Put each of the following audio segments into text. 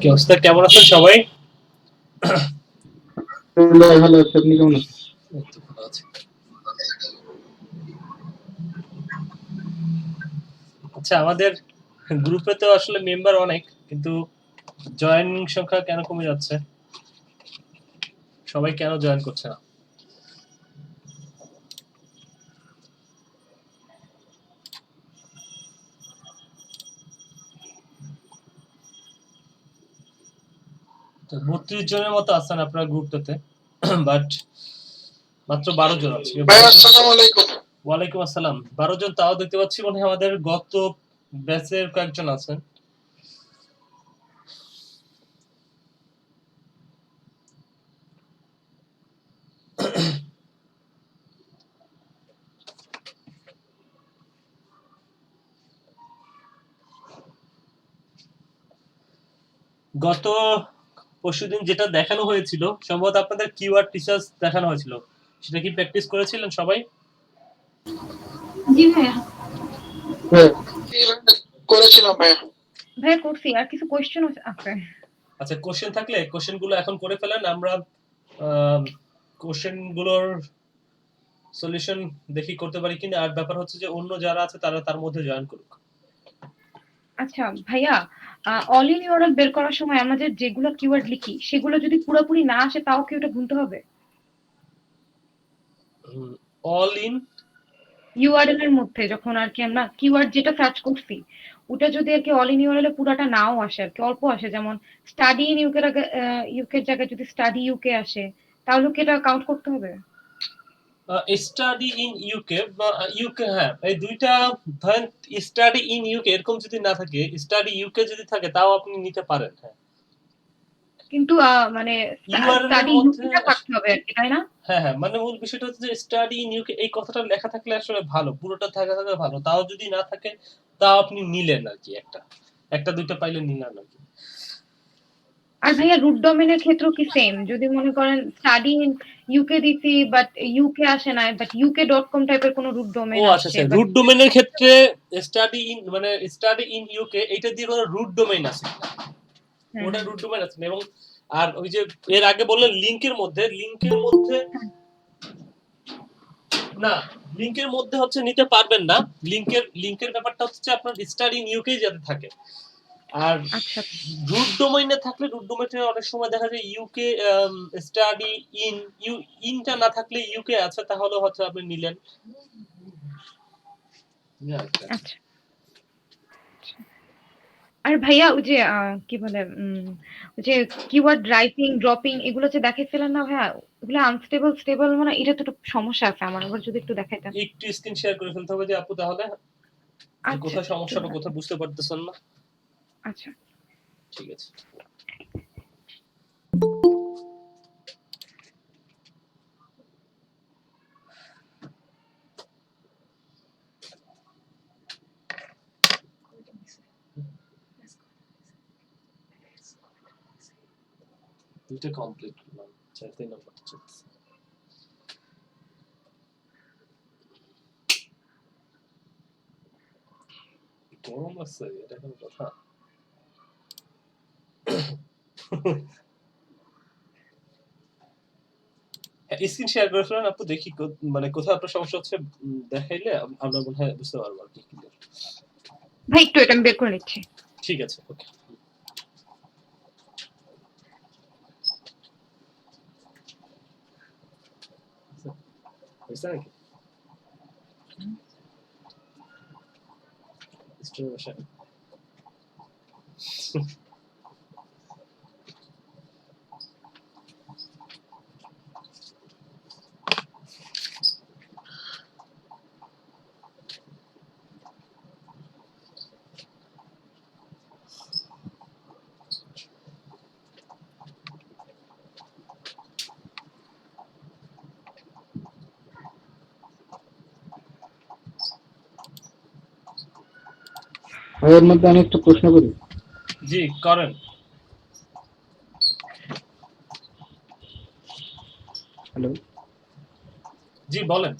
কি অবস্থা, কেমন আছেন সবাই? ভালো আছি, আপনি কেমন আছেন? আচ্ছা, আমাদের গ্রুপে তো আসলে মেম্বার অনেক, কিন্তু জয়েনিং সংখ্যা কেন কমে যাচ্ছে? সবাই কেন জয়েন করছে না? তো 32 জনের মতো আছেন আপনার গ্রুপটাতে, বাট মাত্র 12 জন আছে। আসসালামু আলাইকুম। ওয়ালাইকুম আসসালাম। 12 জন, তাও দেখতে পাচ্ছি মনে হয় আমাদের গত ব্যাচের কয়েকজন আছেন। গত পরশুদিন যেটা দেখানো হয়েছিল, সম্ভবত আপনাদের কিওয়ার্ড টিচার্স দেখানো হয়েছিল, সেটা কি প্র্যাকটিস করেছিলেন সবাই? জি ভাইয়া। করেছিলাম ভাইয়া। ভাইয়া করছি, আর কিছু কোয়েশ্চেন আছে। আচ্ছা, কোশ্চেন থাকলে কোশ্চেনগুলো এখন করে ফেলেন, আমরা কোশ্চেনগুলোর সলিউশন দেখি করতে পারি কিনা। আর ব্যাপার হচ্ছে যে অন্য যারা আছে তারা তার মধ্যে জয়েন করুক। আচ্ছা ভাইয়া, অল ইন ইউআরএল বের করার সময় আমাদের যেগুলো কিওয়ার্ড লিখি সেগুলো যদি পুরোপুরি না আসে তাও কি ওটা গুনতে হবে? অল ইন ইউআরএল এর মধ্যে যখন আর কি আমরা কিওয়ার্ড যেটা সার্চ করছি ওটা যদি আর কি অল ইন ইউআরএল এ পুরাটা নাও আসে, আর কি অল্প আসে, যেমন স্টাডি ইন ইউকে ইউকের জায়গায় যদি স্টাডি ইউকে আসে, তাহলে কি এটা কাউন্ট করতে হবে? স্টাডি ইন ইউকে বা ইউকে, হ্যাঁ, এই দুইটা ধরেন। স্টাডি ইন ইউকে এরকম যদি না থাকে, স্টাডি ইউকে যদি থাকে, তাও আপনি নিতে পারেন। হ্যাঁ, কিন্তু মানে ইউআরএল এর স্টাডি মধ্যে ইউকেটা থাকতে হবে আর কি, তাই না? হ্যাঁ হ্যাঁ, মানে মূল বিষয়টা হচ্ছে যে স্টাডি ইন ইউকে এই কথাটা লেখা থাকলে আসলে ভালো, পুরোটা থাকা থাকলে ভালো। তাও যদি না থাকে, তা আপনি নিলেন আর কি একটা দুইটা পাইলে নিলেন আর কি। আর ভাইয়া রুট ডোমেনের ক্ষেত্রেও কি সেম? যদি মনে করেন স্টাডি ইন ইউকে দিছি বাট ইউকে আসে নাই, বাট uk.com টাইপের কোনো রুট ও ডোমেন আচ্ছা আসছে আচ্ছা, বাট রুট ডোমেনের ক্ষেত্রে স্টাডি ইন ইউকে এটা দিয়ে কোনো রুট ডোমেইন আছে কিনা, ওটা রুট ডোমেইন আছে না। এবং আর ওই যে এর আগে বললেন লিংকের মধ্যে না, লিংকের মধ্যে হচ্ছে নিতে পারবেন না। লিংকের ব্যাপারটা হচ্ছে আপনার স্টাডি ইন ইউকে যাতে থাকে। আর আচ্ছা রুট ডোমেইনে থাকলে রুট ডোমেইনে অনেক সময় দেখা যায় ইউকে স্টাডি ইন ইনটা না থাকলে ইউকে আছে, তাহলে হচ্ছে আপনি নিলেন। আচ্ছা আচ্ছা। আর ভাইয়া ওই যে কি বলে ওই যে কিওয়ার্ড রাইটিং ড্রপিং এগুলো যে দেখাইছিলেন না ভাইয়া, ওগুলো আনস্টেবল স্টেবল মানে এটা তো একটু সমস্যা আছে আমার, আবার যদি একটু দেখাইতেন। একটু স্ক্রিন শেয়ার করে ফেলতে হবে যে আপু, তাহলে যে আচ্ছা কোথায় একটু সমস্যাটা, কোথায় বুঝতে পারতেছেন না। আচ্ছা ঠিক আছে। দুটো কমপ্লিট করলাম, 4 নম্বরটা চলছে। গরম আছে, এটা কোনো কথা? স্ক্রিন শেয়ার করে ফেলেন আপু, দেখি মানে কোথায় আপনার সমস্যা হচ্ছে, দেখাইলে আমরা মনে হয় বুঝতে পারবো আর কি ক্লিয়ার। ভাই একটু এটা আমি বের করে নিচ্ছি। ঠিক আছে, ওকে। হয়েছে নাকি? স্টোরে বসে এর মধ্যে আমি একটা প্রশ্ন করি। জি করেন। হ্যালো, জি বলেন।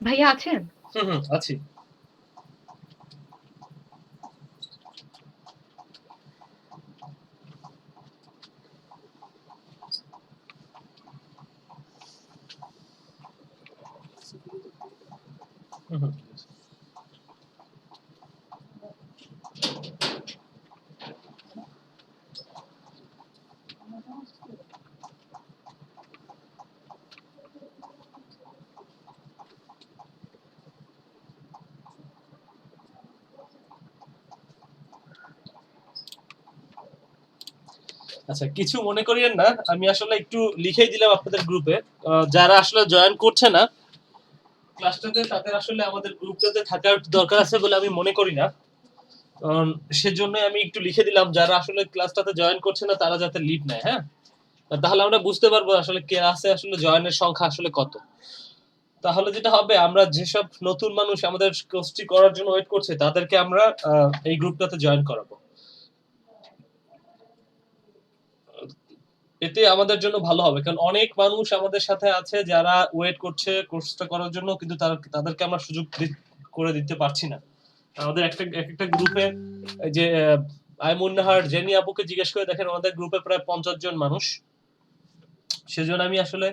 ভাইয়া আছেন? আছি। হুম, হুম। আচ্ছা, কিছু মনে করিয়েন না, আমি আসলে একটু লিখেই দিলাম আপনাদের গ্রুপে। যারা আসলে জয়েন করছে না ক্লাসটাতে, তাদের আসলে আমাদের গ্রুপটাতে থাকার দরকার আছে বলে আমি মনে করি না। কারণ সেজন্য আমি একটু লিখে দিলাম, যারা আসলে ক্লাসটাতে জয়েন করছে না তারা যাতে লিড নেয়, হ্যাঁ? তাহলে আমরা বুঝতে পারবো আসলে ক্লাসে আসলে জয়েনের সংখ্যা আসলে কত। তাহলে যেটা হবে, আমরা যেসব নতুন মানুষ আমাদের কোর্সটি করার জন্য ওয়েট করছে তাদেরকে আমরা এই গ্রুপটাতে জয়েন করাবো। এতে আমাদের জন্য ভালো হবে, কারণ অনেক মানুষ আমাদের সাথে আছে যারা ওয়েট করছে কোর্সটা করার জন্য, কিন্তু তাদেরকে আমরা সুযোগ করে দিতে পারছি না। আমাদের একটা গ্রুপে যে আইমুন্নাহার জেনি আপুকে জিজ্ঞেস করে দেখেন, আমাদের গ্রুপে প্রায় 50 জন মানুষ। সেজন্য আমি আসলে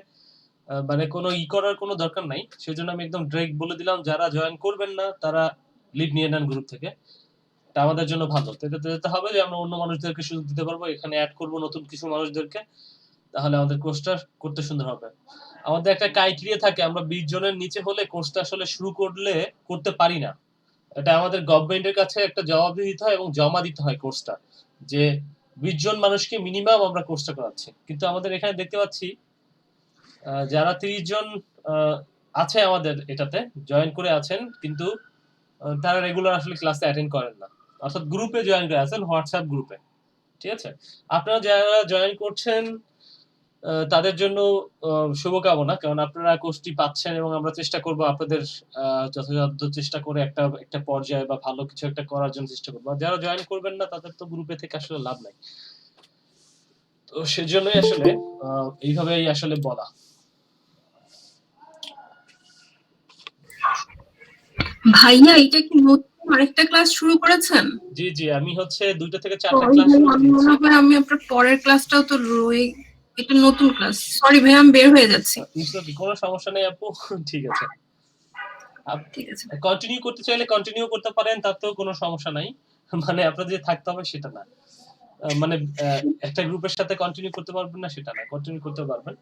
মানে কোনো করার কোনো দরকার নাই। সেজন্য আমি একদম ডিরেক্ট বলে দিলাম, যারা জয়েন করবেন না তারা লিভ নিয়ে নেন গ্রুপ থেকে। তা আমাদের জন্য ভালো। যেতে হবে যে আমরা অন্য মানুষদেরকে সুযোগ দিতে পারবো, এখানে অ্যাড করব নতুন কিছু মানুষদেরকে। তাহলে আমাদের কোর্সটা করতে সুন্দর হবে। আমাদের একটা ক্রাইটেরিয়া থাকে, আমরা 20 জনের নিচে হলে কোর্সটা আসলে শুরু করতে পারি না। এটা আমাদের গভর্নমেন্টের কাছে একটা জবাবদিহি দিতে হয় এবং জমা দিতে হয় কোর্সটা, যে 20 জন মানুষকে মিনিমাম আমরা কোর্সটা করাচ্ছি। কিন্তু আমাদের এখানে দেখতে পাচ্ছি যারা 30 জন আছে আমাদের এটাতে জয়েন করে আছেন, কিন্তু তারা রেগুলার আসলে ক্লাসে অ্যাটেন্ড করেন না, অর্থাৎ গ্রুপে জয়েন করে আছেন, হোয়াটসঅ্যাপ গ্রুপে। ঠিক আছে, আপনারা যারা জয়েন করছেন তাদের জন্য শুভকামনা, কারণ আপনারা কোর্সটি পাচ্ছেন এবং আমরা চেষ্টা করব আপনাদের যথাযথ চেষ্টা করে একটা পর্যায়ে বা ভালো কিছু একটা করার জন্য চেষ্টা করবো। আর যারা জয়েন করবেন না তাদের তো গ্রুপে থেকে আসলে লাভ নাই। তো সেজন্যই আসলে এইভাবেই আসলে বলা। ভাইয়া, এটা কি নতুন আরেকটা ক্লাস শুরু করেছেন? জি জি, আমি হচ্ছে 2টা থেকে 4টা সরি ক্লাস ভাই, শুরু আমি দিয়েছি। মনে হয় আমি আপনার পরের ক্লাসটাও তো এটা নতুন ক্লাস। সরি ভাই, আমি বের হয়ে যাচ্ছি। কোনো সমস্যা নেই আপু, ঠিক আছে। ঠিক আছে। কন্টিনিউ করতে চাইলে কন্টিনিউ করতে পারেন, তাতেও কোনো সমস্যা নাই। মানে আপনার যে থাকতে হবে সেটা না, মানে একটা গ্রুপের সাথে কন্টিনিউ করতে পারবেন না সেটা না, কন্টিনিউ করতে পারবেন।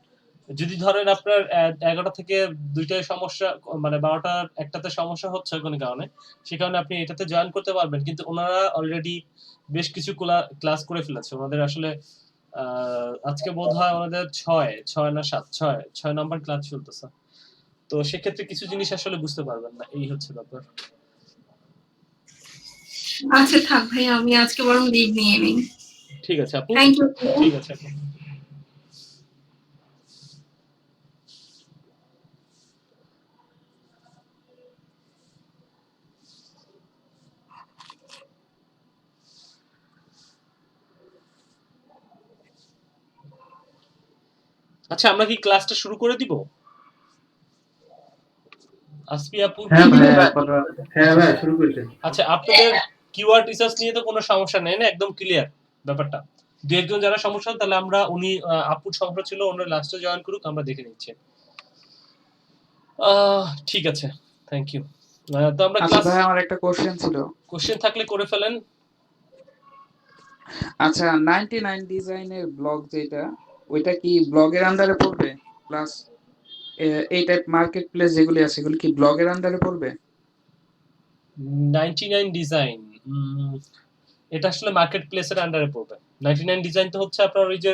যদি ধরেন আপনার 11টা থেকে 2টায় সমস্যা, মানে 12টা একটাতে সমস্যা হচ্ছে কোনো কারণে, সে কারণে আপনি এটাতে জয়েন করতে পারবেন। কিন্তু ওনারা অলরেডি বেশ কিছু ক্লাস করে ফেলেছে। ওনাদের আসলে আজকে বোধহয় ওনাদের 6 না 7, 6 নাম্বার ক্লাস চলতেছে। তো সেক্ষেত্রে কিছু জিনিস আসলে বুঝতে পারবেন না, এই হচ্ছে ব্যাপার। আচ্ছা থাক ভাই, আমি আজকে বরং লিভ নিয়ে নিই। ঠিক আছে আপু, থ্যাংক ইউ। ঠিক আছে আপু। আচ্ছা, আমরা কি ক্লাসটা শুরু করে দিব? আসফি আপু, হ্যাঁ ভাই শুরু করতে। আচ্ছা, আপনাদের কিওয়ার্ড রিসার্চ নিয়ে তো কোনো সমস্যা নেই না, একদম ক্লিয়ার ব্যাপারটা? দু একজন যারা সমস্যা, তাহলে আমরা উনি আপুর সমস্যা ছিল, ওনার লাস্টে জয়েন করুক, আমরা দেখে নিচ্ছি। ঠিক আছে, থ্যাংক ইউ। তো আমরা আচ্ছা ক্লাস, ভাই, আমার একটা কোশ্চেন ছিল। কোশ্চেন থাকলে করে ফেলেন। আচ্ছা, 99 ডিজাইনের ব্লগ যেটা, ওইটা কি ব্লগের আন্ডারে পড়বে? প্লাস এই টাইপ মার্কেট প্লেস যেগুলি আছে এগুলো কি ব্লগের আন্ডারে পড়বে? 99 ডিজাইন, এটা আসলে মার্কেট প্লেসের আন্ডারে পড়বে। 99 ডিজাইন তো হচ্ছে আপনার ওই যে,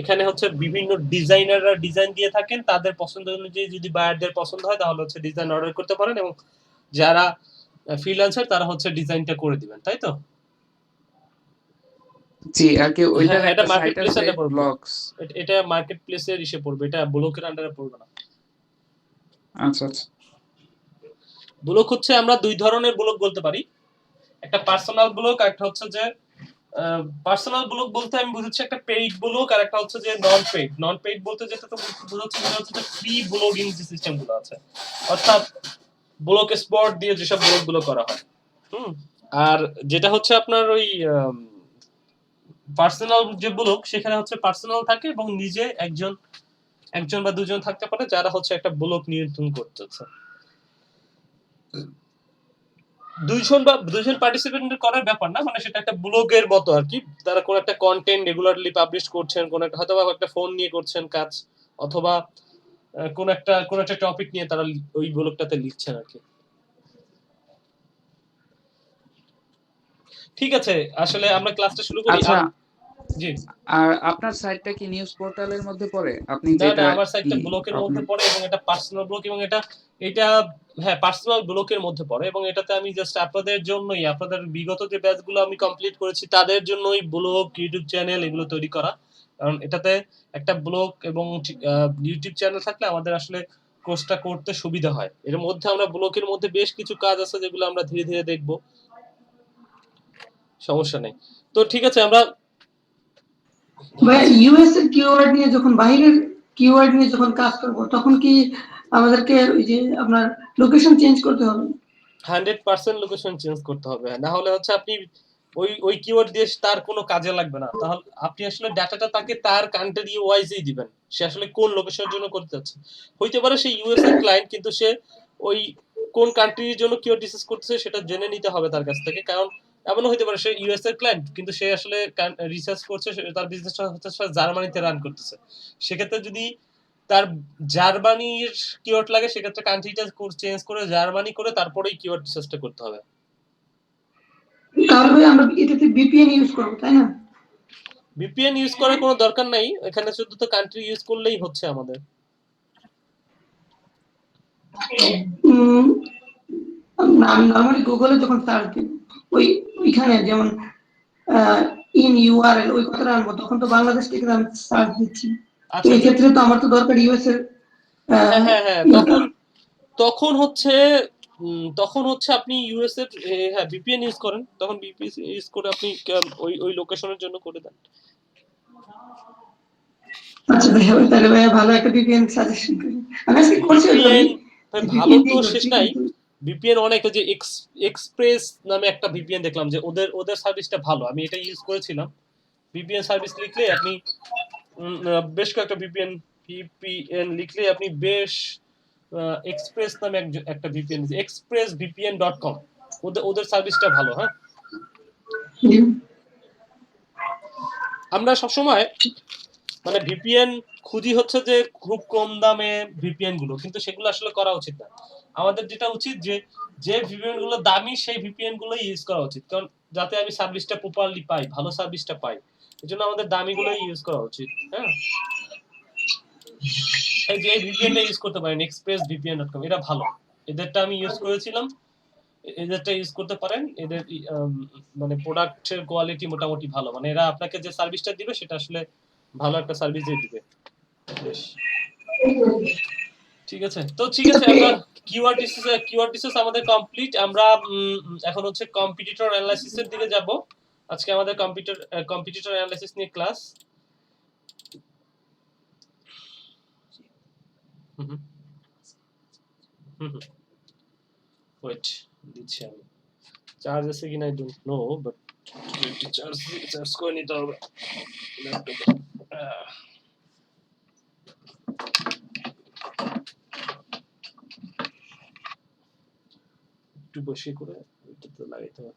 এখানে হচ্ছে বিভিন্ন ডিজাইনাররা ডিজাইন দিয়ে থাকেন, তাদের পছন্দ অনুযায়ী যদি বায়ারদের পছন্দ হয় তাহলে হচ্ছে ডিজাইন অর্ডার করতে পারেন, এবং যারা ফ্রিল্যান্সার তারা হচ্ছে ডিজাইনটা করে দিবেন, তাই তো? জি, আর কি ওইটার হ্যাঁ, এটা একটা মার্কেট সাইট প্লেস আছে আন্ডারে পড়বে, ব্লগস। এটা মার্কেট প্লেসের ইসে পড়বে, এটা ব্লকের আন্ডারে পড়বে না। আচ্ছা আচ্ছা। ব্লক হচ্ছে আমরা দুই ধরনের ব্লক বলতে পারি, একটা পার্সোনাল ব্লক, আর একটা হচ্ছে যে পার্সোনাল ব্লক বলতে আমি বুঝাচ্ছি একটা পেইড ব্লক, আর একটা হচ্ছে যে নন পেইড। নন পেইড বলতে যেটা তো বুঝাচ্ছি সেটা হচ্ছে যে ফ্রি ব্লগিং যে সিস্টেম গুলো আছে, অর্থাৎ ব্লক স্পট দিয়ে যেসব ব্লগ গুলো করা হয়। আর যেটা হচ্ছে আপনার ওই পার্সোনাল যে ব্লগ, সেখানে হচ্ছে পার্সোনাল থাকে এবং নিজে একজন একজন বা দুজন থাকতে পারে যারা হচ্ছে একটা ব্লগ নিয়ন্ত্রণ করতেছে। দুইজন পার্টিসিপেন্ট করার ব্যাপার না, মানে সেটা একটা ব্লগের মতো আর কি। তারা কোন একটা কন্টেন্ট রেগুলারলি পাবলিশ করছেন, কোন একটা হয়তো একটা ফোন নিয়ে করছেন কাজ, অথবা কোন একটা টপিক নিয়ে তারা ওই ব্লগটাতে লিখছেন আর কি। ঠিক আছে, আসলে আমরা ক্লাসটা শুরু করি। আচ্ছা, জি। আর আপনার সাইটটা কি নিউজ পোর্টালের মধ্যে পড়ে? আপনি না যেটা আমার সাইটটা ই- ব্লকের মধ্যে আপনার পড়ে, এবং এটা পার্সোনাল ব্লক, এবং এটা হ্যাঁ পার্সোনাল ব্লকের মধ্যে পড়ে, এবং এটাতে আমি জাস্ট আপনাদের জন্যই, আপনাদের বিগত যে ব্যাচগুলো আমি কমপ্লিট করেছি তাদের জন্যই ব্লগ, ইউটিউব চ্যানেল এগুলো তৈরি করা। কারণ এটাতে একটা ব্লগ এবং ইউটিউব চ্যানেল থাকলে আমাদের আসলে কোর্সটা করতে সুবিধা হয়। এর মধ্যে আমরা ব্লকের মধ্যে বেশ কিছু কাজ আছে যেগুলো আমরা ধীরে ধীরে দেখব, সমস্যা নেই। তো ঠিক আছে, আমরা ভাইয়া ইউএস এর কিওয়ার্ড নিয়ে যখন বাইরের কিওয়ার্ড নিয়ে যখন কাজ করব তখন কি আমাদেরকে ওই যে আপনার লোকেশন চেঞ্জ করতে হবে? 100% লোকেশন চেঞ্জ করতে হবে, না হলে হচ্ছে আপনি ওই কিওয়ার্ড দিয়ে তার কোনো কাজে লাগবে না। তাহলে আপনি আসলে ডাটাটা তাকে তার কান্ট্রি ওয়াইজই দিবেন, সে আসলে কোন লোকেশনের জন্য করতে যাচ্ছে। হইতে পারে সে ইউএস এর ক্লায়েন্ট, কিন্তু সে ওই কোন কান্ট্রির জন্য কিওয়ার্ড রিসার্চ করতেছে সেটা জেনে নিতে হবে তার কাছ থেকে। কারণ এমনও হইতে পারে সে ইউএস এর ক্লায়েন্ট, কিন্তু সে আসলে রিসার্চ করছে, তার বিজনেসটা হচ্ছে জার্মানিতে রান করতেছে। সেক্ষেত্রে যদি তার জার্মানির কিওয়ার্ড লাগে, সেক্ষেত্রে কান্ট্রিটা চেঞ্জ করে জার্মানি করে তারপরেই কিওয়ার্ড রিসার্চটা করতে হবে। তাহলে ভাই আমরা এটাতে ভিপিএন ইউজ করব, তাই না? ভিপিএন ইউজ করার কোনো দরকার নাই, এখানে শুধু তো কান্ট্রি ইউজ করলেই হচ্ছে আমাদের। আমি নরমালি গুগলে যখন সার্চ দিই ওইখানে যেমন ইন ইউআরএল ওই কথাটা আনবো, তখন তো বাংলাদেশ থেকে আমি সার্চ দিচ্ছি। তো আচ্ছা, এই ক্ষেত্রে তো আমার তো দরকার ইউএস এর হ্যাঁ হ্যাঁ হ্যাঁ, ইয়েটা। তখন হচ্ছে আপনি ইউএস এর হ্যাঁ ভিপিএন ইউজ করেন, তখন ভিপিএন ইউজ করে আপনি ওই লোকেশনের জন্য করে দেন। আচ্ছা ভাইয়া, তাহলে ভাইয়া ভালো একটা ভিপিএন সাজেশন করি। আমি আজকে করছি ওইভাবেই, ভিপিএন ভালো ভিপিএন তো দিয়ে শেষ করছি, নাই, কিন্তু ভিপিএন অনেক, যে এক্সপ্রেস নামে একটা ভিপিএন দেখলাম যে ওদের সার্ভিসটা ভালো, আমি এটা ইউজ করেছিলাম। ভিপিএন সার্ভিস লিখলে আপনি বেশ কয়েকটা ভিপিএন লিখলে আপনি বেশ এক্সপ্রেস নামে একটা ভিপিএন, expressvpn.com, ওদের সার্ভিসটা ভালো। হ্যাঁ, আমরা সবসময় মানে ভিপিএন খুঁজি হচ্ছে যে খুব কম দামে ভিপিএন গুলো, কিন্তু সেগুলো আসলে করা উচিত না। আমাদের যেটা উচিত যে ভিপিএন গুলো দামি সেই ভিপিএন গুলো ইউজ করা উচিত, কারণ যাতে আমি সার্ভিসটা প্রপারলি পাই, ভালো সার্ভিসটা পাই, এজন্য আমাদের দামি গুলো ইউজ করা উচিত। হ্যাঁ, এই যে ভিপিএনটা ইউজ করতে পারেন, expressvpn.com, এটা ভালো, এদেরটা আমি ইউজ করেছিলাম, এদেরটা ইউজ করতে পারেন। এদের মানে প্রোডাক্টের কোয়ালিটি মোটামুটি ভালো, মানে এরা আপনাকে যে সার্ভিসটা দিবে সেটা আসলে ভালো একটা সার্ভিস দিয়ে দিবে। বেশ, ঠিক আছে। তো ঠিক আছে, আমরা কিওয়ার্ড রিসার্চ আমাদের কমপ্লিট। আমরা এখন হচ্ছে কম্পিটিটর অ্যানালাইসিসের দিকে যাব। আজকে আমাদের কম্পিটিটর অ্যানালাইসিস নিয়ে ক্লাস। ওয়েট, দিচ্ছি আমি। চার্জ আছে কিনা I don't know, but charge করে নিতে হবে ল্যাপটপে। একটু বসে করে ওইটাতে লাগাইতে হবে,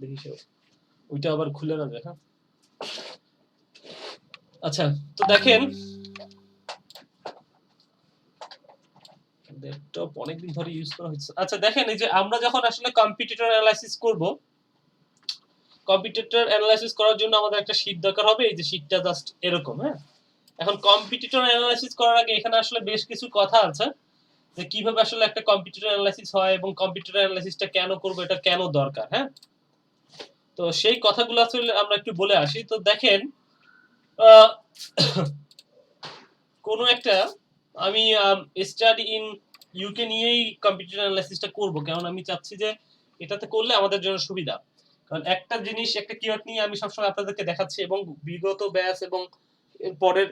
দেখি সে ওইটা আবার খুলে না যায়। হ্যাঁ, আচ্ছা, তো দেখেন ল্যাপটপ অনেকদিন ধরে ইউজ করা হচ্ছে। আচ্ছা দেখেন, এই যে আমরা যখন আসলে কম্পিটিটর অ্যানালাইসিস করব, কম্পিটিটর অ্যানালাইসিস করার জন্য আমাদের একটা শীট দরকার হবে। এই যে শীটটা জাস্ট এরকম। হ্যাঁ, এখন কম্পিটিটর অ্যানালাইসিস করার আগে এখানে আসলে বেশ কিছু কথা আছে যে কিভাবে আসলে একটা কম্পিটিটর অ্যানালাইসিস হয় এবং কম্পিটিটর অ্যানালাইসিসটা কেন করব, এটা কেন দরকার। হ্যাঁ, তো সেই কথাগুলো আসলে আমরা একটু বলে আসি। তো দেখেন, কোন একটা আমি স্টাডি ইন ইউকে নিয়েই কম্পিটিটর অ্যানালাইসিসটা করব, কারণ আমি চাচ্ছি যে এটাতে করলে আমাদের জন্য সুবিধা। কারণ একটা জিনিস, একটা কিওয়ার্ড নিয়ে আমি সবসময় আপনাদেরকে দেখাচ্ছি, এবং বিগত ব্যাচ এবং এর পরের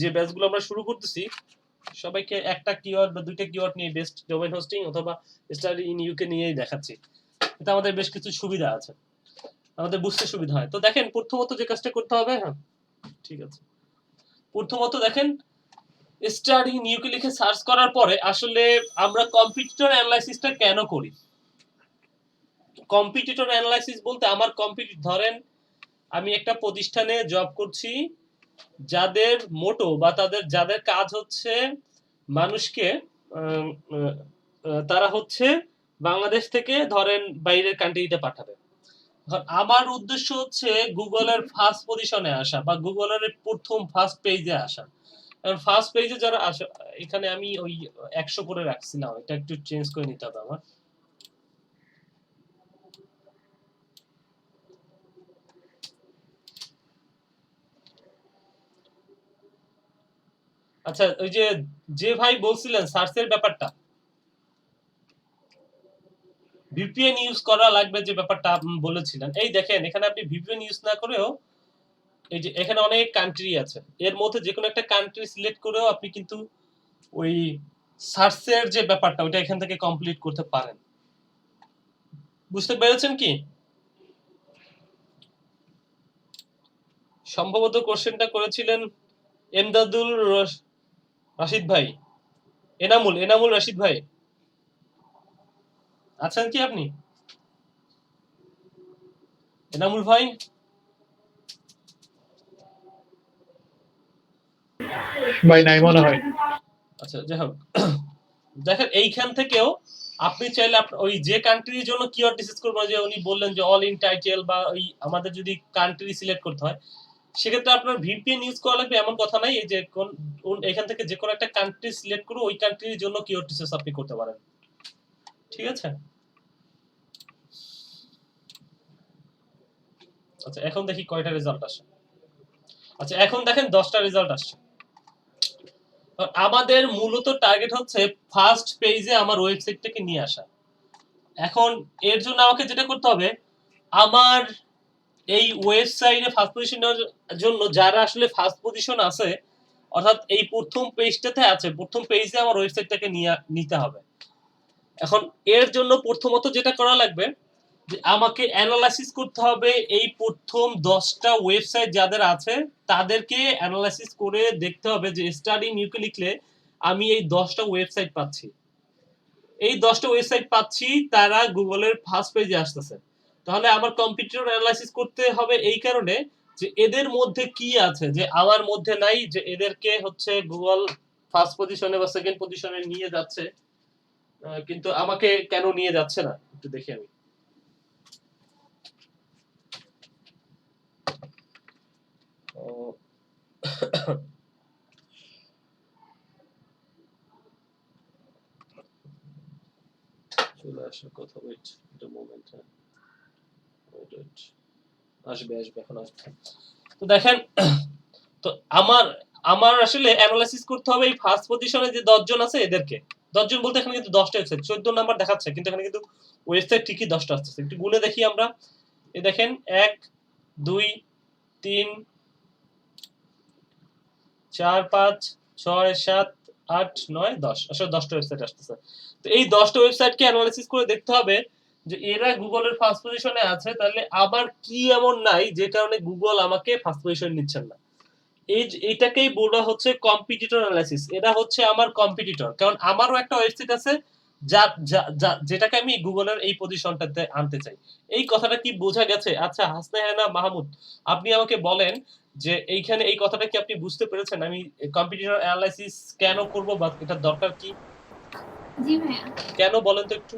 যে ব্যাচগুলো আমরা শুরু করতেছি সবাইকে একটা কিওয়ার্ড বা দুইটা কিওয়ার্ড নিয়ে বেস্ট ডোমেইন হোস্টিং অথবা স্টাডি ইন ইউকে নিয়েই দেখাচ্ছি। এটা আমাদের বেশ কিছু সুবিধা আছে, আমাদের বুঝতে সুবিধা হয়। তো দেখেন, প্রথমত যে কাজটা করতে হবে, হ্যাঁ ঠিক আছে, প্রথমত দেখেন স্টাডি ইন ইউকে লিখে সার্চ করার পরে আসলে আমরা কম্পিটিটর অ্যানালাইসিসটা কেন করি? কম্পিটিটর অ্যানালাইসিস বলতে আমার ধরেন আমি একটা প্রতিষ্ঠানে জব করছি, যাদের মোটো বা যাদের কাজ হচ্ছে মানুষকে তারা হচ্ছে বাংলাদেশ থেকে ধরেন বাইরের কান্ট্রিতে পাঠাবে। আমার উদ্দেশ্য হচ্ছে গুগলের ফার্স্ট পজিশনে আসা বা গুগলের প্রথম ফার্স্ট পেজে আসা। ফার্স্ট পেজে যারা আসে, এখানে আমি ওই 100 করে রাখছিলাম, এটা একটু চেঞ্জ করে নিতে হবে আমার। আচ্ছা, ওই যে ভাই বলছিলেন সার্চের ব্যাপারটা, ভিপিএন ইউজ করা লাগবে যে ব্যাপারটা আপনি বলেছিলেন, এই দেখেন এখানে আপনি ভিপিএন ইউজ না করেও এই যে এখানে অনেক কান্ট্রি আছে, এর মধ্যে যে কোনো একটা কান্ট্রি সিলেক্ট করেও আপনি কিন্তু ওই সার্চের যে ব্যাপারটা ওটা এখান থেকে কমপ্লিট করতে পারেন। বুঝতে পেরেছেন কি? সম্ভবত কোশ্চেনটা করেছিলেন এমদাদুল রাশিদ ভাই, এনামুল রাশিদ ভাই, আছেন কি আপনি? এনামুল ভাই, ভাই নাই মনে হয়। আচ্ছা যাই হোক, দেখেন এইখান থেকেও আপনি চাইলে ওই যে কান্ট্রির জন্য কিওয়ার্ড ডিসকাস করবো, যে উনি বললেন যে অল ইন টাইটেল বা ওই আমাদের যদি কান্ট্রি সিলেক্ট করতে হয় সেক্ষেত্রে আপনার ভিপিএন ইউজ করা লাগবে এমন কথা নাই। এই যে এখান থেকে যে কোনো একটা কান্ট্রি সিলেক্ট করে ওই কান্ট্রির জন্য কিওয়ার্ড ডিসকাস আপনি করতে পারেন, ঠিক আছে? আচ্ছা এখন দেখি কয়টা রেজাল্ট আসে। আচ্ছা এখন দেখেন 10টা রেজাল্ট আসছে। আমাদের মূলত টার্গেট হচ্ছে ফার্স্ট পেজে আমার ওয়েবসাইটটাকে নিয়ে আসা। এখন এর জন্য আমাকে যেটা করতে হবে, আমার এই ওয়েবসাইটে ফার্স্ট পজিশনের জন্য যারা আসলে ফার্স্ট পজিশন আছে, অর্থাৎ এই প্রথম পেজটাতে আছে, প্রথম পেজে আমার ওয়েবসাইটটাকে নিতে হবে। এখন এর জন্য প্রথমত যেটা করা লাগবে যে আমাকে অ্যানালাইসিস করতে হবে এই প্রথম 10টা ওয়েবসাইট যাদের আছে তাদেরকে অ্যানালাইসিস করে দেখতে হবে যে স্টাডি ইন ইউকে লিখলে আমি এই 10টা ওয়েবসাইট পাচ্ছি, এই 10টা ওয়েবসাইট পাচ্ছি, তারা গুগলের ফার্স্ট পেজে আসতেছে। তাহলে আমার কম্পিটিটর অ্যানালাইসিস করতে হবে এই কারণে যে এদের মধ্যে কি আছে যে আমার মধ্যে নাই, যে এদেরকে হচ্ছে গুগল ফার্স্ট পজিশনে বা সেকেন্ড পজিশনে নিয়ে যাচ্ছে, কিন্তু আমাকে কেন নিয়ে যাচ্ছে না একটু দেখি আমি। চলে আসার কথা, ওয়েট একটা মোমেন্ট, ওয়েট আসবে এখন আসবে। তো দেখেন, তো আমার আসলে অ্যানালাইসিস করতে হবে এই ফার্স্ট পজিশনে যে 10 জন আছে এদেরকে। 10 জন বলতে এখানে কিন্তু 10টা ওয়েবসাইট, 14 নাম্বার দেখাচ্ছে কিন্তু এখানে কিন্তু ওয়েবসাইট ঠিকই 10টা আসছে। একটু গুনে দেখি আমরা, এই দেখেন 1 2 3 4 5 6 7 8 9 10, আসলে 10টা ওয়েবসাইট আসতেছে। তো এই 10টা ওয়েবসাইটকে অ্যানালাইসিস করে দেখতে হবে যে এরা গুগলের ফার্স্ট পজিশনে আছে, তাহলে আবার কি এমন নাই যে কারণে গুগল আমাকে ফার্স্ট পজিশন নিচ্ছেন না। এইটাকেই বলা হচ্ছে কম্পিটিটর অ্যানালাইসিস। এরা হচ্ছে আমার কম্পিটিটর, কারণ আমারও একটা ওয়েবসাইট আছে যেটাকে আমি গুগলের এই পজিশনটাতে আনতে চাই। এই কথাটা কি বোঝা গেছে? আচ্ছা হাসনাহেনা মাহমুদ, আপনি আমাকে বলেন যে এইখানে এই কথাটা কি আপনি বুঝতে পেরেছেন আমি কম্পিটিটর অ্যানালাইসিস কেন করব বা এটার দরকার কি? জি ভাইয়া, কেন বলেন তো একটু।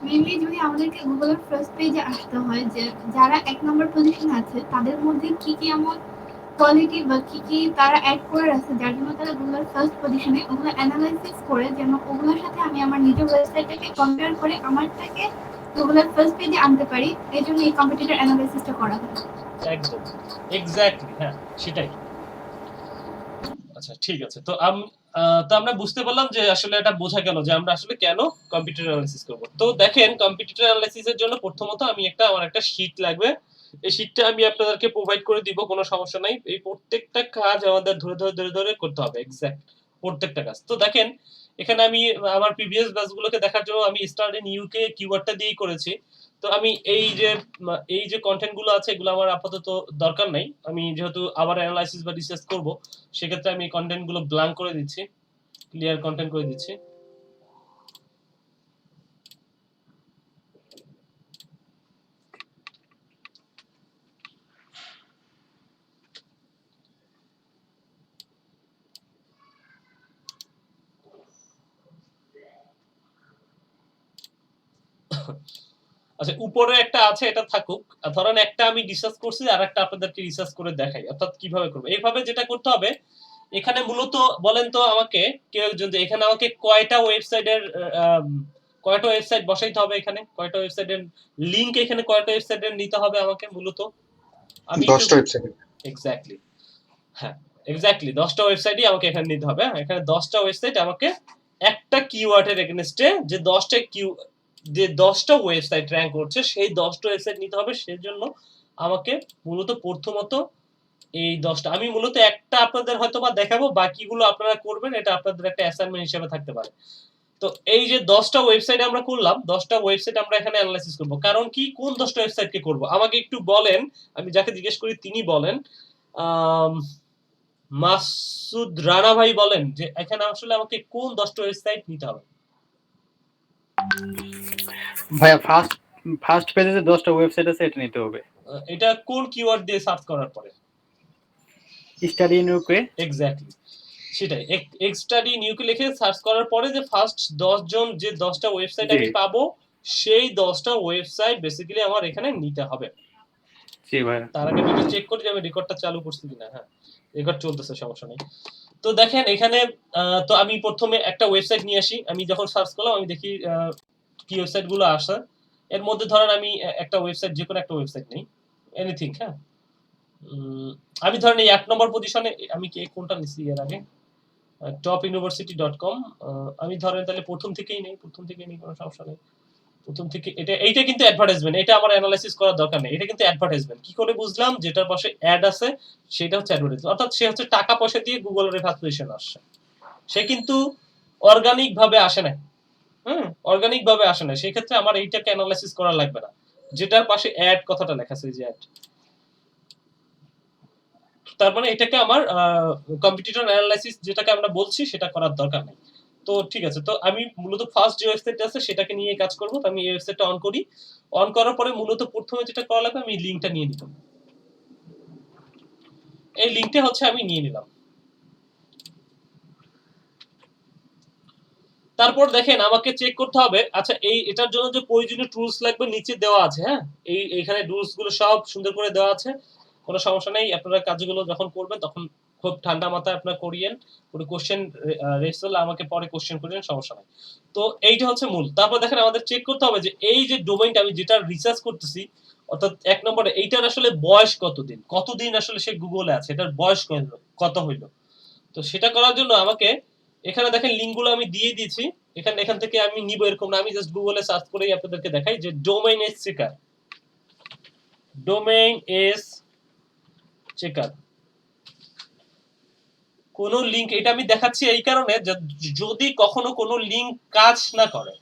মেইনলি যদি আমাদেরকে গুগলের ফার্স্ট পেজে আসতে হয় যে যারা 1 নম্বর পজিশনে আছে তাদের মধ্যে কি কি এমন কোয়ালিটি বা কি কি তারা অ্যাড করে আছে যার জন্য তারা গুগলের ফার্স্ট পজিশনে, ওগুলো অ্যানালাইসিস করে যেন ওগুলোর সাথে আমি আমার নিজের ওয়েবসাইটটাকে কম্পেয়ার করে আমারটাকে গুগলের ফার্স্ট পেজে আনতে পারি। এই জন্য এই কম্পিটিটর অ্যানালাইসিসটা করা হয়। একদম এক্স্যাক্টলি, হ্যাঁ সেটাই। আচ্ছা ঠিক আছে, তো আমরা বুঝতে পারলাম যে আসলে এটা বোঝা গেল যে আমরা আসলে কেন কম্পিউটার অ্যানালাইসিস করব। তো দেখেন কম্পিউটার অ্যানালাইসিসের জন্য প্রথমত আমার একটা শীট লাগবে। এই শীটটা আমি আপনাদেরকে প্রোভাইড করে দিব, কোনো সমস্যা নাই। এই প্রত্যেকটা কাজ আমাদের ধরে করতে হবে, এক্স্যাক্ট প্রত্যেকটা কাজ। তো দেখেন এখানে আমি আমার প্রিভিয়াস ব্যাচগুলোকে দেখার জন্য আমি স্টার্ট ইন ইউকে কিওয়ার্ডটা দিয়েই করেছি। তো আমি এই যে কন্টেন্ট গুলো আছে এগুলো আমার আপাতত দরকার নাই। আমি যেহেতু আবার অ্যানালাইসিস বা রিসার্চ করব, সেক্ষেত্রে আমি এই কন্টেন্ট গুলো ব্ল্যাঙ্ক করে দিচ্ছি, ক্লিয়ার কন্টেন্ট করে দিচ্ছি। আচ্ছা, উপরে একটা আছে, এটা থাকুক। ধরেন একটা আমি রিসার্চ করছি আর একটা আপনাদেরকে রিসার্চ করে দেখাই, অর্থাৎ কিভাবে করব। এইভাবে যেটা করতে হবে, এখানে মূলত বলেন তো আমাকে কেউ একজন যে এখানে আমাকে কয়টা ওয়েবসাইট বসাইতে হবে, এখানে কয়টা ওয়েবসাইটের লিংক, এখানে কয়টা ওয়েবসাইটের নিতে হবে আমাকে মূলত। আমি 10টা ওয়েবসাইট। এক্স্যাক্টলি, হ্যাঁ এক্স্যাক্টলি 10টা ওয়েবসাইটই আমাকে এখানে নিতে হবে। এখানে 10টা ওয়েবসাইট আমাকে একটা কিওয়ার্ডের এগেইনস্টে যে 10টা ওয়েবসাইট র‍্যাঙ্ক করছে সেই 10টা ওয়েবসাইট নিতে হবে। সেজন্য আমাকে মূলত প্রথমত এই 10টা আমি মূলত একটা আপনাদের হয়তোবা দেখাবো, বাকিগুলো আপনারা করবেন, এটা আপনাদের একটা অ্যাসাইনমেন্ট হিসেবে থাকতে পারে। তো এই যে 10টা ওয়েবসাইট আমরা করলাম, 10টা ওয়েবসাইট আমরা এখানে অ্যানালাইসিস করব। কারণ কি, কোন 10টা ওয়েবসাইটকে করব আমাকে একটু বলেন। আমি যাকে জিজ্ঞেস করি তিনি বলেন, মাসুদ রানা ভাই বলেন যে এখানে আসলে আমাকে কোন 10টা ওয়েবসাইট নিতে হবে। ভাইয়া ফার্স্ট পেজে যে 10টা ওয়েবসাইট আছে এটা নিতে হবে। এটা কোন কিওয়ার্ড দিয়ে সার্চ করার পরে? Study in UK. এক্স্যাক্টলি, সেটাই। স্টাডি ইন ইউকে লিখে সার্চ করার পরে যে ফার্স্ট 10 জন যে 10টা ওয়েবসাইট আমি পাবো, সেই 10টা ওয়েবসাইট বেসিক্যালি আমার এখানে নিতে হবে। জি ভাই। তার আগে আমি চেক করি যে আমি রেকর্ডটা চালু করছি কিনা। হ্যাঁ, রেকর্ড চলতেছে, সমস্যা নেই। তো দেখেন এখানে তো আমি প্রথমে একটা ওয়েবসাইট নিয়ে আসি। আমি যখন সার্চ করলাম আমি দেখি কি ওয়েবসাইট গুলো আসে। এর মধ্যে ধরেন আমি একটা ওয়েবসাইট, যে কোনো একটা ওয়েবসাইট নেই, এনিথিং। হ্যাঁ, আমি ধরেন এই 1 নম্বর পজিশনে আমি কোনটা নিছি এর আগে, topuniversity.com। আমি ধরেন তাহলে প্রথম থেকেই নেই, কোনো সমস্যা নেই। প্রথম থেকে এইটা কিন্তু অ্যাডভার্টাইজমেন্ট, এটা আমার অ্যানালাইসিস করার দরকার নেই। এটা কিন্তু অ্যাডভার্টাইজমেন্ট। কি করে বুঝলাম? যেটার পাশে অ্যাড আছে সেটা হচ্ছে অ্যাডভার্টাইজমেন্ট, অর্থাৎ সে হচ্ছে টাকা পয়সা দিয়ে গুগলের রেফারেন্স আসছে। সে কিন্তু অর্গানিক ভাবে আসে না। অর্গানিক ভাবে আসে না। সেই ক্ষেত্রে আমার এইটাকে অ্যানালাইসিস করা লাগবে না, যেটার পাশে অ্যাড কথাটা লেখা আছে, যে অ্যাড। তার মানে এটাকে আমার কম্পিটিটর অ্যানালাইসিস যেটাকে আমরা বলছি সেটা করার দরকার নেই। তো ঠিক আছে, তো আমি মূলত ফার্স্ট যে ওয়েবসাইটটা আছে সেটাকে নিয়ে কাজ করব। তো আমি এই ওয়েবসাইটটা অন করি। অন করার পরে মূলত প্রথমে যেটা করা লাগবে, আমি লিংকটা নিয়ে নিব। এই লিংকটা হচ্ছে আমি নিয়ে নিলাম। তারপর দেখেন আমাকে চেক করতে হবে, আচ্ছা এটার জন্য যে প্রয়োজনীয় টুলস লাগবে নিচে দেওয়া আছে। হ্যাঁ, এইখানে টুলস গুলো সব সুন্দর করে দেওয়া আছে, কোনো সমস্যা নেই। আপনারা কাজগুলো যখন করবেন তখন খুব ঠান্ডা মাথায় আপনারা করিয়েন, কোনো কোশ্চেন রেসল আমাকে পরে কোশ্চেন করিয়েন, সমস্যা নাই। তো এইটা হচ্ছে মূল। তারপর দেখেন আমাদের চেক করতে হবে যে এই যে ডোমেইনটা আমি যেটা রিসার্চ করতেছি, অর্থাৎ 1 নম্বরে এইটার আসলে বয়স কতদিন আসলে সে গুগলে আছে, এটার বয়স কত হইল। তো সেটা করার জন্য আমাকে এখানে দেখেন লিংকগুলো আমি দিয়ে দিয়েছি। এখান থেকে আমি নিব এরকম না, আমি জাস্ট গুগলে সার্চ করেই আপনাদেরকে দেখাই যে ডোমেইন এজ চেকার কোন লিংক, এটা আমি দেখাচ্ছি এই কারণে যদি কখনো কোনো লিংক কাজ না করে,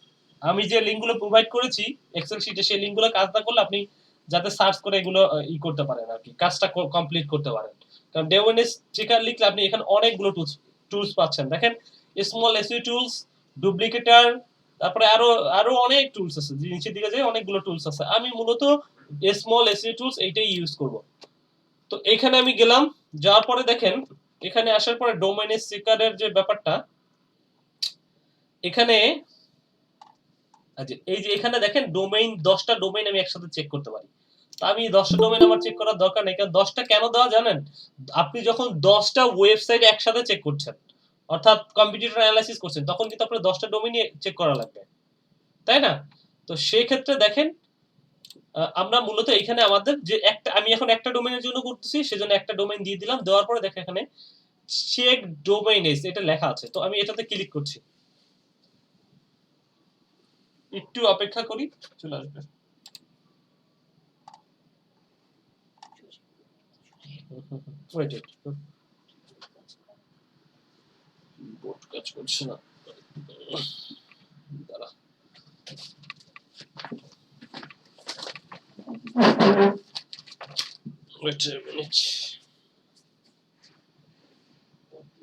আমি যে লিংকগুলো প্রোভাইড করেছি এক্সেল শিটে, সেই লিংকগুলো কাজ না করলে আপনি যাতে সার্চ করে এগুলো করতে পারেন আর কি, কাজটা কমপ্লিট করতে পারেন। কারণ ডোমেইন এজ চেকার লিখলে আপনি এখানে অনেকগুলো টুলস পাচ্ছেন। দেখেন স্মল এসইও টুলস, ডুপ্লিকেটর, তারপরে আরো অনেক টুলস আছে, নিচের দিকে যে অনেকগুলো টুলস আছে। আমি মূলত স্মল এসইও টুলস এইটাই ইউজ করব। তো এখানে আমি গেলাম, যাওয়ার পরে দেখেন এখানে আসার পরে ডোমেইন এজ চেকারের যে ব্যাপারটা, এখানে এই যে এখানে দেখেন ডোমেইন 10টা ডোমেইন আমি একসাথে চেক করতে পারি। তো আমি 10টা ডোমেইন আমার চেক করার দরকার নেই, কারণ 10টা কেন দেওয়া জানেন? আপনি যখন 10টা ওয়েবসাইট একসাথে চেক করছেন, অর্থাৎ কম্পিটিটর অ্যানালাইসিস করছেন, তখন কিন্তু আপনার 10টা ডোমেইনই চেক করা লাগবে, তাই না? তো সেই ক্ষেত্রে দেখেন আমরা মূলত এখানে আমাদের যে আমি এখন একটা ডোমেইনের জন্য করতেছি, সেজন্য একটা ডোমেইন দিয়ে দিলাম। দেওয়ার পরে দেখেন এখানে চেক ডোমেইন এজ এটা লেখা আছে। তো আমি এটাতে ক্লিক করছি, একটু অপেক্ষা করি, চলে আসবে। ওয়েট, বোর্ড কাজ করছে না, দাঁড়া। Wait a minute.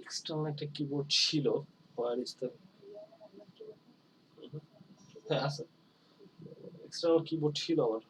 External একটা কিবোর্ড ছিল, where is the হ্যাঁ আছে, এক্সটার্নাল কিবোর্ড ছিল আমার।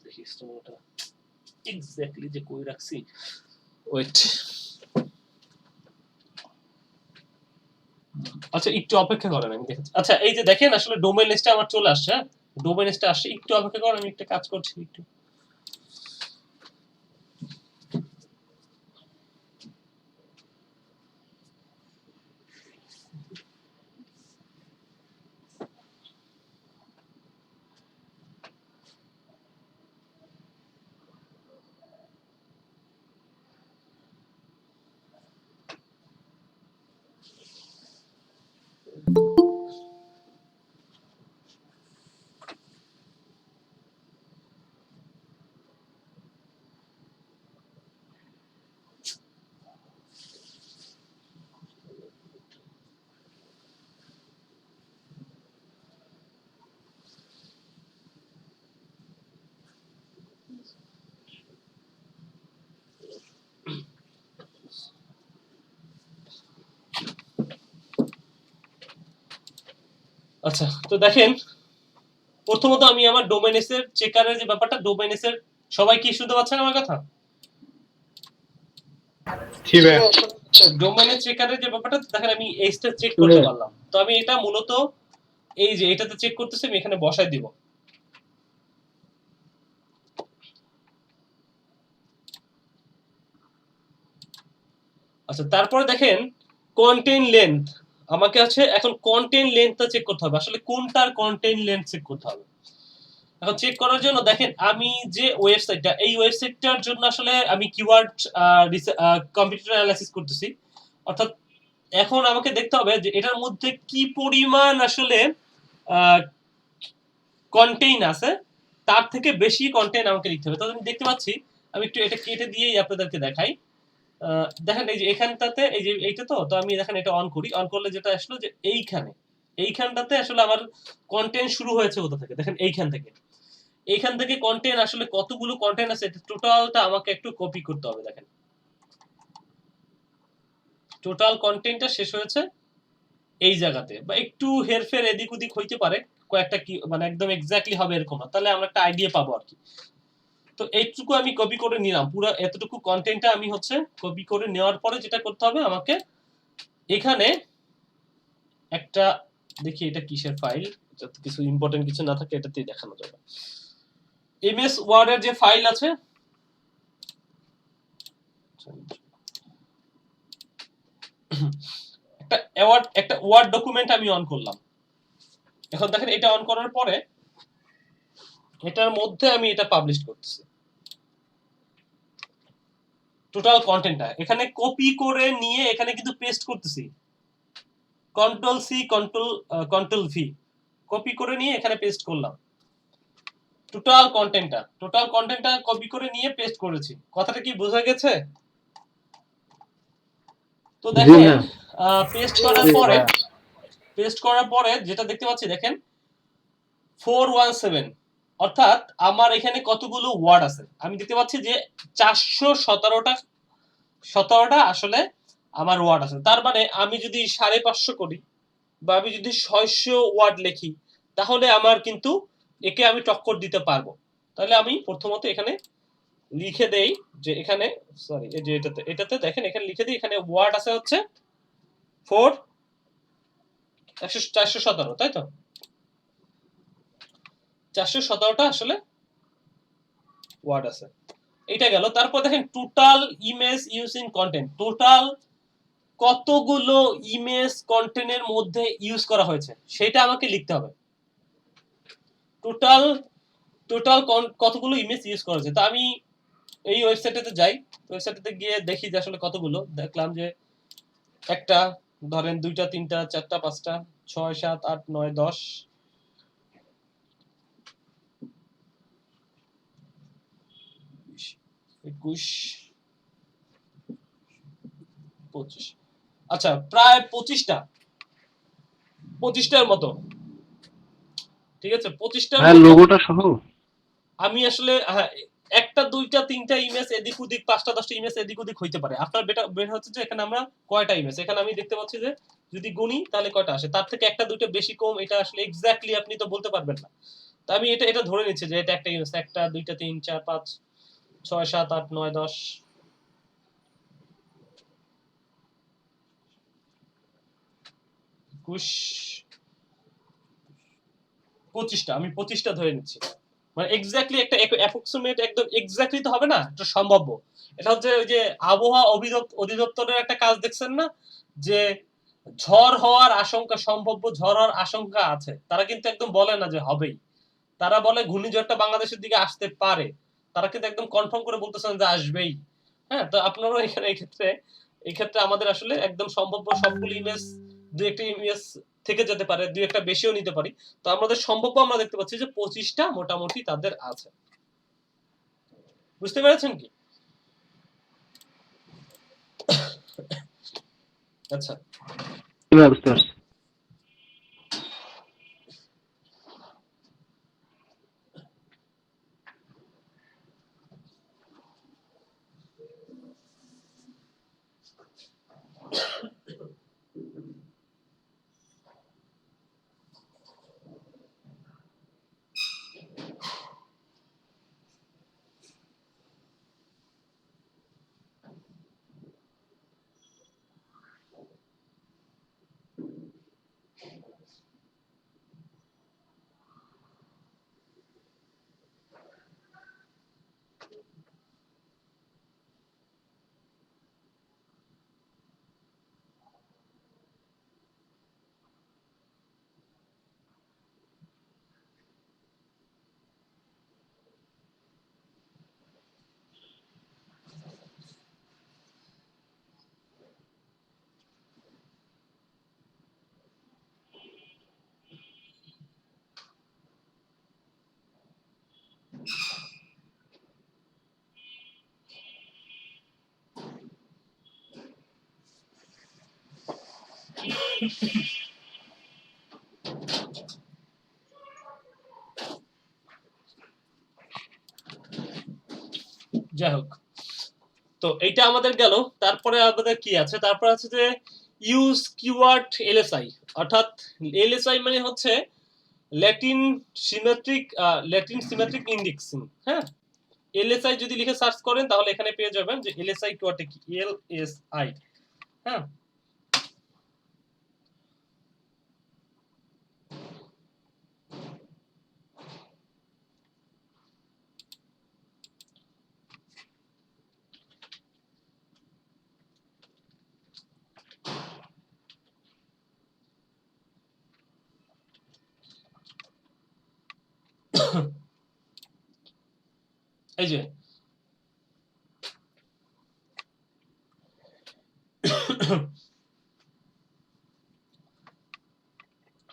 দেখি এক্সটার্নালটা এক্স্যাক্টলি যে কই রাখছি। ওয়েট, আচ্ছা একটু অপেক্ষা করেন, আমি দেখাচ্ছি। আচ্ছা এই যে দেখেন আসলে ডোমেইন লিস্টে আমার চলে আসছে, হ্যাঁ ডোমেইন লিস্টে আসছে, একটু অপেক্ষা করেন, আমি একটা কাজ করছি একটু। আচ্ছা তো দেখেন প্রথমত আমি আমার ডোমেইনসের চেকারের যে ব্যাপারটা, ডোমেইনসের সবাই কি শুনতে পাচ্ছেন আমার কথা? জি ভাইয়া। ডোমেইনের চেকারের যে ব্যাপারটা দেখেন, আমি এইটা চেক করতে পারলাম। তো আমি এটা মূলত এই যে এটাতে চেক করতেছি, আমি এখানে বসাই দিব। আচ্ছা তারপরে দেখেন কন্টেন্ট লেন্থ, আমাকে আছে এখন কন্টেন্ট লেন্থটা চেক করতে হবে, আসলে কোনটার কন্টেন্ট লেন্থ চেক করতে হবে। এখন চেক করার জন্য দেখেন আমি যে ওয়েবসাইটটা, এই ওয়েবসাইটটার জন্য আসলে আমি কিওয়ার্ড কম্পিউটার অ্যানালাইসিস করতেছি, অর্থাৎ এখন আমাকে দেখতে হবে যে এটার মধ্যে কি পরিমাণ আসলে কন্টেইন আছে, তার থেকে বেশি কন্টেন্ট আমাকে লিখতে হবে। তো আমি দেখতে পাচ্ছি, আমি একটু এটা কেটে দিয়েই আপনাদেরকে দেখাই। দেখেন এই যে এখানটাতে, এই যে এইটা তো আমি দেখেন এটা অন করি, অন করলে যেটা আসলো যে এইখানটাতে আসলে আমার কন্টেন্ট শুরু হয়েছে কোথা থেকে, দেখেন এইখান থেকে কন্টেন্ট আসলে কতগুলো কন্টেন্ট আছে টোটালটা আমাকে একটু কপি করতে হবে। দেখেন টোটাল কন্টেন্টটা শেষ হয়েছে এই জায়গাতে, বা একটু হেরফের এদিক ওদিক হইতে পারে, কয়েকটা কি মানে একদম এক্স্যাক্টলি হবে এরকম না, তাহলে আমরা একটা আইডিয়া পাবো আর কি। তো এইটুকু আমি কপি করে নিলাম, পুরো এতটুকু কন্টেন্টটা আমি হচ্ছে কপি করে নেওয়ার পরে যেটা করতে হবে আমাকে, এখানে একটা দেখি এটা কিসের ফাইল, যাতে কিছু ইম্পর্টেন্ট কিছু না থাকে এটাতেই দেখানো যাবে। এমএস ওয়ার্ডের যে ফাইল আছে, একটা ওয়ার্ড ডকুমেন্ট আমি অন করলাম। এখন দেখেন এটা অন করার পরে এটার মধ্যে আমি এটা পাবলিশ করতেছি, টোটাল কন্টেন্টটা এখানে কপি করে নিয়ে এখানে কিন্তু পেস্ট করতেছি, control C control V, copy করে নিয়ে এখানে পেস্ট করলাম। টোটাল কন্টেন্টটা কপি করে নিয়ে পেস্ট করেছি। কথাটা কি বোঝা গেছে? তো দেখেন পেস্ট করার পরে যেটা দেখতে পাচ্ছি দেখেন 417, অর্থাৎ আমার এখানে কতগুলো ওয়ার্ড আছে আমি দেখতে পাচ্ছি যে 417টা আসলে আমার ওয়ার্ড আছে। তার মানে আমি যদি 550 করি বা আমি যদি 600 ওয়ার্ড লিখি, তাহলে আমার কিন্তু একে আমি টক্কর দিতে পারবো। তাহলে আমি প্রথমত এখানে লিখে দেই যে এখানে সরি এই যে এটাতে দেখেন এখানে লিখে দিই, এখানে ওয়ার্ড আছে হচ্ছে 417, তাই তো 417টা আসলে ওয়ার্ড আছে, এটা গেল। তারপর দেখেন total image using content, total কতগুলো ইমেজ কন্টেন্টের মধ্যে ইউজ করা হয়েছে সেটা আমাকে লিখতে হবে। টোটাল কতগুলো ইমেজ ইউজ করা হয়েছে। তো আমি এই ওয়েবসাইটটাতে যাই, ওয়েবসাইটটাতে গিয়ে দেখি যে আসলে কতগুলো, দেখলাম যে একটা, ধরেন 2টা 3টা 4টা 5টা 6 7 8 9 10 21 25। আচ্ছা, প্রায় 25টার মতো, ঠিক আছে, 25টার হ্যাঁ মতো। লোগোটা সহ আমি আসলে হ্যাঁ, একটা 2টা 3টা ইমেজ এদিক ওদিক 5টা 10টা ইমেজ এদিক ওদিক হইতে পারে। আপনার বের হচ্ছে যে এখানে আমরা কয়টা ইমেজ, এখানে আমি দেখতে পাচ্ছি যে যদি গুনি তাহলে কয়টা আসে, তার থেকে একটা 2টা বেশি কম এটা আসলে এক্স্যাক্টলি আপনি তো বলতে পারবেন না। তো আমি এটা ধরে নিচ্ছি যে এটা একটা ইমেজ, 1টা 2টা 3 4 5 6 7 8 9 10 21 25টা, আমি 25টা ধরে নিচ্ছি। মানে এক্স্যাক্টলি একটা অ্যাপ্রক্সিমেট একদম এক্স্যাক্টলি তো হবে না, এটা সম্ভাব্য। এটা হচ্ছে ওই যে আবহাওয়া অধিদপ্তরের একটা কাজ দেখছেন না, যে ঝড় হওয়ার আশঙ্কা, সম্ভাব্য ঝড় হওয়ার আশঙ্কা আছে, তারা কিন্তু একদম বলে না যে হবেই, তারা বলে ঘূর্ণিঝড়টা বাংলাদেশের দিকে আসতে পারে, তারা কিন্তু একদম কনফার্ম করে বলতেছেন যে আসবেই। হ্যাঁ, তো আপনারাও এখানে এই ক্ষেত্রে আমাদের আসলে একদম সম্ভাব্য সবগুলো ইমেজ, দুই একটা ইমেজ থেকে যেতে পারে, দুই একটা বেশিও নিতে পারি। তো আমাদের সম্ভাব্য আমরা দেখতে পাচ্ছি যে 25টা মোটামুটি তাদের আছে। বুঝতে পেরেছেন কি? আচ্ছা, কিভাবে বুঝতে পারছি? যাই হোক, তো এইটা আমাদের গেল। তারপরে আমাদের কি আছে, তারপর আছে যে ইউজ কিওয়ার্ড এলএসআই, অর্থাৎ এলএসআই মানে হচ্ছে ল্যাটিন সিমেট্রিক ইন্ডেক্সিং। হ্যাঁ, এলএসআই যদি লিখে সার্চ করেন তাহলে এখানে পেয়ে যাবেন যে এলএসআই কিওয়ার্ডটা কি, এলএসআই। হ্যাঁ, এই যে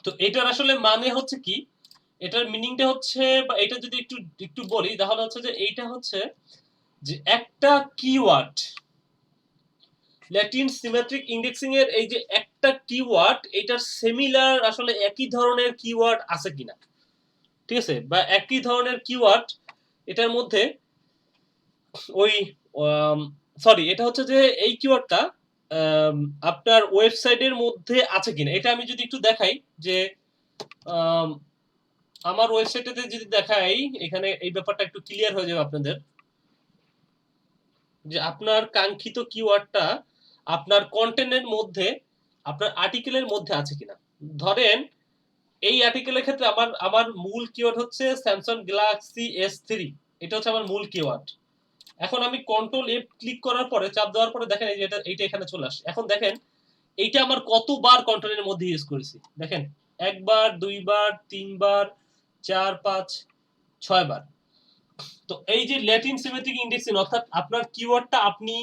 তো এটার আসলে মানে হচ্ছে কি, এটার মিনিংটা হচ্ছে, বা এটা যদি একটু একটু বলি তাহলে হচ্ছে যে এইটা হচ্ছে যে একটা কিওয়ার্ড, ল্যাটিন সিমেট্রিক ইন্ডেক্সিং এর এই যে একটা কিওয়ার্ড, এটার সিমিলার আসলে একই ধরনের কিওয়ার্ড আছে কিনা, ঠিক আছে, বা একই ধরনের কিওয়ার্ড এটার মধ্যে ওই সরি, এটা হচ্ছে যে এই কিওয়ার্ডটা আপনার ওয়েবসাইটের মধ্যে আছে কিনা। এটা আমি যদি একটু দেখাই যে আমার ওয়েবসাইটে যদি দেখাই, এখানে এই ব্যাপারটা একটু ক্লিয়ার হয়ে যাবে আপনাদের, যে আপনার কাঙ্ক্ষিত কিওয়ার্ডটা আপনার কন্টেন্টের মধ্যে, আপনার আর্টিকেলের মধ্যে আছে কিনা। ধরেন এই আর্টিকেলের ক্ষেত্রে আমার মূল কিওয়ার্ড হচ্ছে স্যামসাং গ্যালাক্সি S3, এটা হচ্ছে আমার মূল কিওয়ার্ড। এখন আমি কন্ট্রোল F ক্লিক করার পরে, চাপ দেওয়ার পরে দেখেন এই যে এইটা এখানে চলে আসে। এখন দেখেন এইটা আমার কতবার কন্টেন্টের মধ্যে ইউজ করেছি, দেখেন 1 বার 2 বার 3 বার 4 5 6 বার। তো এই যে ল্যাটিন সিমেট্রিক ইন্ডেক্সিং, অর্থাৎ আপনার কিওয়ার্ডটা আপনি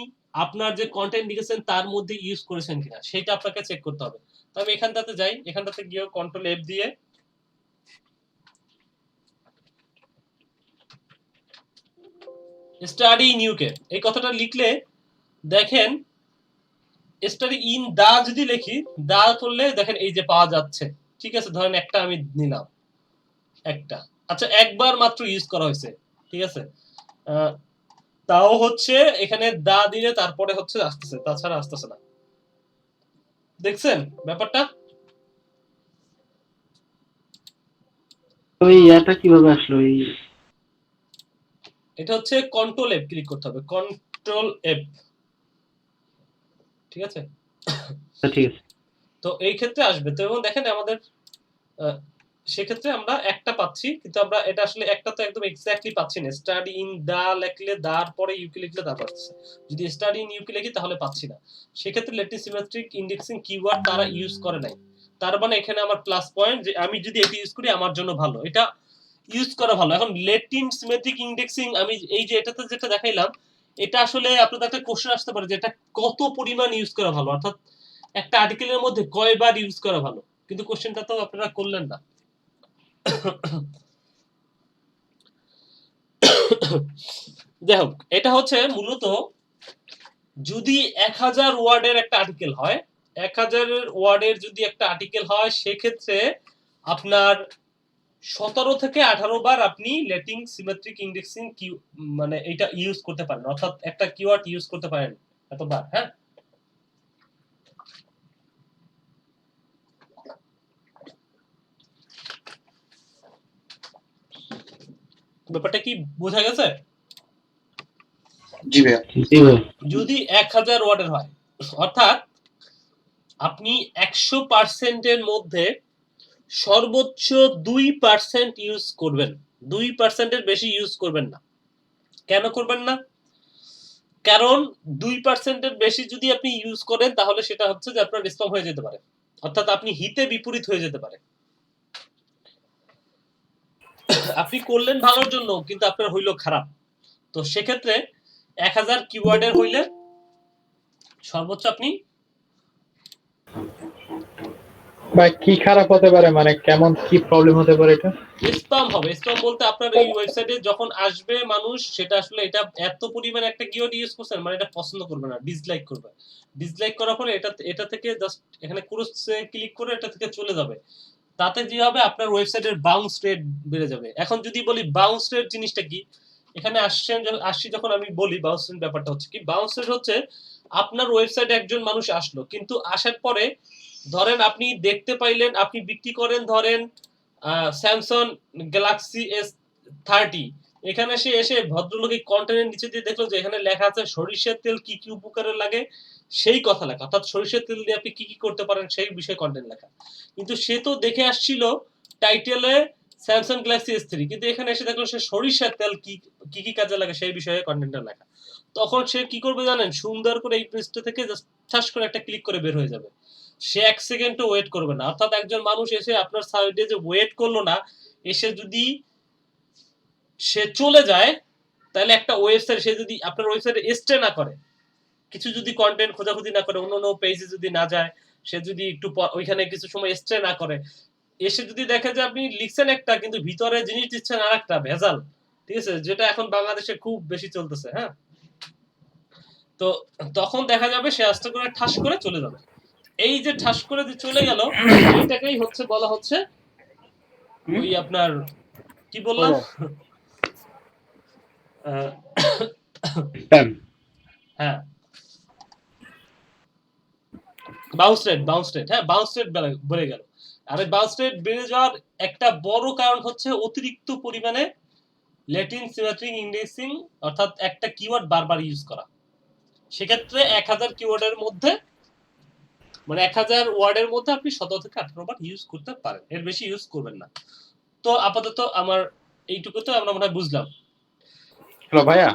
আপনার যে কন্টেন্ট লিখেছেন তার মধ্যে ইউজ করেছেন কিনা সেটা আপনাকে চেক করতে হবে। তো আমি এখানটাতে যাই, এখানটাতে গিয়ে কন্ট্রোল এফ দিয়ে স্টাডি ইন ইউকে এই কথাটা লিখলে দেখেন স্টাডি ইন দা যদি লিখি দা করলে দেখেন এই যে পাওয়া যাচ্ছে। ঠিক আছে, ধরেন একটা আমি নিলাম, একটা আচ্ছা একবার মাত্র ইউজ করা হয়েছে। ঠিক আছে, তাও হচ্ছে এখানে দা দিলে তারপরে হচ্ছে আসতেছে, তাছাড়া আসতেছে না। দেখছেন ব্যাপারটা? ওই ইয়াটা কিভাবে আসলো? এই এটা হচ্ছে কন্ট্রোল এফ ক্লিক করতে হবে, কন্ট্রোল এফ। ঠিক আছে, ঠিক আছে। তো এই ক্ষেত্রে আসবে। তো এবং দেখেন আমাদের সেক্ষেত্রে আমরা একটা পাচ্ছি, কিন্তু আমরা এটা আসলে একটা তো একদম এক্স্যাক্টলি পাচ্ছি না। স্টাডি ইন দা লিখলে দার পরে ইউকে লিখলে তারপর পাচ্ছে। যদি স্টাডি ইন ইউকে লিখি তাহলে পাচ্ছি না। সেক্ষেত্রে ল্যাটিন সিমেট্রিক ইন্ডেক্সিং কিওয়ার্ড তারা ইউজ করে নাই। তার মানে এখানে আমার প্লাস পয়েন্ট যে আমি যদি এটি ইউজ করি আমার জন্য ভালো, এটা ইউজ করা ভালো। এখন ল্যাটিন সিমেট্রিক ইন্ডেক্সিং আমি এই যে এটাতে যেটা দেখাইলাম, এটা আসলে আপনাদের একটা কোশ্চেন আসতে পারে যে এটা কত পরিমাণ ইউজ করা ভালো, অর্থাৎ একটা আর্টিকেলের মধ্যে কয়বার ইউজ করা ভালো, কিন্তু কোশ্চেনটা তো আপনারা করলেন না। যাই হোক, এটা হচ্ছে মূলত যদি 1000 ওয়ার্ডের একটা আর্টিকেল হয়, 1000 ওয়ার্ডের যদি একটা আর্টিকেল হয় সেক্ষেত্রে আপনার 17 থেকে 18 বার আপনি ল্যাটিন সিমেট্রিক ইন্ডেক্সিং মানে এটা ইউজ করতে পারেন, অর্থাৎ একটা কিওয়ার্ড ইউজ করতে পারেন এতবার। হ্যাঁ, ব্যাপারটা কি বোঝা গেছে? জি ভাইয়া। যদি 1000 ওয়ার্ডের হয়, অর্থাৎ আপনি 100% এর মধ্যে সর্বোচ্চ 2% ইউজ করবেন, 2% এর বেশি ইউজ করবেন না। কেন করবেন না? কারণ 2% এর বেশি যদি আপনি ইউজ করেন তাহলে সেটা হচ্ছে যে আপনার স্প্যাম হয়ে যেতে পারে, অর্থাৎ আপনি হিতে বিপরীত হয়ে যেতে পারে। আপনি করলেন ভালোর জন্য কিন্তু আপনার হইল খারাপ। তো সেক্ষেত্রে 1000 কিওয়ার্ডের হইলে সর্বোচ্চ আপনি ভাই কি খারাপ হতে পারে, মানে কেমন কি প্রবলেম হতে পারে? এটা স্প্যাম হবে। স্প্যাম বলতে আপনার এই ওয়েবসাইটে যখন আসবে মানুষ, সেটা আসলে এটা এত পরিমাণে একটা কিওয়ার্ড ইউজ করছেন মানে এটা পছন্দ করবে না, ডিসলাইক করবে। ডিসলাইক করার পরে এটা থেকে জাস্ট এখানে ক্রসে ক্লিক করে এটা থেকে চলে যাবে। তাতে কি হবে, আপনার ওয়েবসাইটের বাউন্স রেট বেড়ে যাবে। এখন যদি বলি বাউন্স রেট জিনিসটা কি, এখানে আসছি যখন আমি বলি বাউন্স রেট ব্যাপারটা হচ্ছে কি, বাউন্স রেট হচ্ছে আপনার ওয়েবসাইটে একজন মানুষ আসলো, কিন্তু আসার পরে ধরেন আপনি দেখতে পাইলেন আপনি বিক্রি করেন ধরেন স্যামসাং গ্যালাক্সি S30, এখানে সে এসে ভদ্রলোকে কন্টেন্টের নিচে দিয়ে দেখলো যে এখানে লেখা আছে সরিষার তেল কি কি উপকারে লাগে সেই কথা লেখা, অর্থাৎ সরিষার তেল দিয়ে আপনি কি কি করতে পারেন সেই বিষয়ে কন্টেন্ট লেখা। কিন্তু সে তো দেখে আসছিল টাইটেলে স্যামসাং গ্যালাক্সি S3, কিন্তু এখানে এসে দেখলো সে সরিষার তেল কি কি কাজে লাগে সেই বিষয়ে কন্টেন্টটা লেখা। তখন সে কি করবে জানেন, সুন্দর করে এই পৃষ্ঠা থেকে জাস্ট ঠাস করে একটা ক্লিক করে বের হয়ে যাবে। সে 1 সেকেন্ডও ওয়েট করবে না। অর্থাৎ একজন মানুষ এসে আপনার সাইডে যে ওয়েট করলো না, এসে যদি সে চলে যায় তাহলে একটা ওয়েবসাইট সে যদি আপনার ওয়েবসাইটে স্টে না করে, কিছু যদি কন্টেন্ট খোঁজাখুঁজি না করে, অন্য পেজে যদি না যায়, সে যদি একটু ওইখানে কিছু সময় স্টে না করে, এসে যদি দেখে যে আপনি লিখছেন একটা কিন্তু ভিতরে জিনিস দিচ্ছেন আরেকটা ভেজাল, ঠিক আছে, যেটা এখন বাংলাদেশে খুব বেশি চলতেছে। হ্যাঁ, তো তখন দেখা যাবে সে আস্তে করে ঠাস করে চলে যাবে। এই যে ঠাস করে যে চলে গেল এইটাকেই হচ্ছে বলা হচ্ছে ওই আপনার কি বললাম হ্যাঁ বাউন্স রেট। হ্যাঁ, বাউন্স রেট বেড়ে গেল। আর এই বাউন্স রেট বেড়ে যাওয়ার একটা বড় কারণ হচ্ছে অতিরিক্ত পরিমাণে ল্যাটিন সিমেট্রিক ইন্ডেক্সিং, অর্থাৎ একটা কিওয়ার্ড বারবার ইউজ করা। সেক্ষেত্রে 1000 কিওয়ার্ডের মধ্যে মানে 1000 ওয়ার্ডের মধ্যে আপনি 17 থেকে 18 বার ইউজ করতে পারেন, এর বেশি ইউজ করবেন না। তো আপাতত আমার এইটুকুতে আমরা মনে হয় বুঝলাম। হ্যালো ভাইয়া,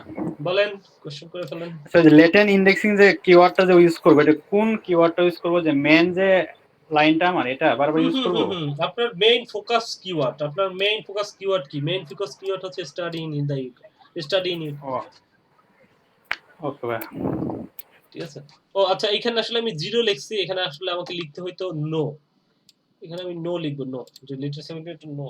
বলেন, কোশ্চেন করে ফেলেন। আচ্ছা যে লেটেন ইন্ডেক্সিং যে কিওয়ার্ডটা যে ইউজ করব, এটা কোন কিওয়ার্ডটা ইউজ করব? যে মেন যে লাইনটা আমার এটা বারবার ইউজ করব? আপনার মেইন ফোকাস কিওয়ার্ড, আপনার মেইন ফোকাস কিওয়ার্ড কি? মেইন ফোকাস কিওয়ার্ড হচ্ছে study in the UK, study in UK. Okay ভাইয়া। ঠিক আছে। ও আচ্ছা, এখানে আসলে আমি 0 লিখছি, এখানে আসলে আমাকে লিখতে হইতো নো। এখানে আমি নো লিখবো, নো, যে লিটার সেমিকোলন নো।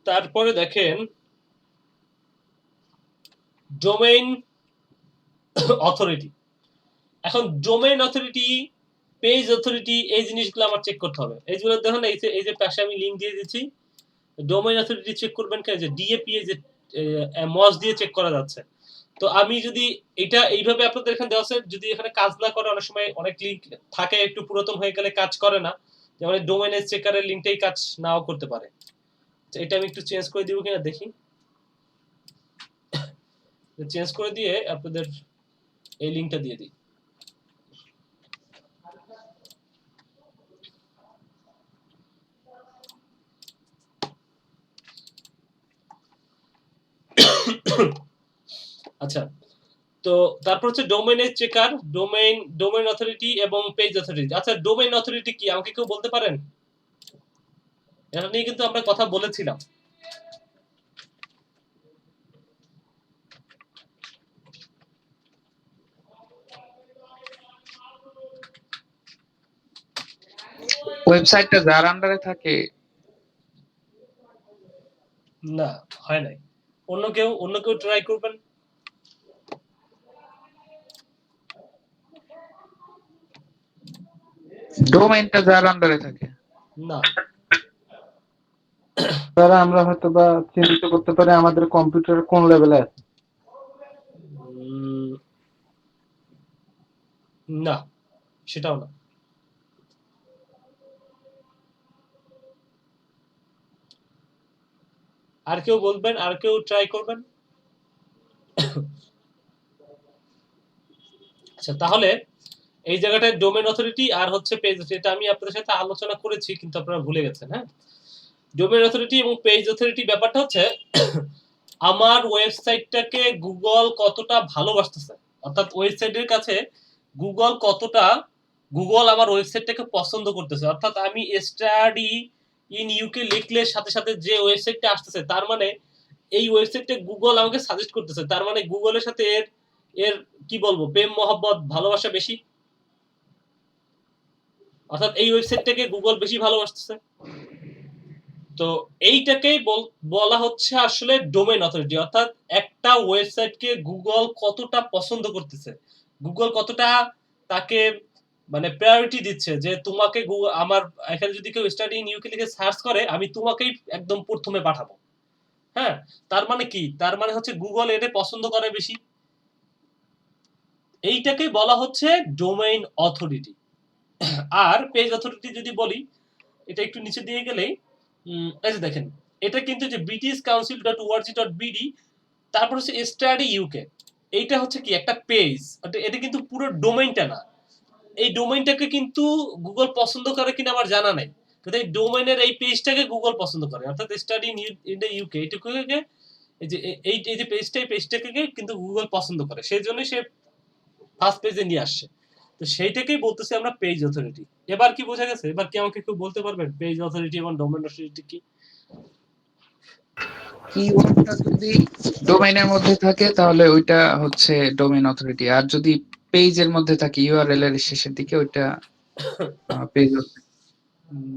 তারপরে দেখেন ডোমেইন অথরিটি। এখন ডোমেইন অথরিটি, পেজ অথরিটি, এই জিনিসগুলো আমার চেক করতে হবে। এইগুলো দেখুন, এই যে পাশে আমি লিংক দিয়ে দিচ্ছি, ডোমেইন অথরিটি চেক করবেন কেন, যে ডিএপি যে মস দিয়ে চেক করা যাচ্ছে। তো আমি যদি এটা এইভাবে আপনাদের এখানে দেওয়া আছে, যদি এখানে কাজ না করে, অনেক সময় অনেক লিংক থাকে একটু পুরাতন হয়ে গেলে কাজ করে না, যেমন ডোমেইন চেকারের লিংকটাই কাজ নাও করতে পারে। এটা আমি একটু চেঞ্জ করে দিব কিনা দেখি, চেঞ্জ করে দিয়ে আপনাদের এই লিংকটা দিয়ে দিই। আচ্ছা, তো তারপর হচ্ছে ডোমেইনের চেকার, ডোমেইন অথরিটি এবং পেজ অথরিটি। আচ্ছা, ডোমেইন অথরিটি কি আমাকে কেউ বলতে পারেন? এটা নিয়ে কিন্তু আমরা কথা বলেছিলাম। ওয়েবসাইটটা যার আন্ডারে থাকে, না, হয় নাই। অন্য কেউ ট্রাই করবেন। ডোমেইনটা যার আন্ডারে থাকে। না, তারা আমরা হয়তো বা চিহ্নিত করতে পারি আমাদের কম্পিউটার কোন লেভেলে আছে। না, সেটাও না। আর কেউ বলবেন, আর কেউ ট্রাই করবেন। আচ্ছা, তাহলে এই জায়গাটায় ডোমেইন অথরিটি আর হচ্ছে পেজ অথরিটি, এটা আমি আপনাদের সাথে আলোচনা করেছি কিন্তু আপনারা ভুলে গেছেন। হ্যাঁ, ডোমেইন অথরিটি এবং পেজ অথরিটি ব্যাপারটা হচ্ছে আমার ওয়েবসাইটটাকে গুগল কতটা ভালোবাসতেছে, অর্থাৎ ওয়েবসাইটের কাছে গুগল আমার ওয়েবসাইটটাকে পছন্দ করতেছে। অর্থাৎ আমি স্টাডি ইন ইউকে লিখলে সাথে সাথে যে ওয়েবসাইটটা আসতেছে, তার মানে এই ওয়েবসাইটটা গুগল আমাকে সাজেস্ট করতেছে। তার মানে গুগলের সাথে এর কি বলবো, প্রেম মহব্বত ভালোবাসা বেশি। অর্থাৎ এই ওয়েবসাইটটাকে গুগল বেশি ভালোবাসতেছে। তো এইটাকেই বলা হচ্ছে আসলে ডোমেইন অথরিটি। অর্থাৎ একটা ওয়েবসাইটকে গুগল কতটা পছন্দ করতেছে, গুগল কতটা তাকে মানে প্রায়োরিটি দিচ্ছে, যে তোমাকে আমার এখানে যদি কেউ স্টাডি ইন ইউকে লিখে সার্চ করে, আমি তোমাকেই একদম প্রথমে পাঠাবো। হ্যাঁ, তার মানে কি, তার মানে হচ্ছে গুগল এটা পছন্দ করে বেশি। এইটাকেই বলা হচ্ছে ডোমেইন অথরিটি। আর পেজ অথরিটি যদি বলি, এটা একটু নিচে দিয়ে গেলেই এই যে দেখেন, এটা কিন্তু যে british council.org.bd, তারপর হচ্ছে স্টাডি ইউকে, এইটা হচ্ছে কি একটা পেজ, এটা কিন্তু পুরো ডোমেইনটা না। এই ডোমেইনটাকে কিন্তু গুগল পছন্দ করে কিনা আমার জানা নাই, কিন্তু এই ডোমেইনের এই পেজটাকে গুগল পছন্দ করে। অর্থাৎ স্টাডি ইন দ্য ইউকে এইটুকুকে এই যে এই যে পেজটাকে কিন্তু গুগল পছন্দ করে, সেই জন্য সে ফার্স্ট পেজে নিয়ে আসছে। তো সেইটাকেই বলতেছি আমরা পেজ অথরিটি। এবার কি বোঝা গেছে? এবার কি আমাকে কেউ বলতে পারবেন পেজ অথরিটি এবং ডোমেইন অথরিটি কি? কিওয়ার্ডটা যদি ডোমেইনের মধ্যে থাকে তাহলে ওইটা হচ্ছে ডোমেইন অথরিটি, আর যদি পেজের মধ্যে থাকে ইউআরএল এর শেষের দিকে, ওইটা পেজ।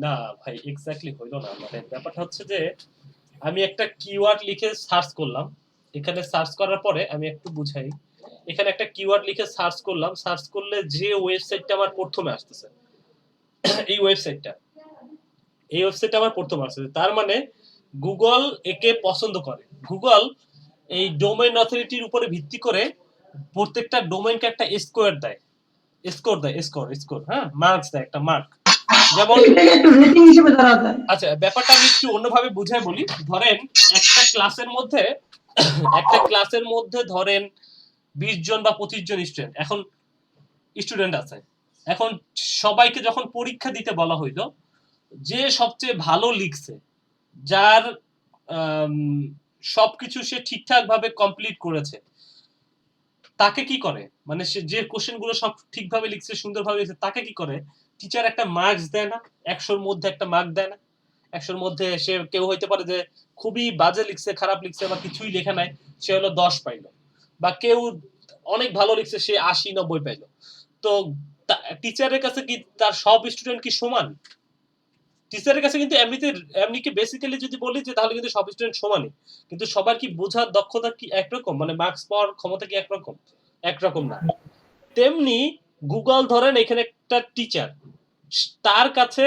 না ভাই, এক্স্যাক্টলি হইল না। মানে ব্যাপারটা হচ্ছে যে আমি একটা কিওয়ার্ড লিখে সার্চ করলাম, এখানে সার্চ করার পরে আমি একটু বুঝাই, এখানে একটা কিওয়ার্ড লিখে সার্চ করলাম, সার্চ করলে যে ওয়েবসাইটটা আমার প্রথমে আসতেছে, এই ওয়েবসাইটটা আমার প্রথমে আসতেছে, তার মানে গুগল একে পছন্দ করে। গুগল এই ডোমেইন অথরিটির উপরে ভিত্তি করে প্রত্যেকটা ডোমেইনকে একটা স্কোর দেয়, হ্যাঁ, মার্কস দেয়, একটা মার্ক। যেমন এটাকে একটু রেটিং হিসেবে ধরা যায়। আচ্ছা, ব্যাপারটা আমি একটু অন্যভাবে বুঝাই বলি। ধরেন একটা ক্লাসের মধ্যে ধরেন 20 জন বা 25 জন স্টুডেন্ট আছে। এখন সবাইকে যখন পরীক্ষা দিতে বলা হইলো, যে সবচেয়ে ভালো লিখছে, যার সবকিছু সে ঠিকঠাক ভাবে কমপ্লিট করেছে, তাকে কি করে, মানে সে যে কোশ্চেন গুলো সব ঠিকভাবে লিখছে, সুন্দরভাবে লিখছে, তাকে কি করে, টিচার একটা মার্কস দেয় না, 100-র মধ্যে একটা মার্ক দেয় না। 100-র মধ্যে সে কেউ হইতে পারে যে খুবই বাজে লিখছে, খারাপ লিখছে বা কিছুই লেখা নাই, সে হলো 10 পাইলো, বা কেউ অনেক ভালো লিখছে, সে 80-90 পাইলো। তো টিচারের কাছে কি তার সব স্টুডেন্ট কি সমান? টিচারের কাছে কিন্তু এমনি কি বেসিক্যালি যদি বলি যে তাহলে কিন্তু সব স্টুডেন্ট সমানই, কিন্তু সবার কি বোঝার দক্ষতা কি একরকম, মানে মার্কস পাওয়ার ক্ষমতা কি একরকম? একরকম না। তেমনি গুগল ধরেন এখানে একটা টিচার, তার কাছে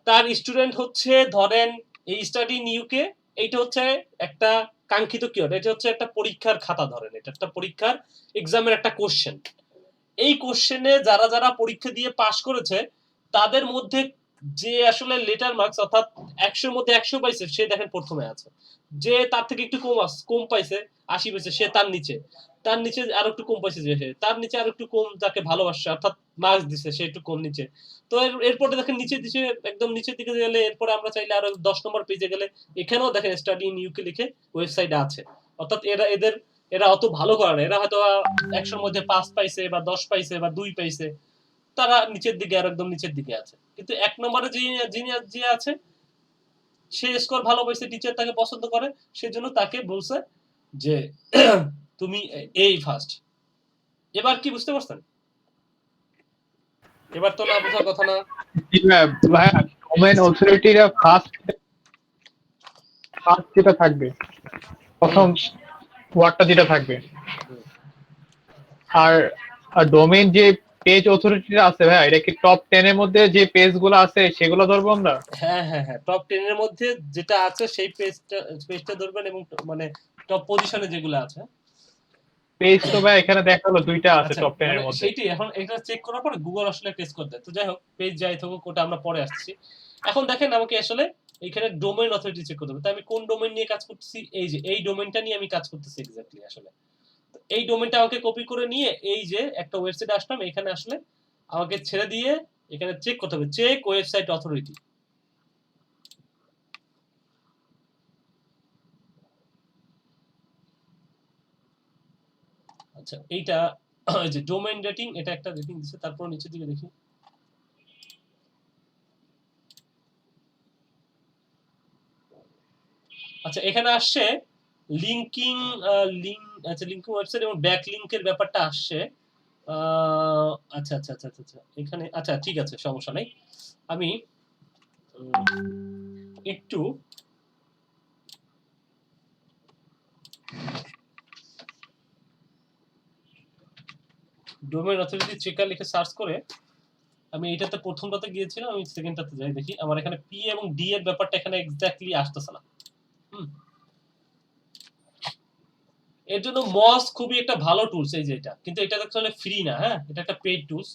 তার স্টুডেন্ট হচ্ছে ধরেন এই স্টাডি ইন ইউকে, এইটা হচ্ছে একটা কাঙ্ক্ষিত কিওয়ার্ড, এটা হচ্ছে একটা পরীক্ষার খাতা, ধরেন এটা একটা পরীক্ষার এক্সামের একটা কোশ্চেন। এই কোশ্চেনে যারা যারা পরীক্ষা দিয়ে পাস করেছে তাদের মধ্যে যে আসলে লেটার মার্কস অর্থাৎ 100-র মধ্যে 100 পাইছে, সে দেখেন প্রথমে আছে। যে তার থেকে একটু কম পাইছে, 80 পাইছে, সে তার নিচে আরো একটু কম পাইছে, যে তার নিচে আরো একটু কম, যাকে ভালোবাসছে অর্থাৎ মার্কস দিছে, সে একটু কম নিচে। তো এরপরে দেখেন নিচে দিছে, একদম নিচের দিকে গেলে এরপরে আমরা চাইলে আরো 10 নম্বর পেজে গেলে এখানেও দেখেন স্টাডি ইন ইউকে লিখে ওয়েবসাইটে আছে। অর্থাৎ এরা অত ভালো করে না, এরা হয়তো 100-র মধ্যে 5 পাইছে বা 10 পাইছে বা 2 পাইছে, তারা নিচের দিকে আর একদম নিচের দিকে আছে। কিন্তু 1 নম্বরে যে আছে সে স্কোর ভালো পাইছে, টিচার তাকে পছন্দ করে, সেজন্য তাকে বলছে যে তুমি এই ফার্স্ট। এবার কি বুঝতে পারছেন? এবার তো না বোঝার কথা না। ভাইয়া ডোমেইন অথরিটিরা ফার্স্ট যেটা থাকবে, প্রথম ওয়ার্ডটা যেটা থাকবে, আর ডোমেইন যে পেজ অথরিটিরা আছে ভাইয়া, এটা কি টপ 10 এর মধ্যে যে পেজগুলো আছে সেগুলো ধরবো আমরা? হ্যাঁ হ্যাঁ হ্যাঁ, টপ 10 এর মধ্যে যেটা আছে সেই পেজটা ধরবেন, এবং মানে টপ পজিশনে যেগুলো আছে। পেজ তো ভাই এখানে দেখালো 2টা আছে আচ্ছা, টপ 10 এর মানে মধ্যে। সেইটি এখন এটা চেক করার পরে গুগল আসলে টেস্ট করে দেয়। তো যাই হোক, পেজ যাই থাকুক, ওটা আমরা পরে আসছি। এখন দেখেন আমাকে আসলে এখানে ডোমেইন অথরিটি চেক করতে হবে। তাই আমি কোন ডোমেইন নিয়ে কাজ করতেছি, এই যে এই ডোমেইনটা নিয়ে আমি কাজ করতেছি এক্স্যাক্টলি। আসলে তো এই ডোমেইনটা আমাকে কপি করে নিয়ে এই যে একটা ওয়েবসাইটে আসলাম, এখানে আসলে আমাকে ছেড়ে দিয়ে এখানে চেক করতে হবে, চেক ওয়েবসাইট অথরিটি। আচ্ছা, এইটা যে ডোমেইন রেটিং, এটা একটা রেটিং দিছে। তারপর নিচের দিকে দেখি, আচ্ছা এখানে আসছে লিংকিং, আচ্ছা লিংকিং ওয়েবসাইট এবং ব্যাক লিংকের ব্যাপারটা আসছে। আচ্ছা আচ্ছা আচ্ছা আচ্ছা এখানে, আচ্ছা ঠিক আছে, সমস্যা নাই। আমি একটু ডোমেইন অথরিটি চেকার লিখে সার্চ করে আমি এটাতে প্রথমটাতে গিয়েছিলাম, আমি সেকেন্ডটাতে যাই দেখি আমার এখানে পি এবং ডি এর ব্যাপারটা এখানে এক্স্যাক্টলি আসতেছে না। এর জন্য মস খুবই একটা ভালো টুলস, এই যে এটা, কিন্তু এটা আসলে ফ্রি না, হ্যাঁ এটা একটা পেইড টুলস।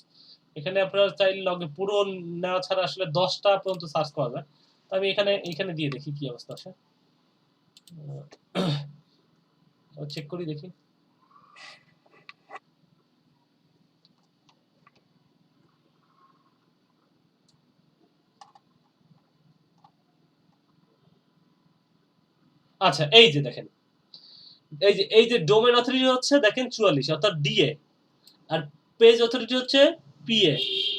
এখানে আপনারা চাইলে লগে পুরো নেওয়া ছাড়া আসলে 10টা পর্যন্ত সার্চ করা যায়। তো আমি এখানে দিয়ে দেখি কি অবস্থা আসে, চেক করি দেখি। আচ্ছা এই যে দেখেন, এই যে ডোমেইন অথরিটি হচ্ছে দেখেন 44, অর্থাৎ ডিএ, আর পেজ অথরিটি হচ্ছে পিএ।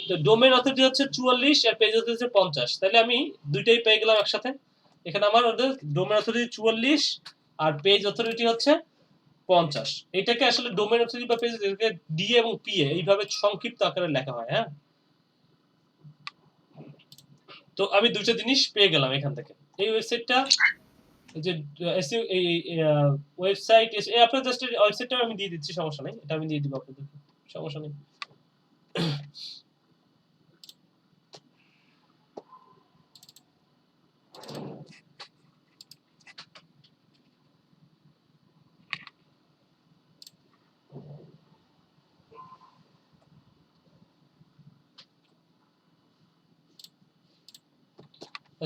তো ডোমেইন অথরিটি হচ্ছে 44 আর পেজ অথরিটি হচ্ছে 50। তাহলে আমি দুইটাই পেয়ে গেলাম একসাথে। এখানে আমার ওদের ডোমেইন অথরিটি 44 আর পেজ অথরিটি হচ্ছে 50। এটাকে আসলে ডোমেইন অথরিটি বা পেজ অথরিটি ডি এবং পিএ এইভাবে সংক্ষিপ্ত আকারে লেখা হয়। হ্যাঁ, তো আমি দুইটা জিনিস পেয়ে গেলাম এখান থেকে। এই ওয়েবসাইটটা যে এই ওয়েবসাইট, আপনার জাস্ট ওয়েবসাইটটা আমি দিয়ে দিচ্ছি, সমস্যা নেই, এটা আমি দিয়ে দিব আপনাদের, সমস্যা নেই।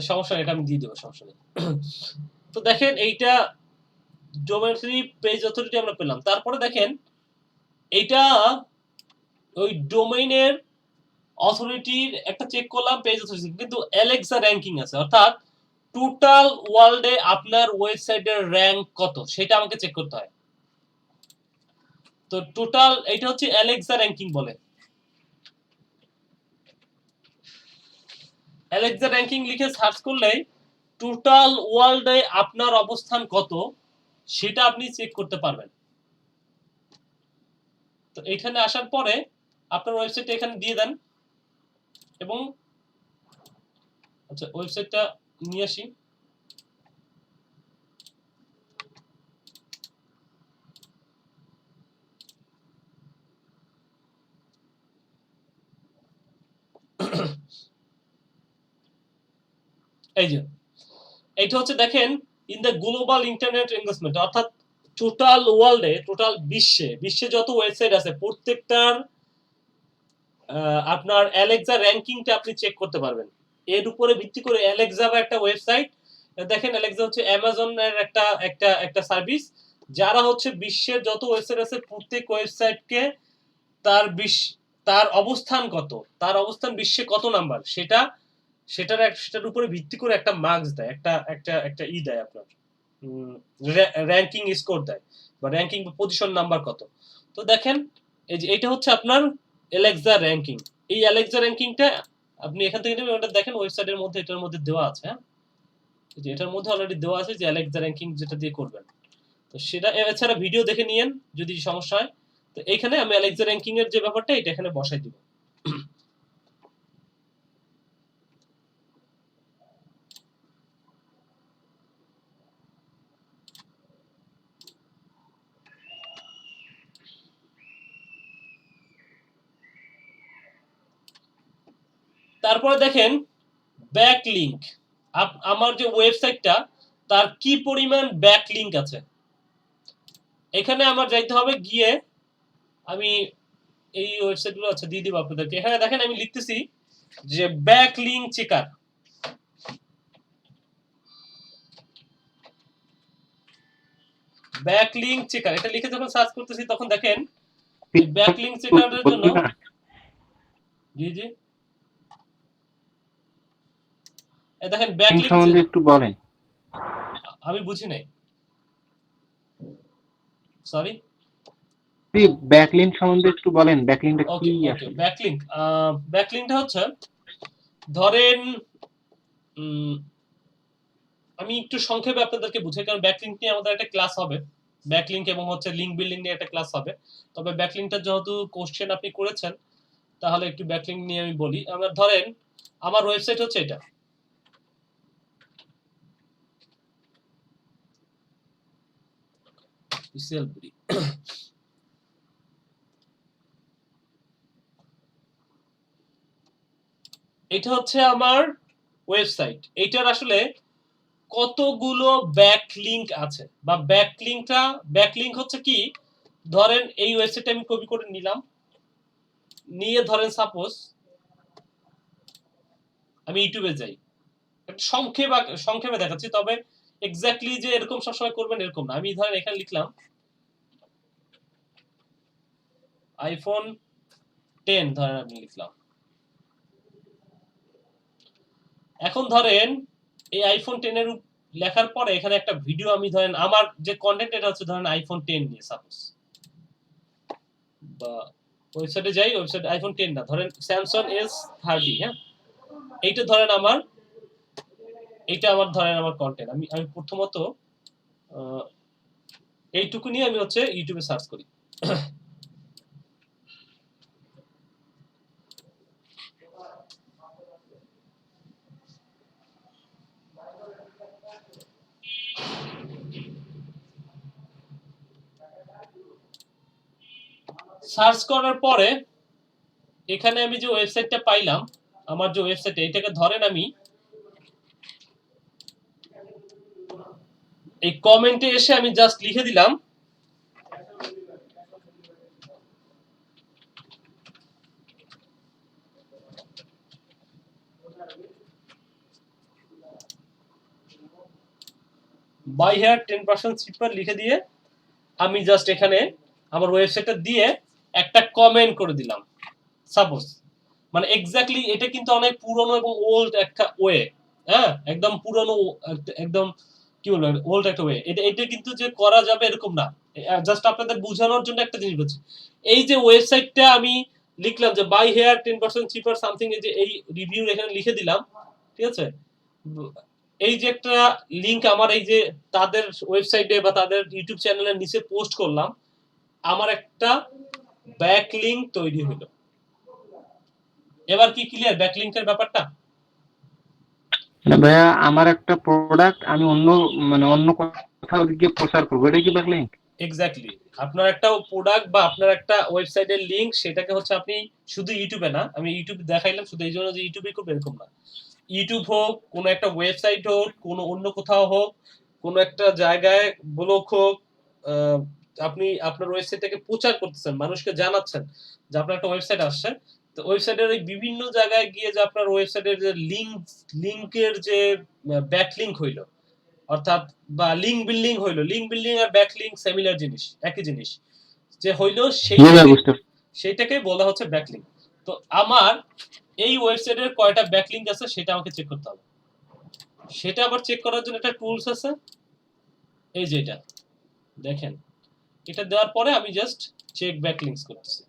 সমস্যা নেই, এটা আমি দিয়ে দেবো, সমস্যা নেই। তো দেখেন এইটা ডোমেইন পেজ অথরিটি আমরা পেলাম। তারপরে দেখেন এইটা ওই ডোমেইনের অথরিটির একটা চেক করলাম, পেজ অথরিটি, কিন্তু অ্যালেক্সা র‍্যাঙ্কিং আছে, অর্থাৎ টোটাল ওয়ার্ল্ডে আপনার ওয়েবসাইটের র‍্যাঙ্ক কত সেটা আমাকে চেক করতে হয়। তো টোটাল এটা হচ্ছে অ্যালেক্সা র‍্যাঙ্কিং বলে। অ্যালেক্সা র‍্যাঙ্কিং লিখে সার্চ করলেই টোটাল ওয়ার্ল্ডে আপনার অবস্থান কত সেটা আপনি চেক করতে পারবেন। তো এখানে আসার পরে আপনার ওয়েবসাইটটা এখানে দিয়ে দেন এবং আচ্ছা ওয়েবসাইটটা নিয়ে আসি। এই যে এটা হচ্ছে দেখেন in the global internet engagement, অর্থাৎ টোটাল ওয়ার্ল্ডে, টোটাল বিশ্বে যত ওয়েবসাইট আছে প্রত্যেকটার আপনার অ্যালেক্সা র্যাঙ্কিংটা আপনি চেক করতে পারবেন। এর উপরে ভিত্তি করে অ্যালেক্সা বা একটা ওয়েবসাইট, দেখেন অ্যালেক্সা হচ্ছে অ্যামাজনের একটা সার্ভিস, যারা হচ্ছে বিশ্বের যত ওয়েবসাইট আছে প্রত্যেক ওয়েবসাইটকে তার অবস্থান কত, তার অবস্থান বিশ্বে কত নাম্বার সেটার উপরে ভিত্তি করে একটা মার্কস দেয়, একটা দেয় আপনার র্যাঙ্কিং স্কোর দেয় বা র্যাঙ্কিং পজিশন নাম্বার কত। তো দেখেন এই যে এটা হচ্ছে আপনার অ্যালেক্সা র্যাঙ্কিং। এই অ্যালেক্সা র্যাঙ্কিংটা আপনি এখান থেকে নেবেন, ওটা দেখেন ওয়েবসাইটের মধ্যে এটার মধ্যে দেওয়া আছে। হ্যাঁ, এই যে এটার মধ্যে অলরেডি দেওয়া আছে যে অ্যালেক্সা র্যাঙ্কিং যেটা দিয়ে করবেন। তো সেটা এছাড়া ভিডিও দেখে নিয়েন যদি সমস্যা হয়। তো এখানে আমি অ্যালেক্সা র্যাঙ্কিং এর যে ব্যাপারটা এটা এখানে বসাই দিব। তারপরে দেখেন ব্যাকলিংক, আমার যে ওয়েবসাইটটা তার কি পরিমাণ ব্যাকলিংক আছে। এখানে আমার যাইতে হবে গিয়ে আমি এই ওয়েবসাইটগুলো আছে দিয়ে দিব আপনাদেরকে। এখানে দেখেন আমি লিখতেছি যে ব্যাকলিংক চেকার, ব্যাকলিংক চেকার এটা লিখে যখন সার্চ করতেছি তখন দেখেন ব্যাকলিংক চেকারের জন্য জি জি দেখেন ব্যাকলিংক সম্বন্ধে একটু বলেন। আমি বুঝি নাই, সরি। ব্যাকলিংক সম্বন্ধে একটু বলেন, ব্যাকলিংকটা কি আসলে? ব্যাকলিংকটা হচ্ছে ধরেন আমি একটু সংক্ষেপে আপনাদেরকে বুঝাই, কারণ ব্যাকলিংক নিয়ে আমাদের একটা ক্লাস হবে, ব্যাকলিংক এবং হচ্ছে লিংক বিল্ডিং নিয়ে একটা ক্লাস হবে। তবে ব্যাকলিংকটা যেহেতু কোশ্চেন আপনি করেছেন তাহলে একটু ব্যাকলিংক নিয়ে আমি বলি। আমার ধরেন আমার ওয়েবসাইট হচ্ছে এটা, এটা হচ্ছে আমার ওয়েবসাইট। এটার আসলে কতগুলো ব্যাকলিংক আছে বা ব্যাকলিংক হচ্ছে কি, ধরেন এই ওয়েবসাইটটা আমি কপি করে নিলাম, নিয়ে ধরেন সাপোজ আমি ইউটিউবে যাই, সংক্ষেপে দেখাচ্ছি, তবে এক্স্যাক্টলি যে এরকম সবসময় করবেন এরকম না। আমি ধরেন এখানে লিখলাম আইফোন 10, ধরেন আমি লিখলাম। এখন ধরেন এই আইফোন 10 এর লেখার পরে এখানে একটা ভিডিও, আমি ধরেন আমার যে কন্টেন্ট এটা হচ্ছে ধরেন আইফোন 10 নিয়ে সাপোজ, বা ওয়েবসাইটে যাই, ওয়েবসাইট আইফোন 10 না, ধরেন স্যামসাং S30। হ্যাঁ, এইটা ধরেন আমার ধরেন আমার কন্টেন্ট। আমি প্রথমত এইটুকু নিয়ে আমি হচ্ছে ইউটিউবে সার্চ করি। সার্চ করার পরে এখানে আমি যে ওয়েবসাইটটা পাইলাম, আমার যে ওয়েবসাইট, এটাকে ধরেন আমি এই কমেন্টে এসে আমি জাস্ট লিখে দিলাম বাই হেয়ার 10% চিপার লিখে দিয়ে আমি জাস্ট এখানে আমার ওয়েবসাইটটা দিয়ে একটা কমেন্ট করে দিলাম সাপোজ। মানে এক্স্যাক্টলি এটা কিন্তু অনেক পুরনো এবং ওল্ড একটা ওয়ে। হ্যাঁ, একদম পুরনো, একদম কি বলবো ওল্ড একটা ওয়ে। এটা কিন্তু যে করা যাবে এরকম না, জাস্ট আপনাদের বোঝানোর জন্য একটা জিনিস বলছি। এই যে ওয়েবসাইটটা আমি লিখলাম যে বাই হেয়ার 10% চিপার সামথিং, এই যে এই রিভিউ এখানে লিখে দিলাম, ঠিক আছে। এই যে একটা লিংক আমার এই যে তাদের ওয়েবসাইটে বা তাদের ইউটিউব চ্যানেলের নিচে পোস্ট করলাম, আমার একটা ব্যাকলিংক তৈরি হলো। এবার কি ক্লিয়ার ব্যাকলিংকের ব্যাপারটা? না ভাইয়া, আমার একটা প্রোডাক্ট আমি অন্য কোথাও গিয়ে প্রচার করবো, এটা কি ব্যাকলিংক? এক্স্যাক্টলি, আপনার একটা প্রোডাক্ট বা আপনার একটা ওয়েবসাইটের লিংক, সেটাকে হচ্ছে আপনি শুধু ইউটিউবে না, আমি ইউটিউবে দেখাইলাম শুধু এই জন্য যে ইউটিউবে করবে এরকম না, ইউটিউব হোক, কোনো একটা ওয়েবসাইট হোক, কোনো অন্য কোথাও হোক, কোনো একটা জায়গায় ব্লগ হোক, আপনি আপনার ওয়েবসাইটটাকে প্রচার করতেছেন, মানুষকে জানাচ্ছেন যে আপনার একটা ওয়েবসাইট আসছে, তো ওয়েবসাইটের এই বিভিন্ন জায়গায় গিয়ে যে আপনার ওয়েবসাইটের যে লিংকের যে ব্যাকলিংক হইলো, অর্থাৎ বা লিংক বিল্ডিং হইলো, লিংক বিল্ডিং আর ব্যাকলিংক সিমিলার জিনিস, একই জিনিস যে হইলো, সেইটাকে বলা হচ্ছে ব্যাকলিংক। তো আমার এই ওয়েবসাইটের কয়টা ব্যাকলিংক আছে সেটা আমাকে চেক করতে হবে। সেটা আবার চেক করার জন্য একটা টুলস আছে, এই যে এটা দেখেন, এটা দেওয়ার পরে আমি জাস্ট চেক ব্যাকলিংকস করতেছি।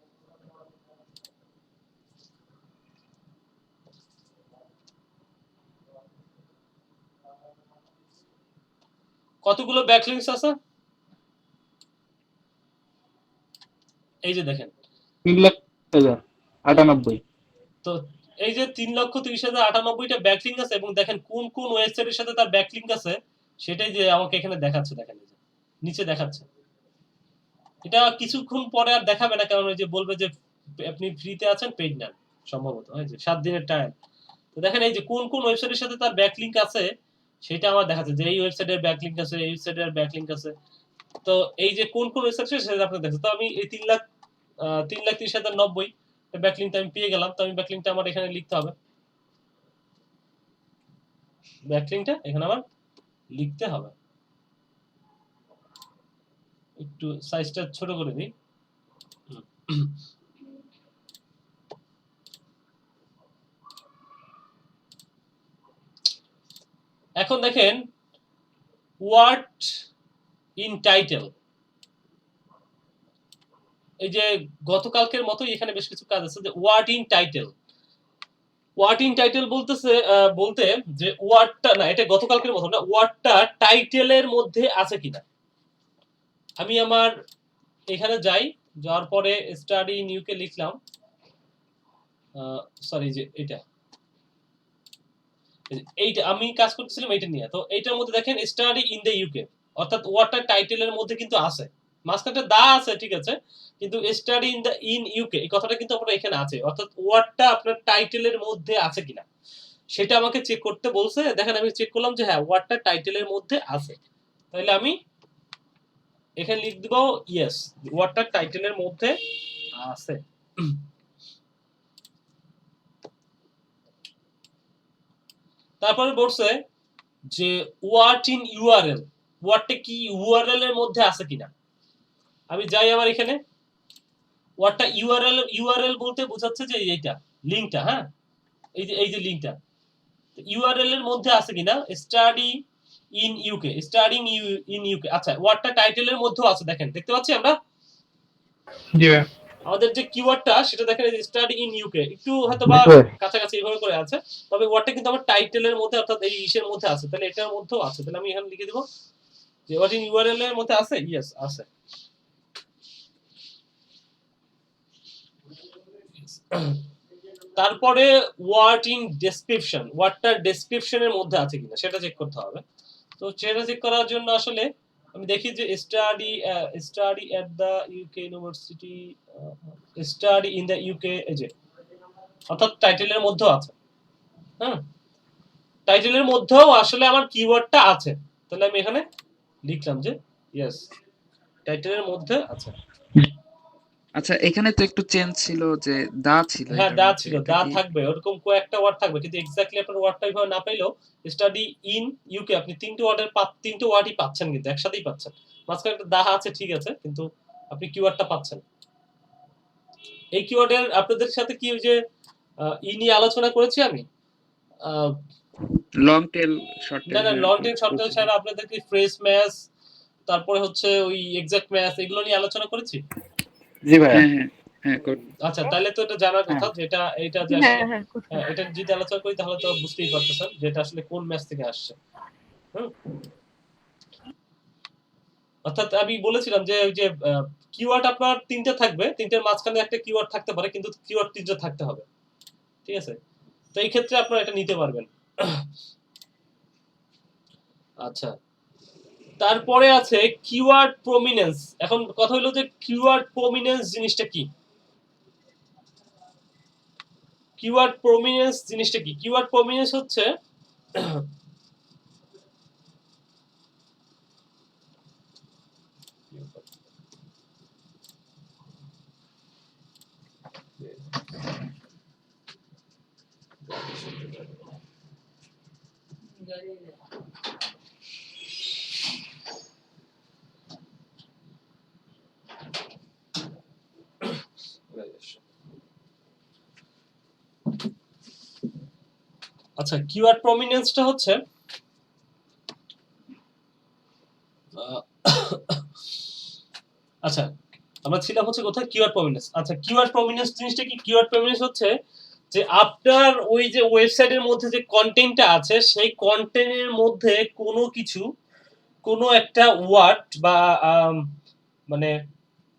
কতগুলো ব্যাকলিংকস আছে এই যে দেখেন, 3,30,098। তো এই যে 3,30,098টা ব্যাকলিংক আছে, এবং দেখেন কোন কোন ওয়েবসাইটের সাথে তার ব্যাকলিংক আছে সেটাই যে আমাকে এখানে দেখাচ্ছে, দেখেন এই যে নিচে দেখাচ্ছে। এটা কিছুক্ষণ পরে আর দেখাবে না, কারণ ওই যে বলবে যে আপনি ফ্রিতে আছেন, পেইড নেন, সম্ভবত এই যে 7 দিনের ট্রায়াল। তো দেখেন এই যে কোন কোন ওয়েবসাইটের সাথে তার ব্যাকলিংক আছে সেটা আমার দেখাচ্ছে, যে এই ওয়েবসাইটের ব্যাকলিংক আছে, এই ওয়েবসাইটের ব্যাকলিংক আছে। তো এই যে কোন কোন ওয়েবসাইট সেটা আপনাকে দেখাচ্ছে। তো আমি এই 3,30,090 ব্যাকলিংকটা আমি পেয়ে গেলাম। তো আমি ব্যাকলিংকটা আমার এখানে লিখতে হবে, ব্যাকলিংকটা এখানে আমার লিখতে হবে। একটু সাইজটা ছোট করে দিই। এখন দেখেন ওয়ার্ড ইন টাইটেল, এই যে গতকালকের মতোই এখানে বেশ কিছু কাজ আছে। যে word in title, word in title বলতেছে বলতে যে ওয়ার্ডটা না, এটা গতকালকের মতো না, ওয়ার্ডটা টাইটেলের মধ্যে আছে কিনা। আমি আমার এখানে যাই, যাওয়ার পরে স্টাডি ইন ইউকে লিখলাম, সরি যে এইটা আমি কাজ করতেছিলাম এইটা নিয়ে। তো এইটার মধ্যে দেখেন স্টাডি ইন দ্য ইউকে, অর্থাৎ ওয়ার্ডটা টাইটেলের মধ্যে কিন্তু আছে, মাঝখানটা দা আছে ঠিক আছে, কিন্তু স্টাডি ইন ইউকে এই কথাটা কিন্তু আপনার এখানে আছে, অর্থাৎ ওয়ার্ডটা আপনার টাইটেলের মধ্যে আছে কিনা সেটা আমাকে চেক করতে বলছে। দেখেন আমি চেক করলাম যে হ্যাঁ ওয়ার্ডটা টাইটেলের মধ্যে আছে, তাহলে আমি এখানে লিখ দিব ইয়েস, ওয়ার্ডটা টাইটেলের মধ্যে আছে। তারপরে বলছে যে ওয়ার্ড ইন ইউআরএল, ওয়ার্ডটা কি ইউআরএল এর মধ্যে আছে কিনা। আমি যাই আমার এখানে, ওয়ার্ডটা ইউআরএল বলতে বোঝাচ্ছে যে এইটা লিংকটা, হ্যাঁ এই যে লিংকটা ইউআরএল এর মধ্যে আছে কিনা। Study in UK, studying in UK, আচ্ছা ওয়ার্ডটা টাইটেলের মধ্যেও আছে, দেখেন দেখতে পাচ্ছি আমরা। জি ভাই, আমাদের যে কিওয়ার্ডটা সেটা দেখেন এই স্টাডি ইন ইউকে একটু হয়তো বা কাছাকাছি এইভাবে করে আছে, তবে ওয়ার্ডটা কিন্তু আমার টাইটেলের মধ্যে অর্থাৎ এই ইসের মধ্যে আছে, তাহলে এটার মধ্যেও আছে। তাহলে আমি এখানে লিখে দেব যে ওয়ার্ড ইন ইউআরএল এর মধ্যে আছে, ইয়েস আছে। তারপরে ওয়ার্ড ইন ডেসক্রিপশন, ওয়ার্ডটা ডেসক্রিপশনের মধ্যে আছে কিনা সেটা চেক করতে হবে। তো সেটা চেক করার জন্য আসলে আমি দেখি যে study at the UK university, study in the UK, এই যে অর্থাৎ টাইটেলের মধ্যেও আছে, হ্যাঁ টাইটেলের মধ্যেও আসলে আমার কিওয়ার্ডটা আছে। তাহলে আমি এখানে লিখলাম যে ইয়েস টাইটেলের মধ্যে আছে। আচ্ছা এখানে তো একটু চেঞ্জ ছিল, যে দা ছিল। হ্যাঁ দা ছিল, দা থাকবে, ওরকম কয়েকটা ওয়ার্ড থাকবে, কিন্তু এক্স্যাক্টলি আপনার ওয়ার্ডটা এইভাবে না পাইলেও স্টাডি ইন ইউকে আপনি তিনটে ওয়ার্ডই পাচ্ছেন, কিন্তু একসাথেই পাচ্ছেন। মাঝখানে একটা দা আছে ঠিক আছে, কিন্তু আপনি কিওয়ার্ডটা পাচ্ছেন। এই কিওয়ার্ডের আপনাদের সাথে কি ওই যে নিয়ে আলোচনা করেছি আমি, লং টেল শর্ট টেল, না লং টেল শর্ট টেল ছাড়া আপনাদেরকে ফ্রেজ ম্যাচ, তারপরে হচ্ছে ওই এক্সাক্ট ম্যাচ, এগুলো নিয়ে আলোচনা করেছি। জি ভাই, হ্যাঁ হ্যাঁ আচ্ছা, তাহলে তো এটা জানার কথা হ্যাঁ। যেটা এটা যে হ্যাঁ আসলে হ্যাঁ করতে হবে। এটা যদি আলোচনা করি তাহলে তো বুঝতেই পারতেছেন যে এটা আসলে কোন ম্যাচ থেকে আসছে। হুম? অর্থাৎ আমি বলেছিলাম যে ওই যে কিওয়ার্ড আপনার ৩টা থাকবে, ৩টার মাঝখানে একটা কিওয়ার্ড থাকতে পারে কিন্তু কিওয়ার্ড ৩টা থাকতে হবে। ঠিক আছে? তো এই ক্ষেত্রে আপনারা এটা নিতে পারবেন। আচ্ছা। তারপরে আছে কিওয়ার্ড প্রমিনেন্স। এখন কথা হলো যে কিওয়ার্ড প্রমিনেন্স জিনিসটা কি? কিওয়ার্ড প্রমিনেন্স জিনিসটা কি? কিওয়ার্ড প্রমিনেন্স হচ্ছে আচ্ছা, কিওয়ার্ড প্রমিনেন্সটা হচ্ছে আচ্ছা, আমরা ছিলাম হচ্ছে কোথায়? Keyword prominence. আচ্ছা, কিওয়ার্ড প্রমিনেন্স জিনিসটা কি? কিওয়ার্ড প্রমিনেন্স হচ্ছে যে আপনার ওই যে ওয়েবসাইটের মধ্যে যে কন্টেন্টটা আছে সেই কন্টেন্টের মধ্যে কোনো কিছু, কোনো একটা ওয়ার্ড বা মানে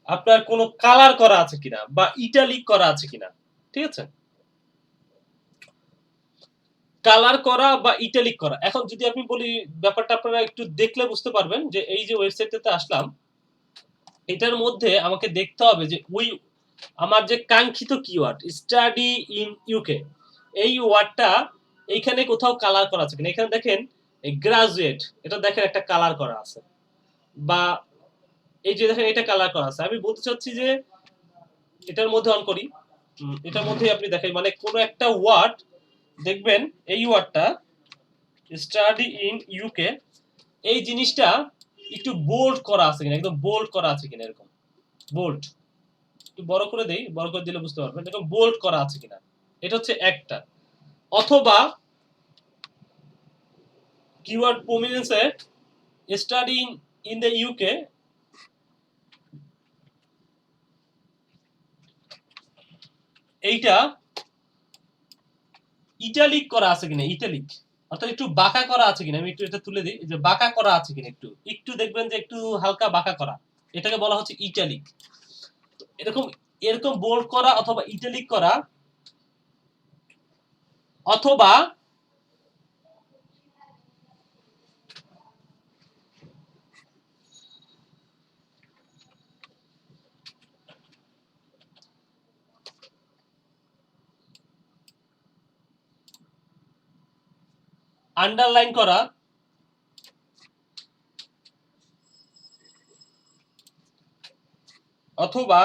আপনার কোনো কালার করা আছে কিনা বা ইটালিক করা আছে কিনা। ঠিক আছে? কালার করা বা ইটালিক করা। এখন যদি আমি বলি ব্যাপারটা আপনারা একটু দেখলে বুঝতে পারবেন যে এই যে ওয়েবসাইটটাতে আসলাম, এটার মধ্যে আমাকে দেখতে হবে যে ওই আমার যে কাঙ্ক্ষিত কিওয়ার্ড স্টাডি ইন ইউকে, এই ওয়ার্ডটা এইখানে কোথাও কালার করা আছে কিনা। এখানে দেখেন এই গ্রাজুয়েট, এটা দেখেন একটা কালার করা আছে, বা এই যে দেখেন এটা কালার করা আছে। আমি বলতে চাচ্ছি যে এটার মধ্যে অন করি, এটার মধ্যে আপনি দেখেন মানে কোনো একটা ওয়ার্ড দেখবেন, এই ওয়ার্ডটা স্টাডি ইন ইউকে, এই জিনিসটা একটু বোল্ড করা আছে কিনা, একদম বোল্ড করা আছে কিনা, এরকম বোল্ড। একটু বড় করে দেই, বড় করে দিলে বুঝতে পারবেন এরকম বোল্ড করা আছে কিনা। এটা হচ্ছে একটা। অথবা কিওয়ার্ড প্রমিনেন্সে স্টাডি ইন দ্য ইউকে, এইটা ইটালিক করা আছে কিনা, ইটালিক অর্থাৎ একটু বাঁকা করা আছে কিনা। আমি একটু এটা তুলে দিই, যে বাঁকা করা আছে কিনা, একটু একটু দেখবেন যে একটু হালকা বাঁকা করা, এটাকে বলা হচ্ছে ইটালিক। এরকম এরকম বোল্ড করা অথবা ইটালিক করা, অথবা আন্ডারলাইন করা, অথবা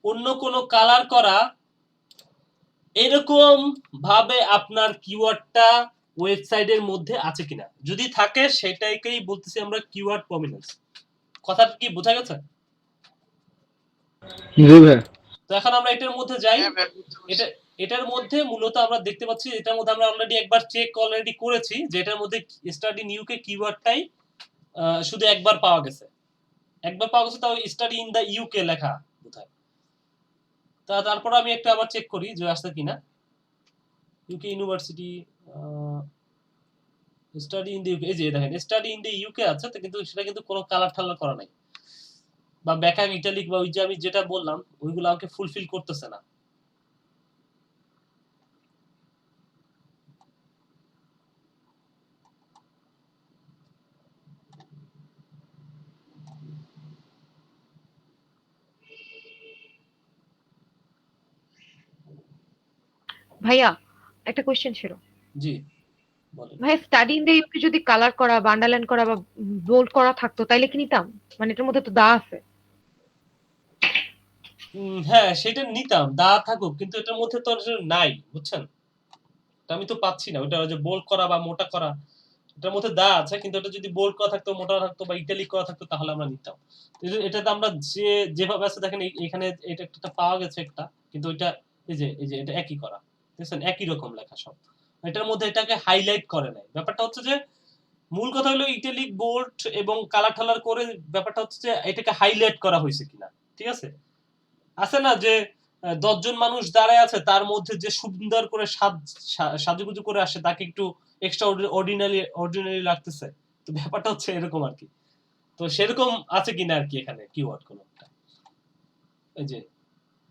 অন্য কোনো কালার করা, এরকম ভাবে আপনার কিওয়ার্ডটা ওয়েবসাইটের মধ্যে আছে কিনা। যদি থাকে সেটাকেই বলতেছি আমরা কিওয়ার্ড প্রমিনেন্স। কথাটা কি বোঝা গেছে? জি ভাই। তো এখন আমরা এটার মধ্যে যাই। এটার মধ্যে মূলত আমরা দেখতে পাচ্ছি, এটার মধ্যে আমরা অলরেডি একবার চেক অলরেডি করেছি যে এটার মধ্যে স্টাডি ইন ইউকে কিওয়ার্ডটাই শুধু একবার পাওয়া গেছে। একবার পাওয়া গেছে, তাও স্টাডি ইন দ্য ইউকে লেখা কোথায়। তারপর আমি একটা আবার চেক করি যে আসছে কিনা। UK university study in the UK, এই যে দেখেন স্টাডি ইন দ্য ইউকে আছে, তো কিন্তু সেটা কিন্তু কোনো কালার ঠালার করা নাই, বা ব্যাকআপ ইটালিক বা ওই যে আমি যেটা বললাম ওইগুলো আমাকে ফুলফিল করতেছে না। ভাইয়া একটা কোশ্চেন ছিল। জি বলেন। ভাই স্টাডি ইন দ্য ইউকে যদি কালার করা বা আন্ডারলাইন করা বা বোল্ড করা থাকতো তাইলে কি নিতাম? মানে এটার মধ্যে তো দা আছে। হ্যাঁ সেটা নিতাম, দা থাকুক, কিন্তু এটার মধ্যে তো আসলে নাই, বুঝছেন? এটা আমি তো পাচ্ছি না। ওটা যে বোল্ড করা বা মোটা করা, এটার মধ্যে দা আছে, কিন্তু এটা যদি বোল্ড করা থাকতো, মোটা থাকতো বা ইটালিক করা থাকতো তাহলে আমরা নিতাম। এটাতে আমরা যেভাবে আছে দেখেন এখানে এটা একটা পাওয়া গেছে একটা, কিন্তু ওইটা এই যে এটা একই করা, দেখছেন একই রকম লেখা সব, এটার মধ্যে এটাকে হাইলাইট করে নাই। ব্যাপারটা হচ্ছে যে মূল কথা হলো ইটালিক বোল্ড এবং কালার ঠালার করে, ব্যাপারটা হচ্ছে যে এটাকে হাইলাইট করা হয়েছে কিনা। ঠিক আছে, আছে না যে 10 জন মানুষ দাঁড়ায় আছে, তার মধ্যে যে সুন্দর করে সাজুগুজু করে আসে তাকে একটু এক্সট্রা অর্ডিনারি লাগতেছে। তো ব্যাপারটা হচ্ছে এরকম আর কি। তো সেরকম আছে কিনা আর কি এখানে কিওয়ার্ড কোন একটা। এই যে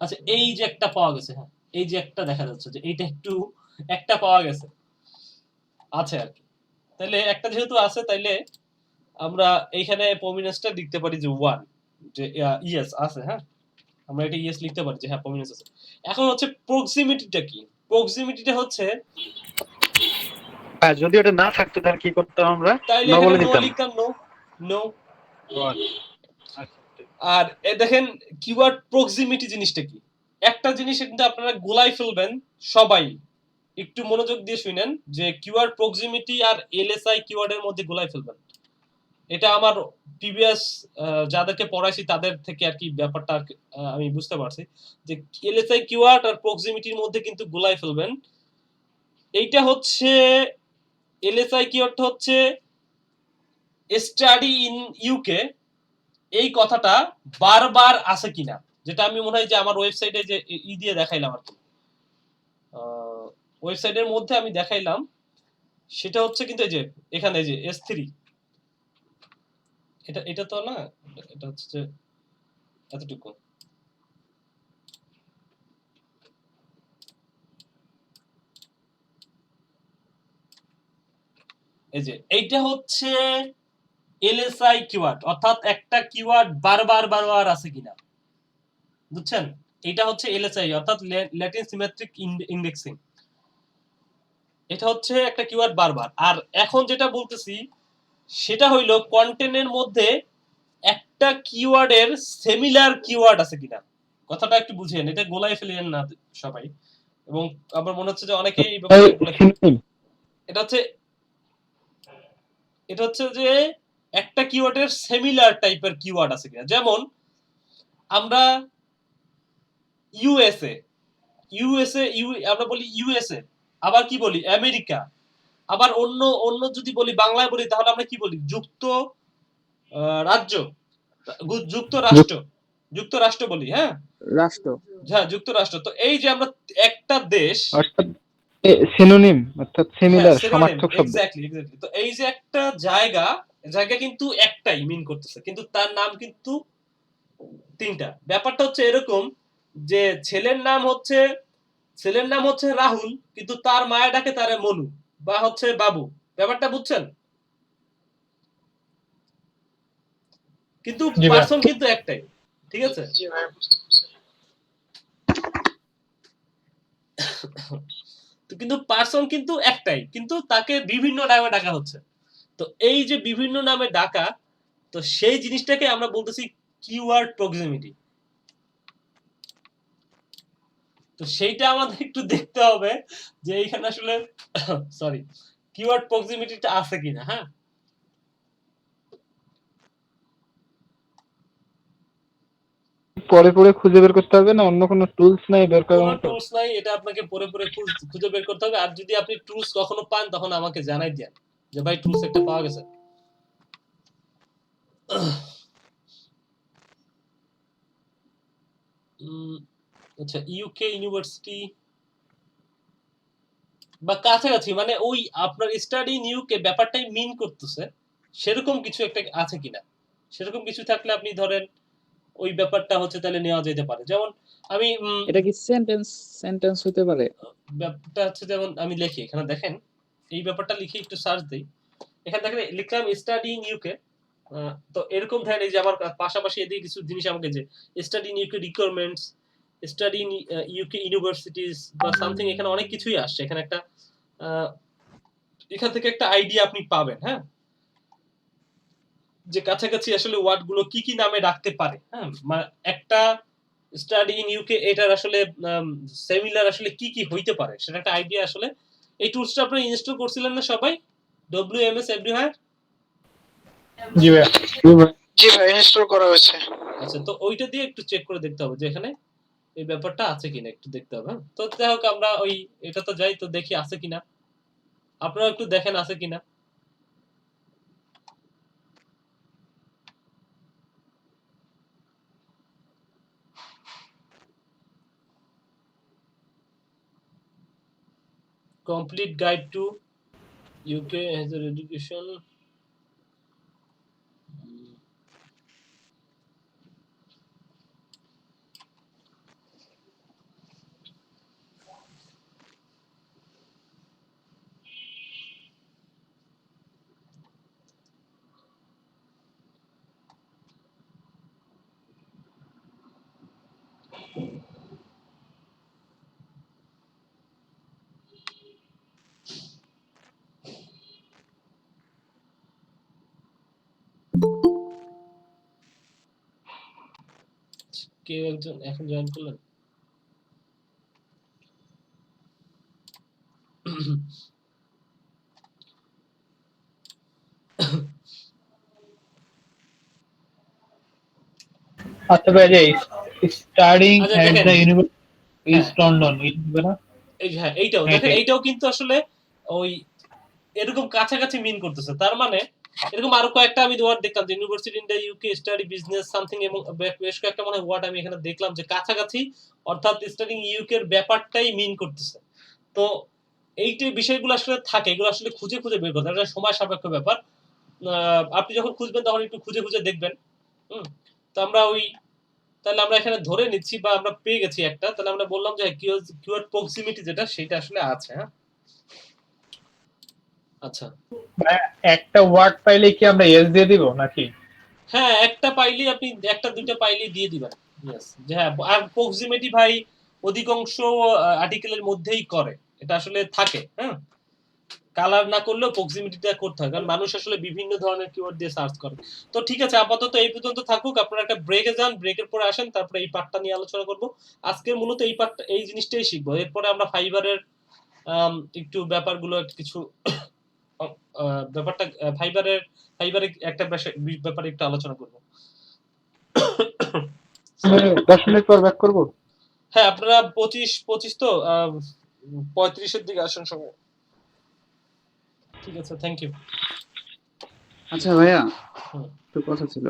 আচ্ছা, এই যে একটা পাওয়া গেছে, হ্যাঁ এই যে একটা দেখা যাচ্ছে যে এইটা একটু একটা পাওয়া গেছে আছে আর কি। তাহলে একটা যেহেতু আছে, তাইলে আমরা এইখানে প্রমিনেন্সটা লিখতে পারি যে 1, যে ইয়েস আছে, হ্যাঁ আমরা এটা ইয়েস লিখতে পারি যে হ্যাঁ প্রমিনেন্স আছে। এখন হচ্ছে প্রক্সিমিটিটা কি? প্রক্সিমিটিটা হচ্ছে যদি ওটা না থাকতো তাহলে কি করতাম আমরা? তাইলে নো এখানে বলে নো দিতাম। লিখতাম, নো। আচ্ছা, আর দেখেন কিওয়ার্ড প্রক্সিমিটি জিনিসটা কি? একটা জিনিস কিন্তু আপনারা গোলাই ফেলবেন সবাই, একটু মনোযোগ দিয়ে শুনেন যে কিওয়ার্ড প্রক্সিমিটি আর এলএসআই কিওয়ার্ডের মধ্যে গোলাই ফেলবেন। এটা আমার প্রিভিয়াস যাদেরকে পড়াইছি তাদের থেকে আর কি ব্যাপারটা আমি বুঝতে পারছি যে এলএসআই কিওয়ার্ড আর প্রক্সিমিটির মধ্যে কিন্তু গোলাই ফেলবেন। এইটা হচ্ছে এলএসআই কিওয়ার্ডটা হচ্ছে স্টাডি ইন ইউকে, এই কথাটা বারবার আছে কিনা, যেটা আমি মনে হয় যে আমার ওয়েবসাইটে যে দিয়ে দেখাইলাম আর কি, ওয়েবসাইটের মধ্যে আমি দেখাইলাম, সেটা হচ্ছে কিন্তু এই যে এখানে যে S3, এটা তো না, এটা হচ্ছে যে এতটুকু, এই যে এইটা হচ্ছে এলএসআই কিওয়ার্ড, অর্থাৎ একটা কিওয়ার্ড বারবার আছে কিনা, বুঝছেন? এটা হচ্ছে এলএসআই অর্থাৎ ল্যাটিন সিমেট্রিক ইন্ডেক্সিং। এটা হচ্ছে একটা কিওয়ার্ড বারবার। আর এখন যেটা বলতেছি সেটা হইলো কন্টেন্টের মধ্যে একটা কিওয়ার্ডের সিমিলার কিওয়ার্ড আছে কিনা। কথাটা একটু বুঝেন, এটা গোলাই ফেলিয়েন না সবাই, এবং আমার মনে হচ্ছে যে অনেকেই এটা হচ্ছে যে একটা কিওয়ার্ডের সিমিলার টাইপের কিওয়ার্ড আছে কিনা। যেমন আমরা ইউএসএ আমরা বলি ইউএসএ, আবার কি বলি আমেরিকা, আবার অন্য যদি বলি বাংলায় বলি তাহলে আমরা কি বলি যুক্তরাষ্ট্র বলি, হ্যাঁ রাষ্ট্র। হ্যাঁ যুক্তরাষ্ট্র। তো এই যে আমরা একটা দেশ, অর্থাৎ সিনোনিম অর্থাৎ সিমিলার সমার্থক শব্দ। এক্স্যাক্টলি। তো এই যে একটা জায়গা কিন্তু একটাই মিন করতেছে, কিন্তু তার নাম কিন্তু তিনটা। ব্যাপারটা হচ্ছে এরকম যে ছেলের নাম হচ্ছে রাহুল, কিন্তু তার মায়ের ডাকে তারে মনু বা হচ্ছে বাবু। ব্যাপারটা বুঝছেন? কিন্তু পারসন কিন্তু একটাই, ঠিক আছে? তো কিন্তু পারসন কিন্তু একটাই, কিন্তু তাকে বিভিন্ন নামে ডাকা হচ্ছে। তো এই যে বিভিন্ন নামে ডাকা, তো সেই জিনিসটাকে আমরা বলতেছি কিওয়ার্ড প্রক্সিমিটি। তো সেইটা আমাদের একটু দেখতে হবে যে এইখানে আসলে সরি কিওয়ার্ড প্রক্সিমিটিটা আছে কিনা। হ্যাঁ, পরে খুঁজে বের করতে হবে না, অন্য কোনো টুলস নাই বের করার কোনো মতো? টুলস নাই, এটা আপনাকে পরে খুঁজে বের করতে হবে। আর যদি আপনি টুলস কখনো পান তখন আমাকে জানাই দেন যে ভাই টুলস একটা পাওয়া গেছে। আচ্ছা, ইউকে ইউনিভার্সিটি বা কাছাকাছি, মানে ওই আপনার স্টাডি ইন ইউকে ব্যাপারটাই মিন করতেছে, সেরকম কিছু একটা আছে কিনা। সেরকম কিছু থাকলে আপনি ধরেন ওই ব্যাপারটা হচ্ছে তাহলে নেওয়া যেতে পারে। যেমন আমি এটা কি সেন্টেন্স হতে পারে? ব্যাপারটা হচ্ছে যেমন আমি লিখি এখানে, দেখেন এই ব্যাপারটা লিখে একটু সার্চ দেই, এখানে দেখেন লিখলাম স্টাডি ইন ইউকে। তো এরকম ধরেন এই যে আমার পাশাপাশি এদিকে কিছু জিনিস আমাকে যে study in UK requirements, study in UK universities বা সামথিং, এখানে অনেক কিছুই আসছে। এখানে একটা এখান থেকে একটা আইডিয়া আপনি পাবেন, হ্যাঁ, যে কাছাকাছি আসলে ওয়ার্ড গুলো কি কি নামে ডাকতে পারে। হ্যাঁ, মানে একটা স্টাডি ইন ইউকে এটার আসলে সিমিলার আসলে কি কি হইতে পারে সেটা একটা আইডিয়া আসলে। এই টুলসটা আপনি ইনস্টল করছিলেন না সবাই? WMS everywhere? জি ভাই, জি ভাই ইনস্টল করা হয়েছে। আচ্ছা, তো ওইটা দিয়ে একটু চেক করে দেখতে হবে যে এখানে এই ব্যাপারটা আছে কিনা একটু দেখতে হবে। তো যাই হোক আমরা ওই এটা তো যাই, তো দেখি আছে কিনা, আপনারা একটু দেখেন আছে কিনা। কমপ্লিট গাইড টু ইউকে হাজার এডুকেশন। কেউ একজন এখন জয়েন করলেন? আচ্ছা ভাই, যে স্টাডিং আচ্ছা এট দেখেন, দ্য ইউনিভার্সিটি হ্যাঁ ইস্ট লন্ডন, এটা হবে না? এই যে হ্যাঁ এইটাও হ্যাঁ দেখেন, এইটাও কিন্তু আসলে ওই এরকম কাছাকাছি মিন করতেছে। তার মানে এরকম আরো কয়েকটা আমি ওয়ার্ড দেখলাম যে university in the UK study business something, এবং বেশ কয়েকটা মনে ওয়ার্ড আমি এখানে দেখলাম যে কাছাকাছি, অর্থাৎ স্টাডিং ইউকে এর ব্যাপারটাই মিন করতেছে। তো এই যে বিষয়গুলো আসলে থাকে, এগুলো আসলে খুঁজে খুঁজে বের করতে, এটা সময় সাপেক্ষ ব্যাপার। আপনি যখন খুঁজবেন তখন একটু খুঁজে খুঁজে দেখবেন। তো আমরা ওই তাহলে আমরা এখানে ধরে নিচ্ছি বা আমরা পেয়ে গেছি একটা, তাহলে আমরা বললাম যে কিওয়ার্ড প্রক্সিমিটি যেটা সেটা আসলে আছে। হ্যাঁ আচ্ছা, ভাই, একটা ওয়ার্ড পাইলে কি আমরা এস দিয়ে দিব নাকি? হ্যাঁ একটা পাইলে আপনি একটা দুইটা পাইলে দিয়ে দিবেন। ইয়েস, যে হ্যাঁ, আর প্রক্সিমিটি ভাই অধিকাংশ আর্টিকেলের মধ্যেই করে, এটা আসলে থাকে। হ্যাঁ, কালার না করলেও প্রক্সিমিটিটা করতে হয়, কারণ মানুষ আসলে বিভিন্ন ধরনের কিওয়ার্ড দিয়ে সার্চ করে। তো ঠিক আছে, আপাতত এই পর্যন্ত থাকুক, আপনারা একটা ব্রেকে যান, ব্রেকের পরে আসেন, তারপরে এই পার্টটা নিয়ে আলোচনা করব। আজকে মূলত এই পার্টটা, এই জিনিসটাই শিখবো। এরপরে আমরা ফাইবারের একটু ব্যাপারগুলো কিছু ব্যাপারটা ফাইবারের ফাইবারে একটা ব্যাপারে একটু আলোচনা করব। 10 মিনিট পর ব্যাক করবো। হ্যাঁ, আপনারা 25 তো 35-এর দিকে আসেন সময়। ঠিক আছে, থ্যাংক ইউ। আচ্ছা ভাইয়া, হুম। একটু কথা ছিল।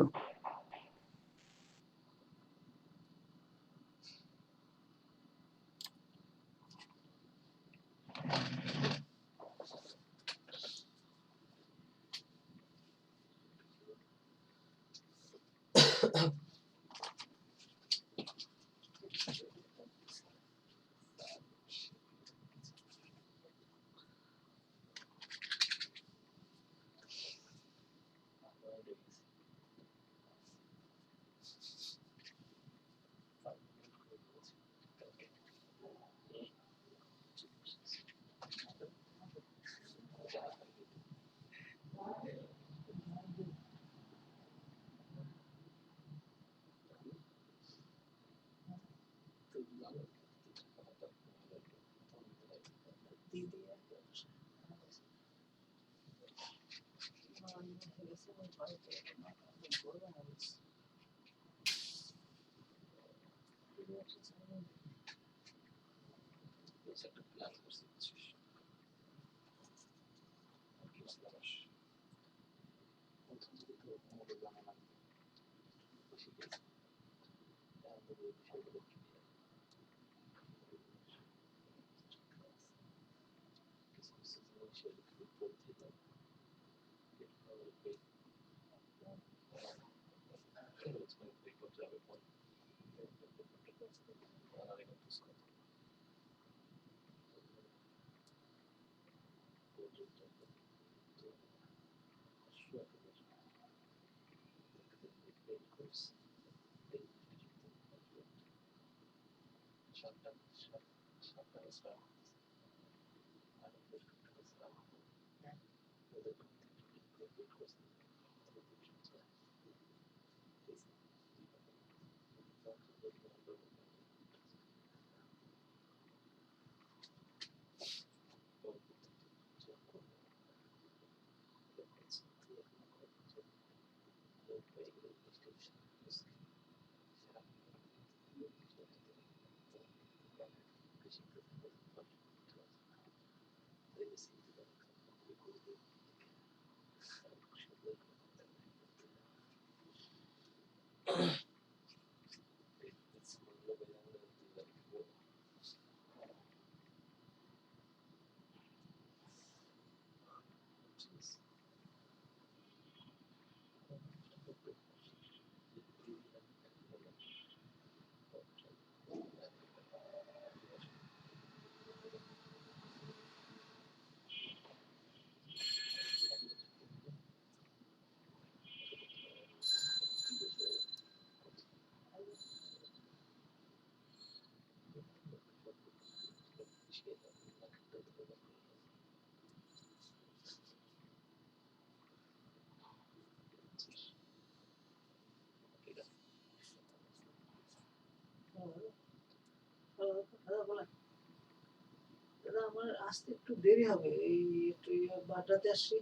দাদা আমার আসতে একটু দেরি হবে, এই একটু বাটাতে আসছি।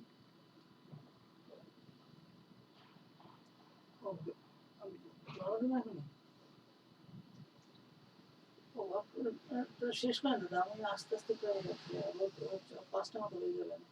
শেষ করেন দাদা, আমি আস্তে আস্তে করে যাচ্ছি, 5টা মতো হয়ে যাবেন।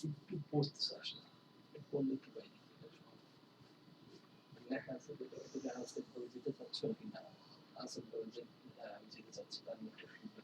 একটু পড়তে আসলে পড়লে একটু পাই লেখা আছে, দেখা যাচ্ছে যেতে চাচ্ছ কিনা আনসার করে যে আমি যেতে চাচ্ছি, তার মধ্যে শুনতে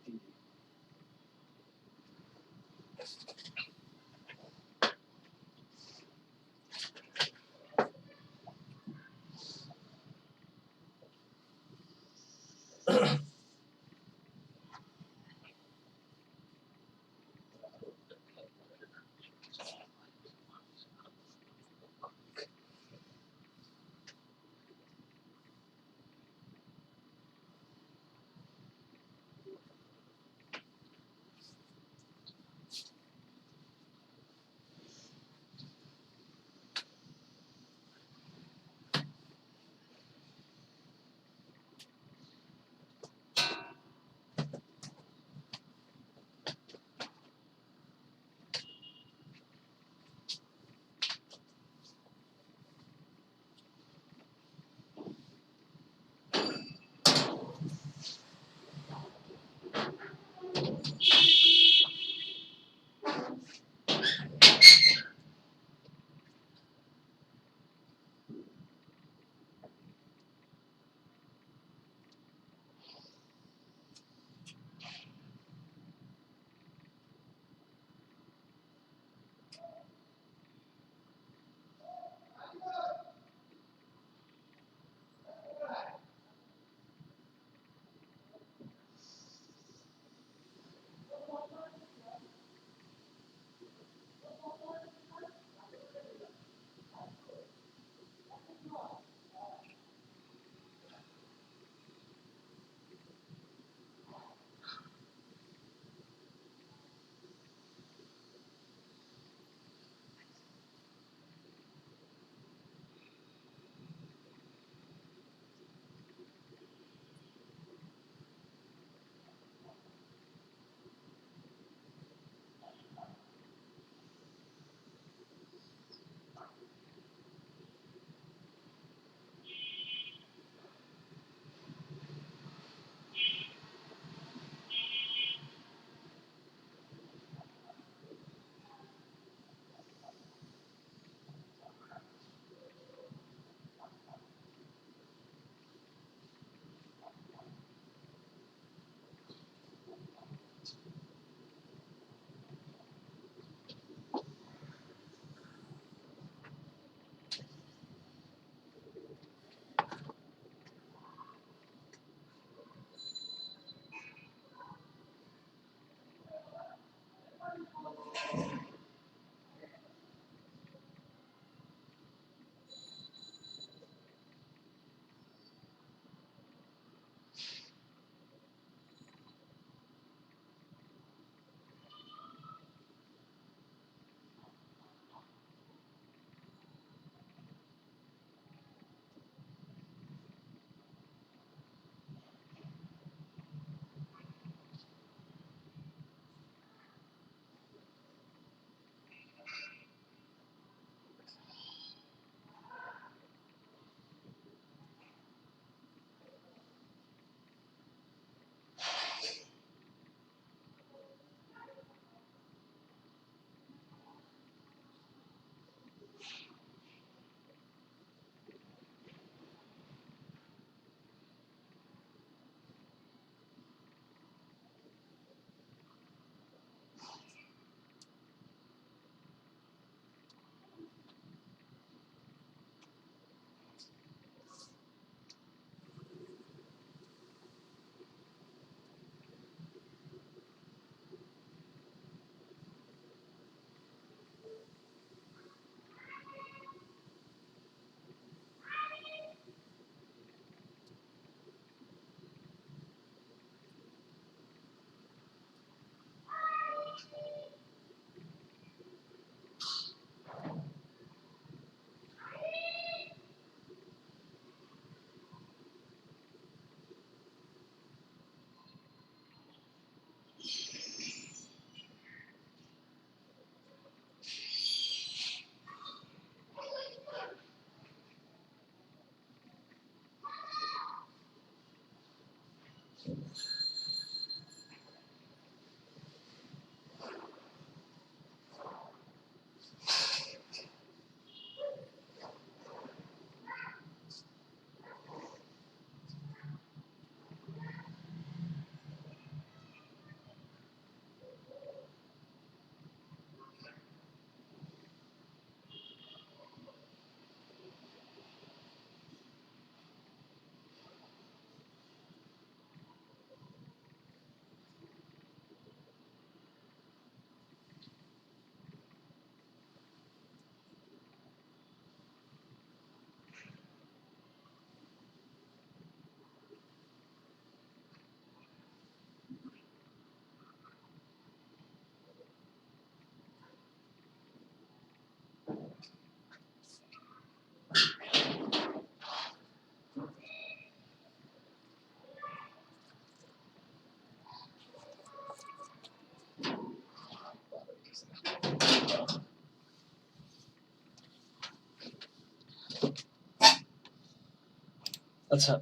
আচ্ছা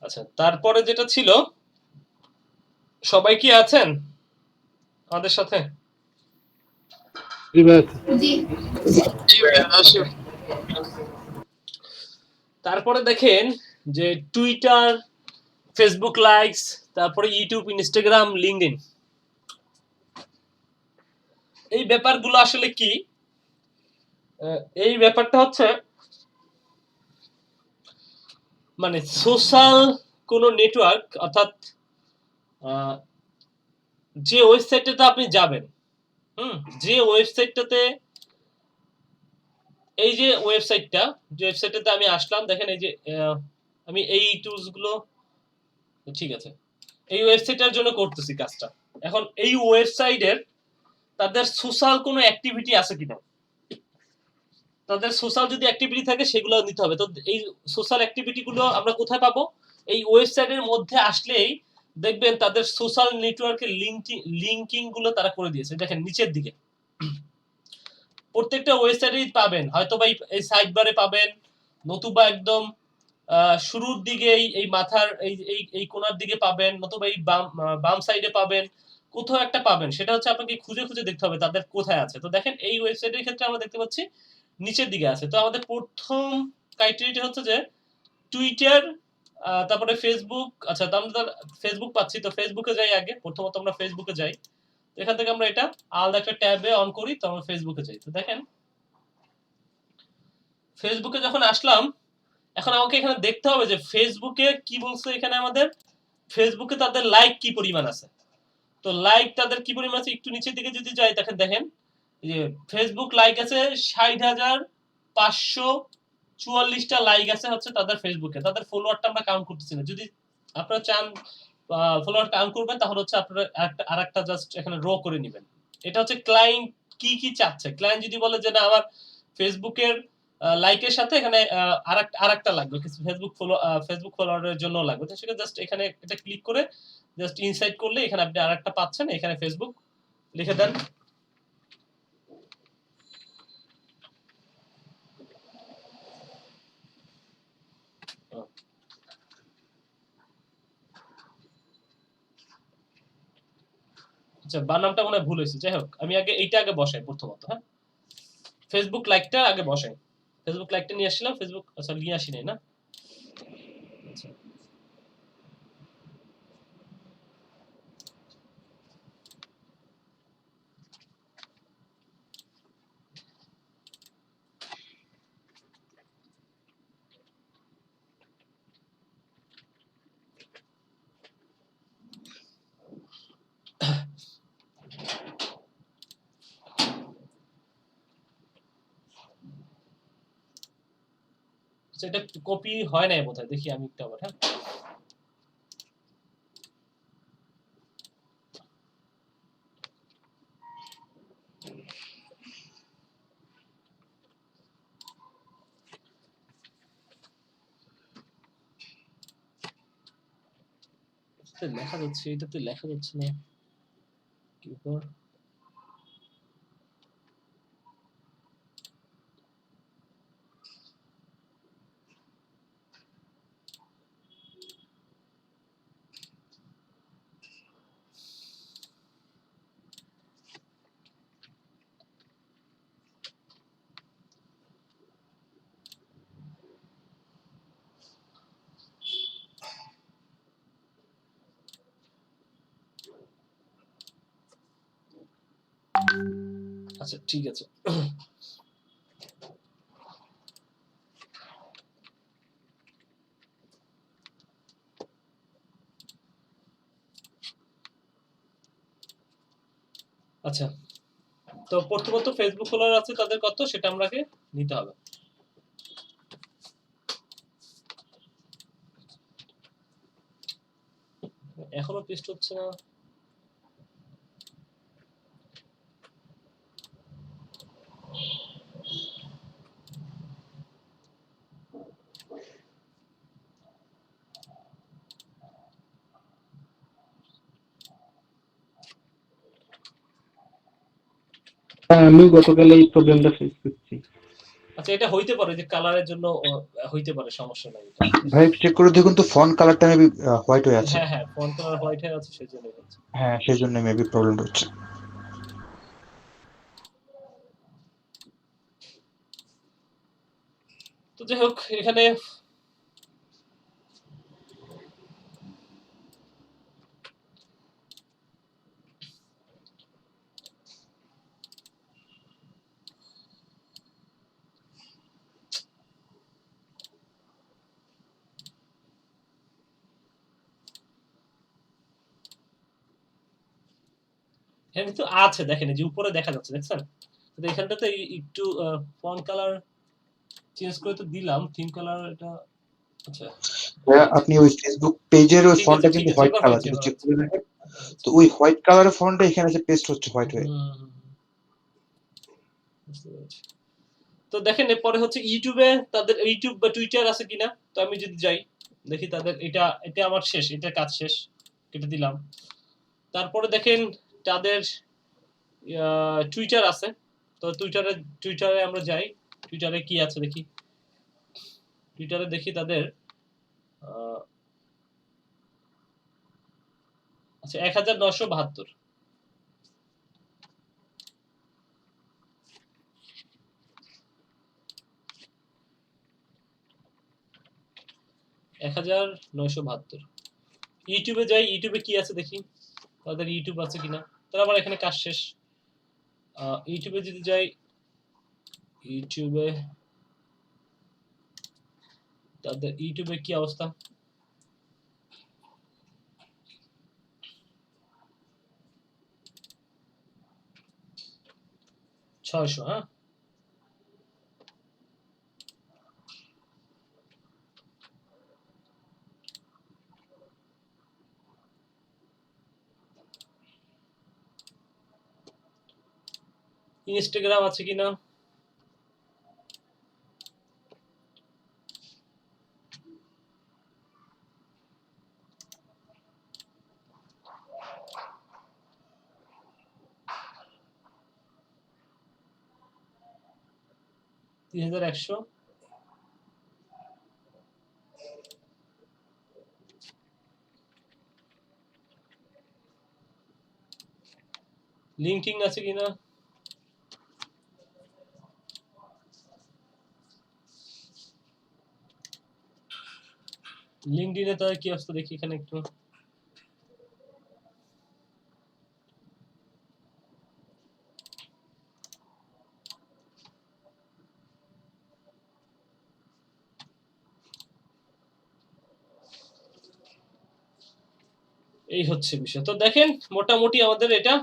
আচ্ছা তারপরে যেটা ছিল, সবাই কি আছেন আমাদের সাথে? জি তারপরে দেখেন যে টুইটার, ফেসবুক লাইকস, তারপরে ইউটিউব, ইনস্টাগ্রাম, লিঙ্কডইন, এই ব্যাপারগুলো আসলে কি? এই ব্যাপারটা হচ্ছে মানে সোশ্যাল কোন নেটওয়ার্ক, অর্থাৎ যে ওয়েবসাইটটাতে আপনি যাবেন, যে ওয়েবসাইটটাতে, এই যে ওয়েবসাইটটা, যে ওয়েবসাইটটাতে আমি আসলাম, দেখেন এই যে আমি এই টুলস গুলো, ঠিক আছে, এই ওয়েবসাইটের জন্য করতেছি কাজটা। এখন এই ওয়েবসাইটের তাদের সোশ্যাল কোনো অ্যাক্টিভিটি আছে কিনা, তাদের সোশ্যাল যদি অ্যাক্টিভিটি থাকে সেগুলো নিতে হবে। তো এই সোশ্যাল অ্যাক্টিভিটি গুলো আমরা কোথায় পাবো? এই ওয়েবসাইটের মধ্যে আসলেই দেখবেন তাদের সোশ্যাল নেটওয়ার্কের লিঙ্কিং গুলো তারা করে দিয়েছে। দেখেন নিচের দিকে প্রত্যেকটা ওয়েবসাইটেই পাবেন, হয়তো বা এই সাইড বারে পাবেন, নতুবা একদম শুরুর দিকে এই মাথার এই কোণার দিকে পাবেন, নতুবা এই বাম সাইডে পাবেন, কোথাও একটা পাবেন। সেটা হচ্ছে আপনাকে খুঁজে খুঁজে দেখতে হবে তাদের কোথায় আছে। তো দেখেন এই ওয়েবসাইটের ক্ষেত্রে আমরা দেখতে পাচ্ছি নিচের দিকে আছে। তো আমাদের প্রথম ক্রাইটেরিয়াটা হচ্ছে যে টুইটার, তারপরে ফেসবুক। আচ্ছা, তো আমরা ফেসবুক পাচ্ছি, তো ফেসবুকে যাই আগে। প্রথমত আমরা ফেসবুকে যাই, এখান থেকে আমরা এটা আলাদা একটা ট্যাবে অন করি, তো আমরা ফেসবুকে যাই। তো দেখেন ফেসবুকে যখন আসলাম, এখন আমাকে এখানে দেখতে হবে যে ফেসবুকে কি বলছে। এখানে আমাদের ফেসবুকে তাদের লাইক কি পরিমাণ আছে। তো লাইক তাদের কি পরিমাণ আছে, একটু নিচের দিকে যদি যাই, দেখেন যে ফেসবুক লাইক আছে 60,544টা লাইক আছে হচ্ছে তাদের ফেসবুকে। তাদের ফলোয়ারটা আমরা কাউন্ট করতেছি না। যদি আপনারা চান ফলোয়ার কাউন্ট করবেন, তাহলে হচ্ছে আপনারা আরেকটা জাস্ট এখানে রো করে নেবেন। এটা হচ্ছে ক্লায়েন্ট কি কি চাচ্ছে। ক্লায়েন্ট যদি বলে যে না আমার ফেসবুকের লাইকের সাথে এখানে আরেকটা লাগবে, ফেসবুক ফলোয়ারের জন্য লাগবে, তো সেটা জাস্ট এখানে এটা ক্লিক করে জাস্ট ইনসাইড করলে এখানে আপনি আরেকটা পাচ্ছেন। এখানে ফেসবুক লিখে দেন। আচ্ছা, বানামটা মনে হয় ভুল হয়েছে। যাই হোক, আমি আগে এইটা আগে বসাই প্রথমত। হ্যাঁ, ফেসবুক লাইকটা আগে বসাই। ফেসবুক লাইকটা নিয়ে আসলাম। ফেসবুক, আচ্ছা নিয়ে আসি নাই না। আচ্ছা এটা কপি হয় নাই বোধহয়, দেখি আমি একটু আবার। হ্যাঁ, লেখা যাচ্ছে, এটাতে লেখা যাচ্ছে না কি ব্যাপার? আচ্ছা ঠিক আছে। আচ্ছা, তো প্রথমত ফেসবুক ফলোয়ার আছে তাদের কত, সেটা আমাকে নিতে হবে। এখনো পেস্ট হচ্ছে না। আমি গতকাল এই প্রবলেমটা ফেস করছি। আচ্ছা, এটা হইতে পারে যে কালারের জন্য হইতে পারে, সমস্যা নাই এটা। ভাই চেক করে দেখুন তো ফন্ট কালারটা মেবি হোয়াইট হয়ে আছে। হ্যাঁ হ্যাঁ, ফন্ট কালার হোয়াইট হয়ে আছে, সেজন্য হচ্ছে। হ্যাঁ সেজন্য মেবি প্রবলেমটা হচ্ছে। তো যাই হোক, এখানে এখানে কিন্তু আছে, দেখেন এই যে উপরে দেখা যাচ্ছে, দেখছেন? তো এখানটাতে একটু ফন্ট কালার চেঞ্জ করে তো দিলাম, থিম কালার এটা। আচ্ছা, আপনি ওই ফেসবুক পেজের ওই ঠিক ফন্টটা আছে, ঠিক কিন্তু আছে, হোয়াইট এবার কালার, হয়েছে, যদি এবার চেক হয়েছে। করে দেখেন তো ওই হোয়াইট কালারের ফন্টটা এখানে এসে পেস্ট হচ্ছে হোয়াইট হয়ে। বুঝতে পেরেছি। তো দেখেন এরপরে হচ্ছে ইউটিউবে তাদের ইউটিউব বা টুইটার আছে কিনা। তো আমি যদি যাই দেখি তাদের এটা আমার শেষ, এটা কাজ শেষ, কেটে দিলাম। তারপরে দেখেন তাদের টুইটার আছে। তো টুইটারে আমরা যাই, টুইটারে কি আছে দেখি। টুইটারে দেখি তাদের আচ্ছা 1972। ইউটিউবে যাই, ইউটিউবে কি আছে দেখি, তাদের ইউটিউব আছে কিনা। তাহলে আমার এখানে কাজ শেষ। ইউটিউবে যদি যাই, ইউটিউবে তাদের ইউটিউবে কি অবস্থা। ছয়শো, হ্যাঁ। ইনস্টাগ্রাম আছে কিনা। $3100। লিঙ্কডিন আছে কিনা। লিঙ্কডিনে তাদের কি অবস্থা দেখি এখানে একটু। এই হচ্ছে বিষয়। তো দেখেন মোটামুটি আমাদের এটা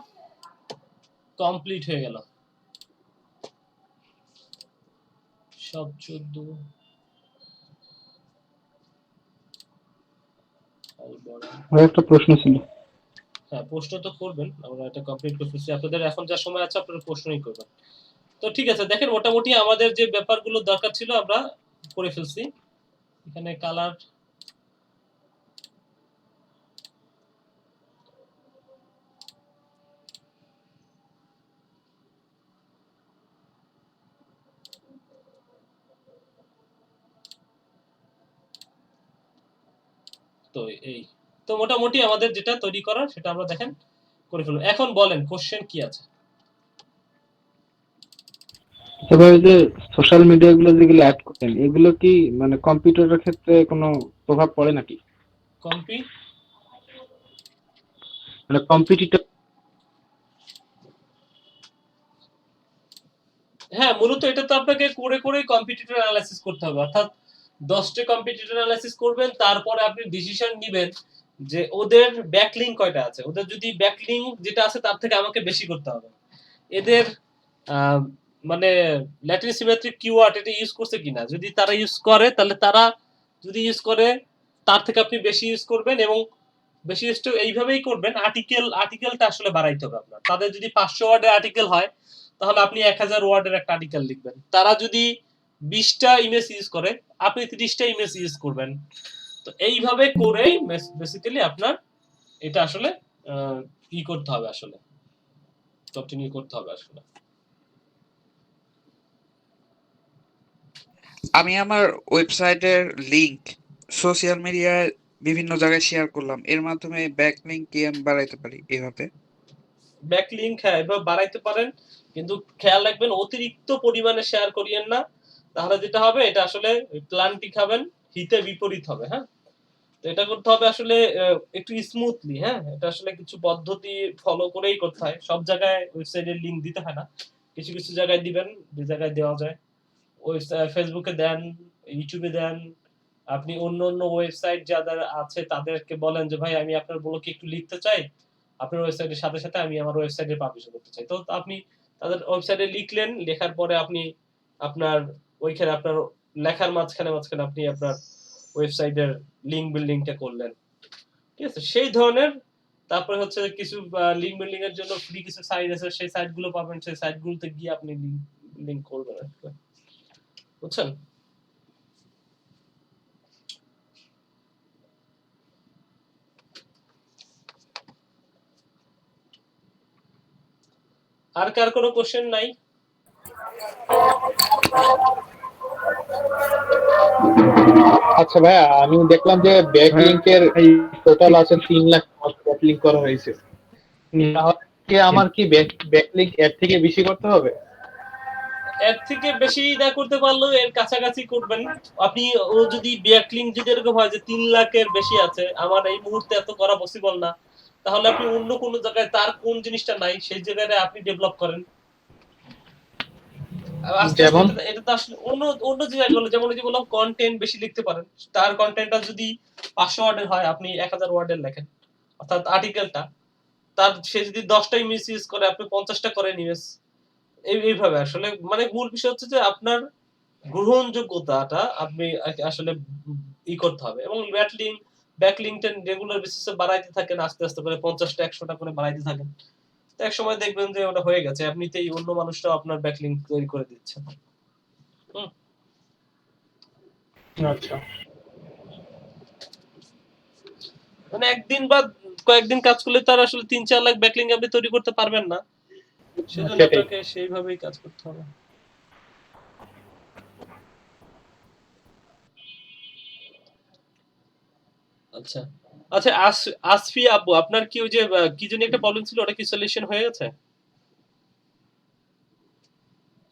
কমপ্লিট হয়ে গেল। সব 14 একটা প্রশ্ন ছিল। হ্যাঁ, প্রশ্ন তো করবেন, আমরা এটা কমপ্লিট করতেছি। আপনাদের এখন যা সময় আছে আপনারা প্রশ্নই করবেন। তো ঠিক আছে, দেখেন মোটামুটি আমাদের যে ব্যাপারগুলো দরকার ছিল আমরা করে ফেলছি। এখানে কালার তো এই তো মোটামুটি আমাদের যেটা তৈরি করার সেটা আমরা দেখেন করে ফেলবো। এখন বলেন কোশ্চেন কি আছে। এবার যে সোশ্যাল মিডিয়া গুলো যেগুলো অ্যাড করতেন, এগুলো কি মানে কম্পিউটারের ক্ষেত্রে কোনো প্রভাব পড়ে নাকি? মানে কম্পিটিটর। হ্যাঁ, মূলত এটা তো আপনাকে করে করে কম্পিটিটর অ্যানালাইসিস করতে হবে। অর্থাৎ 10টা কম্পিটিটর অ্যানালাইসিস করবেন, তারপরে আপনি ডিসিশন নেবেন যে ওদের ব্যাকলিংক কয়টা আছে। ওদের যদি ব্যাকলিংক যেটা আছে তার থেকে আমাকে বেশি করতে হবে। এদের মানে ল্যাটিন সিমেট্রিক কিওয়ার্ড এটা ইউজ করছে কিনা। যদি তারা ইউজ করে তাহলে তারা যদি ইউজ করে তার থেকে আপনি বেশি ইউজ করবেন, এবং বেশি ইউজ তো এইভাবেই করবেন। আর্টিকেলটা আসলে বাড়াইতে হবে আপনার। তাদের যদি 500 ওয়ার্ডের আর্টিকেল হয় তাহলে আপনি 1000 ওয়ার্ডের একটা আর্টিকেল লিখবেন। তারা যদি 20টা ইমেজ ইউজ করে আপনি 30টা ইমেজ ইউজ করবেন। তো এইভাবে করেই বেসিক্যালি আপনার এটা আসলে ই করতে হবে, আসলে কন্টিনিউ করতে হবে আসলে। আমি আমার ওয়েবসাইটের লিংক সোশ্যাল মিডিয়ায় বিভিন্ন জায়গায় শেয়ার করলাম, এর মাধ্যমে ব্যাকলিংক কি আমি বাড়াইতে পারি এভাবে? ব্যাকলিংক হ্যাঁ এভাবে বাড়াইতে পারেন, কিন্তু খেয়াল রাখবেন অতিরিক্ত পরিমাণে শেয়ার করিয়েন না, তাহলে যেটা হবে এটা আসলে প্ল্যানটি খাবেন হিতে বিপরীত হবে। হ্যাঁ, তো এটা করতে হবে আসলে একটু স্মুথলি। হ্যাঁ, এটা আসলে কিছু পদ্ধতি ফলো করেই করতে হয়, সব জায়গায় ওয়েবসাইটের লিংক দিতে হয় না, কিছু কিছু জায়গায় দিবেন, যে জায়গায় দেওয়া যায়। ওয়েবসাইট ফেসবুকে দেন, ইউটিউবে দেন, আপনি অন্য অন্য ওয়েবসাইট যাদের আছে তাদেরকে বলেন যে ভাই আমি আপনার ব্লগে একটু লিখতে চাই, আপনার ওয়েবসাইটের সাথে সাথে আমি আমার ওয়েবসাইটে পাবলিশ করতে চাই। তো আপনি তাদের ওয়েবসাইটে লিখলেন, লেখার পরে আপনি আপনার ওইখানে আপনার লেখার মাঝখানে মাঝখানে আপনি আপনার ওয়েবসাইটের লিংক বিল্ডিংটা করলেন, ঠিক আছে? সেই ধরনের। তারপরে হচ্ছে কিছু লিংক বিল্ডিং এর জন্য ফ্রি কিছু সাইট আছে, সেই সাইটগুলো পাবেন, সেই সাইটগুলোতে গিয়ে আপনি লিংক করবেন আর কি। বুঝছেন? আর কার কোনো কোশ্চেন নাই? আচ্ছা ভাইয়া, আমি দেখলাম যে ব্যাকলিংকের টোটাল আছে 3 লাখ ব্যাকলিংক করা হয়েছে। তাহলে কি আমার কি ব্যাকলিংক এর থেকে বেশি করতে হবে? এর থেকে বেশি না করতে পারলেও এর কাছাকাছি করবেন আপনি। ও যদি ব্যাকলিংক যদি এরকম হয় যে 3 লাখের বেশি আছে, আমার এই মুহূর্তে এত করা পসিবল না, তাহলে আপনি অন্য কোন জায়গায় তার কোন জিনিসটা নাই সেই জায়গায় আপনি ডেভেলপ করেন। যেমন এটা তো আসলে অন্য অন্য জায়গাগুলো, যেমন ওই যে বললাম কন্টেন্ট বেশি লিখতে পারেন, তার কন্টেন্টটা যদি 500 ওয়ার্ডের হয় আপনি 1000 ওয়ার্ডের লেখেন, অর্থাৎ আর্টিকেলটা তার সে যদি 10টা ইমেজ ইউজ করে আপনি 50টা করেন ইমেজ। এইভাবে আসলে মানে মূল বিষয় হচ্ছে যে আপনার গ্রহণযোগ্যতাটা আপনি আসলে ই করতে হবে, এবং ব্যাকলিংকটা রেগুলার বেসিসে বাড়াইতে থাকেন, আস্তে আস্তে করে 50টা 100টা করে বাড়াইতে থাকেন। তো এক সময় দেখবেন যে ওটা হয়ে গেছে, এমনিতেই অন্য মানুষটাও আপনার ব্যাকলিংক তৈরি করে দিচ্ছে। আচ্ছা, মানে একদিন বা কয়েকদিন কাজ করলে তার আসলে 3-4 লাখ ব্যাকলিংক আপনি তৈরি করতে পারবেন না, সেজন্য আপনাকে সেইভাবেই কাজ করতে হবে। আচ্ছা আচ্ছা, আসফি আপু, আপনার কি ওই যে কি জানি একটা প্রবলেম ছিল, ওটা কি সলিউশন হয়ে গেছে?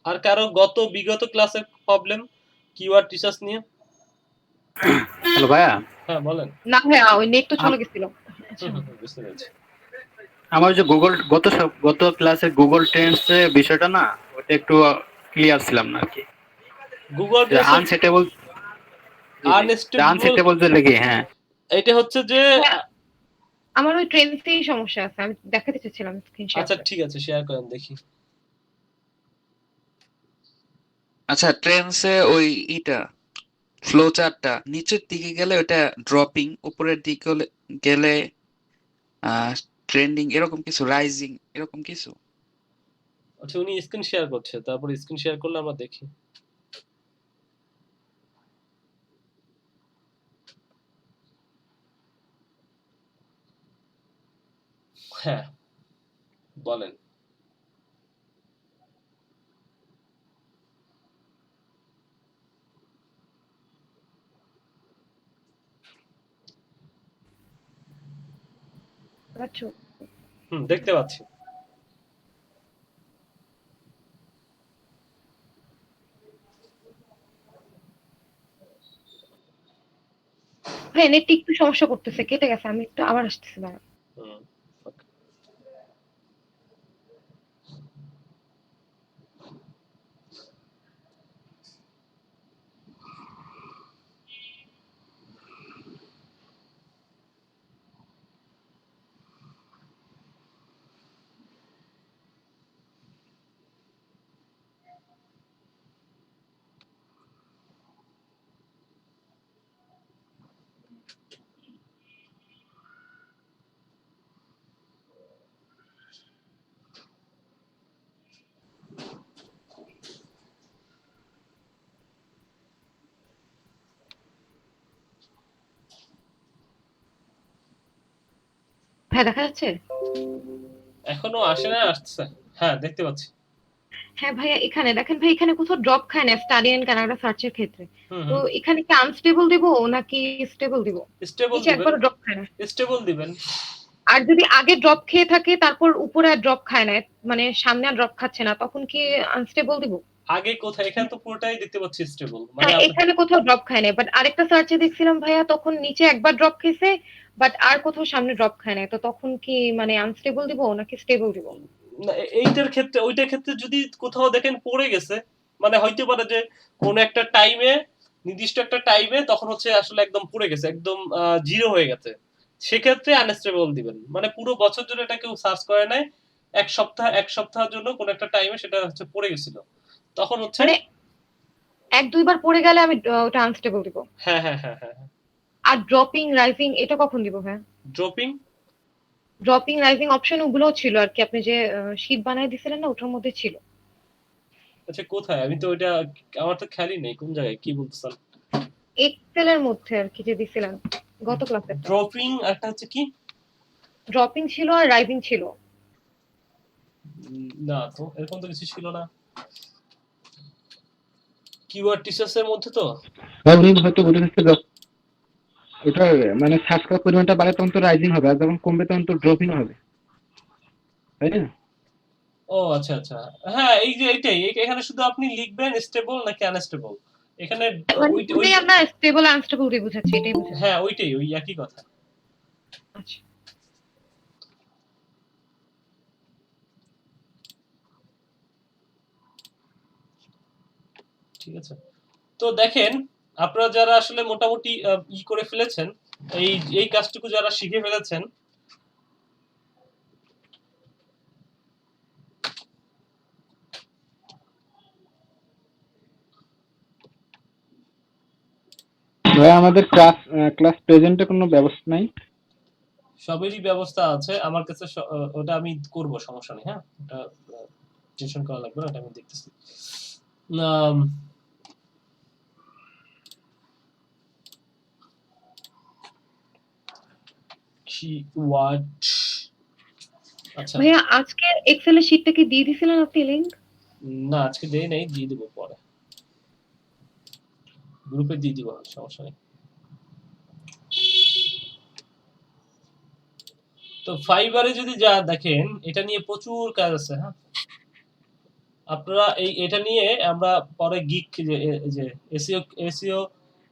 আর কারো বিগত ক্লাসের প্রবলেম কিওয়ার্ড রিসার্চ নিয়ে? হ্যালো ভাইয়া। হ্যাঁ বলেন। না ভাইয়া, ওই নেট তো চলে গেছিল। বুঝতে পেরেছি। আমার যে গুগল গত ক্লাসে গুগল ট্রেন্ডস এর বিষয়টা না, ওটা একটু ক্লিয়ার ছিলাম না আর কি। গুগল আনসেটেবল যে লেগে, হ্যাঁ এটা হচ্ছে যে আমার ওই ট্রেন্ডসেই সমস্যা আছে, আমি দেখাতে চাচ্ছিলাম স্ক্রিনশট। আচ্ছা ঠিক আছে, শেয়ার করেন দেখি। আচ্ছা, ট্রেন্ডসে ওই ইটা ফ্লো চার্টটা নিচের দিকে গেলে ওটা ড্রপিং, উপরের দিকে গেলে ট্রেন্ডিং, এরকম কিছু রাইজিং, এরকম কিছু। আচ্ছা, উনি স্ক্রিন শেয়ার করছে, তারপর স্ক্রিন শেয়ার করলে আমরা দেখি। হ্যাঁ বলেন। দেখতে পাচ্ছি। হ্যাঁ, নেট একটু সমস্যা করতেছে, কেটে গেছে, আমি একটু আবার আসতেছি না। হ্যাঁ দেখা যাচ্ছে? এখনো আসে না, আসছে। হ্যাঁ দেখতে পাচ্ছি। হ্যাঁ ভাইয়া, এখানে দেখেন ভাই, এখানে কোথাও ড্রপ খায় না স্টাডি এন্ড কানাডা সার্চের ক্ষেত্রে। হুম তো হুম এখানে কি আনস্টেবল দিব নাকি স্টেবল দিব? স্টেবল নিচে দিবেন, একবার ড্রপ খায় না। স্টেবল দিবেন। আর যদি আগে ড্রপ খেয়ে থাকে তারপর উপরে আর ড্রপ খায় না, মানে সামনে আর ড্রপ খাচ্ছে না, তখন কি আনস্টেবল দিব? আগে কোথায়, এখানে তো পুরোটাই দেখতে পাচ্ছি স্টেবল, মানে হ্যাঁ, আপনি এখানে কোথাও ড্রপ খায় না, বাট আরেকটা সার্চে দেখছিলাম ভাইয়া, তখন নিচে একবার ড্রপ খেয়েছে, বাট আর কোথাও সামনে ড্রপ খায় না। তো তখন কি মানে আনস্টেবল দিব নাকি স্টেবল দিব? না, এইটার ক্ষেত্রে ওইটার ক্ষেত্রে যদি কোথাও দেখেন পড়ে গেছে, মানে হইতে পারে যে কোন একটা টাইমে, নির্দিষ্ট একটা টাইমে তখন হচ্ছে আসলে একদম পড়ে গেছে, একদম জিরো হয়ে গেছে, সেক্ষেত্রে আনস্টেবল দিবেন। মানে পুরো বছর জন্য এটা কেউ সার্চ করে নাই, এক সপ্তাহের জন্য কোন একটা টাইমে সেটা হচ্ছে পড়ে গেছিল, তখন হচ্ছে মানে এক দুইবার পড়ে গেলে আমি ওটা আনস্টেবল দিব। হ্যাঁ হ্যাঁ হ্যাঁ হ্যাঁ হ্যাঁ। আর ড্রপিং রাইজিং এটা কখন দিব ভাইয়া? ড্রপিং ড্রপিং রাইজিং অপশন ওগুলোও ছিল আর কি, আপনি যে শীট বানাই দিছিলেন না, ওটার মধ্যে ছিল। আচ্ছা কোথায়, আমি তো ওইটা, আমার তো খেয়ালই নেই কোন জায়গায় কি বলতেছেন। এক্সেল এর মধ্যে আর কি যে দিছিলেন গত ক্লাসে। ড্রপিং একটা হচ্ছে কি? ড্রপিং ছিল আর রাইজিং ছিল। না তো এরকম তো কিছু ছিল না, কিওয়ার্ড টিচার্স এর মধ্যে তো ভাই উনি হয়তো বলে দিচ্ছে ওটা মানে সার্চ করার পরিমাণটা বাড়ে তখন তো রাইজিং হবে, আর যখন কমবে তখন তো ড্রপিং হবে, তাই না? ও আচ্ছা আচ্ছা, হ্যাঁ এই যে এইটাই, এখানে শুধু আপনি লিখবেন স্টেবল নাকি আনস্টেবল, এখানে মানে ওই দুটোই আমরা স্টেবল আনস্টেবল দিয়ে বুঝাচ্ছি, এটাই বুঝাচ্ছি। হ্যাঁ ওইটাই, ওই একই কথা। আচ্ছা, ঠিক আছে। তো দেখেন, আপনারা যারা আসলে মোটামুটি ই করে ফেলেছেন, এই এই কাজটুকু যারা শিখে ফেলেছেন, ভাই আমাদের ক্লাস প্রেজেন্টে কোনো ব্যবস্থা নাই? সবেরই ব্যবস্থা আছে আমার কাছে, ওটা আমি করব, সমস্যা নেই। হ্যাঁ, ওটা টেনশন করা লাগবে না, ওটা আমি দেখতেছি। কিওয়ার্ড, আচ্ছা ভাইয়া আজকে এক্সেল এর শীটটা কি দিয়ে দিছিলেন আপনি লিংক? না আজকে দেই নাই, দিয়ে দেবো পরে, গ্রুপে দিয়ে দিব, সমস্যা নেই। তো ফাইবারে যদি যা দেখেন, এটা নিয়ে প্রচুর কাজ আছে। হ্যাঁ, আপনারা এটা নিয়ে আমরা পরে গিক যে SEO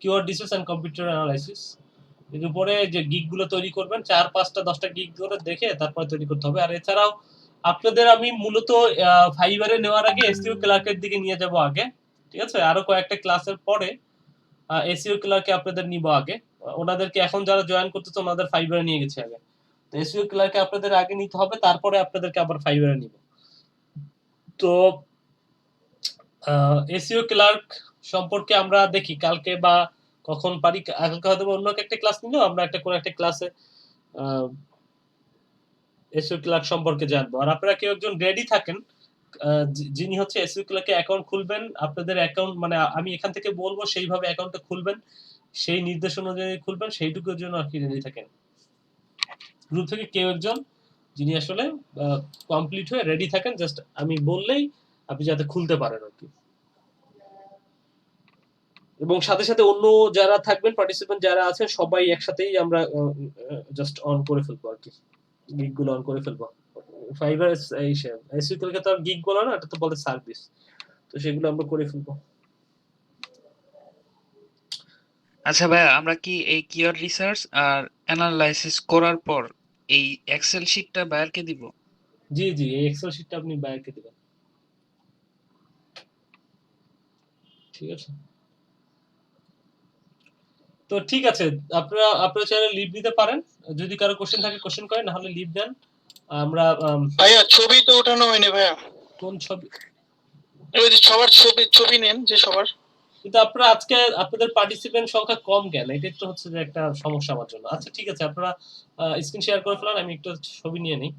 keyword research and computer analysis, এর উপরে যে গিক গুলো তৈরি করবেন, 4-5টা 10টা গিক করে দেখে তারপরে তৈরি করতে হবে। আর এছাড়াও আপনাদের আমি মূলত ফাইবারে নেওয়ার আগে এসইও ক্লার্কের দিকে নিয়ে যাব আগে, ঠিক আছে? আরো কয়েকটা ক্লাসের পরে এসইও ক্লার্কে আপনাদের নিব আগে, ওনাদেরকে এখন যারা জয়েন করতেছে ওনাদের ফাইবারে নিয়ে গেছে আগে, তো এসইও ক্লার্কে আপনাদের আগে নিতে হবে, তারপরে আপনাদেরকে আবার ফাইবারে নিব। তো এসইও ক্লার্ক সম্পর্কে আমরা দেখি কালকে বা কখন পারি, কালকে হয়তো অন্য একটা ক্লাস নিলেও আমরা একটা করে একটা ক্লাসে এসইও ক্লার্ক সম্পর্কে জানবো। আর আপনারা কেউ একজন রেডি থাকেন যিনি হচ্ছে এসইও ক্লার্কে অ্যাকাউন্ট খুলবেন, আপনাদের অ্যাকাউন্ট মানে আমি এখান থেকে বলবো সেইভাবে অ্যাকাউন্টটা খুলবেন, সেই নির্দেশ অনুযায়ী খুলবেন, সেইটুকুর জন্য আর কি রেডি থাকেন। গ্রুপ থেকে কেউ একজন যিনি আসলে কমপ্লিট হয়ে রেডি থাকেন, জাস্ট আমি বললেই আপনি যাতে খুলতে পারেন আর কি। এবং সাথে সাথে অন্য যারা থাকবেন, পার্টিসিপেন্ট যারা আছেন, সবাই একসাথেই আমরা জাস্ট অন করে ফেলবো আর কি, গিগ গুলো অন করে ফেলবো। ফাইবার এসইও ক্লার্কে তো আর গিগ বলে না, এটা তো বলে সার্ভিস, তো সেগুলো আমরা করে ফেলবো। আচ্ছা ভাইয়া, আমরা কি এই কিওয়ার্ড রিসার্চ আর অ্যানালাইসিস করার পর এই এক্সেল শিটটা বায়ারকে দিব? জি জি, এই এক্সেল শিটটা আপনি বায়ারকে দিবেন, ঠিক আছে? তো ঠিক আছে, আপনারা চাইলে লিভ দিতে পারেন, যদি কারো কোশ্চেন থাকে কোশ্চেন করেন, না হলে লিভ দেন। আমরা ভাইয়া ছবি তো ওঠানো হয়নি ভাইয়া। কোন ছবি? ওই যে সবার ছবি নেন যে সবার। কিন্তু আপনারা আজকে আপনাদের পার্টিসিপেন্ট সংখ্যা কম কেন, এটাই তো হচ্ছে যে একটা সমস্যা আমার জন্য। আচ্ছা ঠিক আছে, আপনারা স্ক্রিন শেয়ার করে ফেলান, আমি একটু ছবি নিয়ে নিই।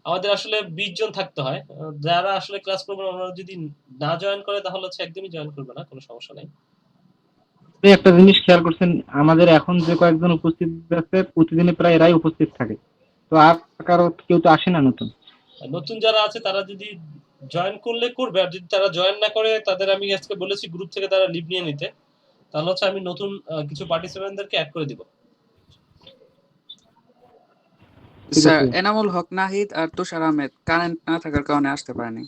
আমাদের আসলে 20 জন থাকতে হয়, যারা আসলে ক্লাস করবেন ওনারা যদি না জয়েন করে তাহলে হচ্ছে একদমই জয়েন করবে না, কোনো সমস্যা নাই। একটা জিনিস খেয়াল করছেন, আমাদের এখন যে কয়েকজন উপস্থিত আছে প্রতিদিনে প্রায় এরাই উপস্থিত থাকে, তো আর কারো কেউ তো আসে না নতুন। নতুন যারা আছে তারা যদি জয়েন করলে করবে, আর যদি তারা জয়েন না করে তাদের আমি আজকে বলেছি গ্রুপ থেকে তারা লিভ নিয়ে নিতে, তাহলে হচ্ছে আমি নতুন কিছু পার্টিসিপেন্টদেরকে অ্যাড করে দিব। স্যার এনামুল হক নাহিদ আর তুষার আহমেদ কারেন্ট না থাকার কারণে আসতে পারেনি।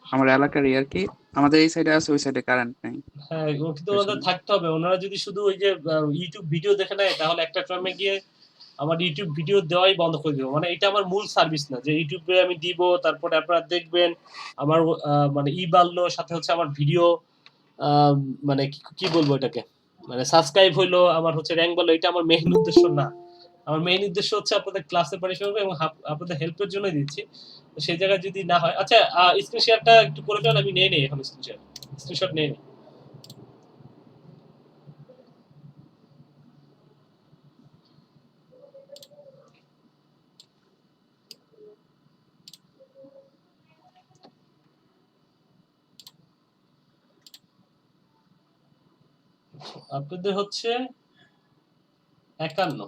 আমার এলাকারই আর কি, আমাদের এই সাইডে আছে, ওই সাইডে কারেন্ট নেই। হ্যাঁ, ও কিন্তু ওদের থাকতে হবে। ওনারা যদি শুধু ওই যে ইউটিউব ভিডিও দেখে নেয় তাহলে একটা টাইমে গিয়ে আমার ইউটিউব ভিডিও দেওয়াই বন্ধ করে দিব। মানে এটা আমার মূল সার্ভিস না যে ইউটিউবে আমি দিব তারপরে আপনারা দেখবেন আমার মানে বাড়লো, সাথে হচ্ছে আমার ভিডিও মানে কি বলবো এটাকে, মানে সাবস্ক্রাইব হইলো, আমার হচ্ছে র্যাঙ্ক বাড়লো, এটা আমার মেইন উদ্দেশ্য না। আমার মেইন উদ্দেশ্য হচ্ছে আপনাদের ক্লাসে পার্টিসিপেট এবং আপনাদের হেল্পের জন্যই দিচ্ছি। তো সেই জায়গায় যদি না হয়, আচ্ছা স্ক্রিন শেয়ারটা একটু করে ফেলেন, আমি নেই এখন স্ক্রিনশট নেই। আপনাদের হচ্ছে 51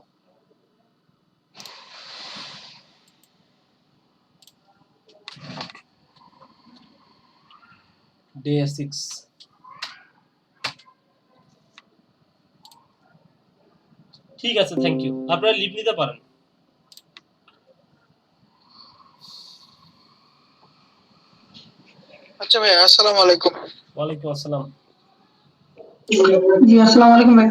ডে 6। ঠিক আছে, থ্যাংক ইউ, আপনারা লিভ নিতে পারেন। আচ্ছা ভাই, আসসালামু আলাইকুম। ওয়ালাইকুম আসসালাম। জি আসসালামু আলাইকুম ভাই।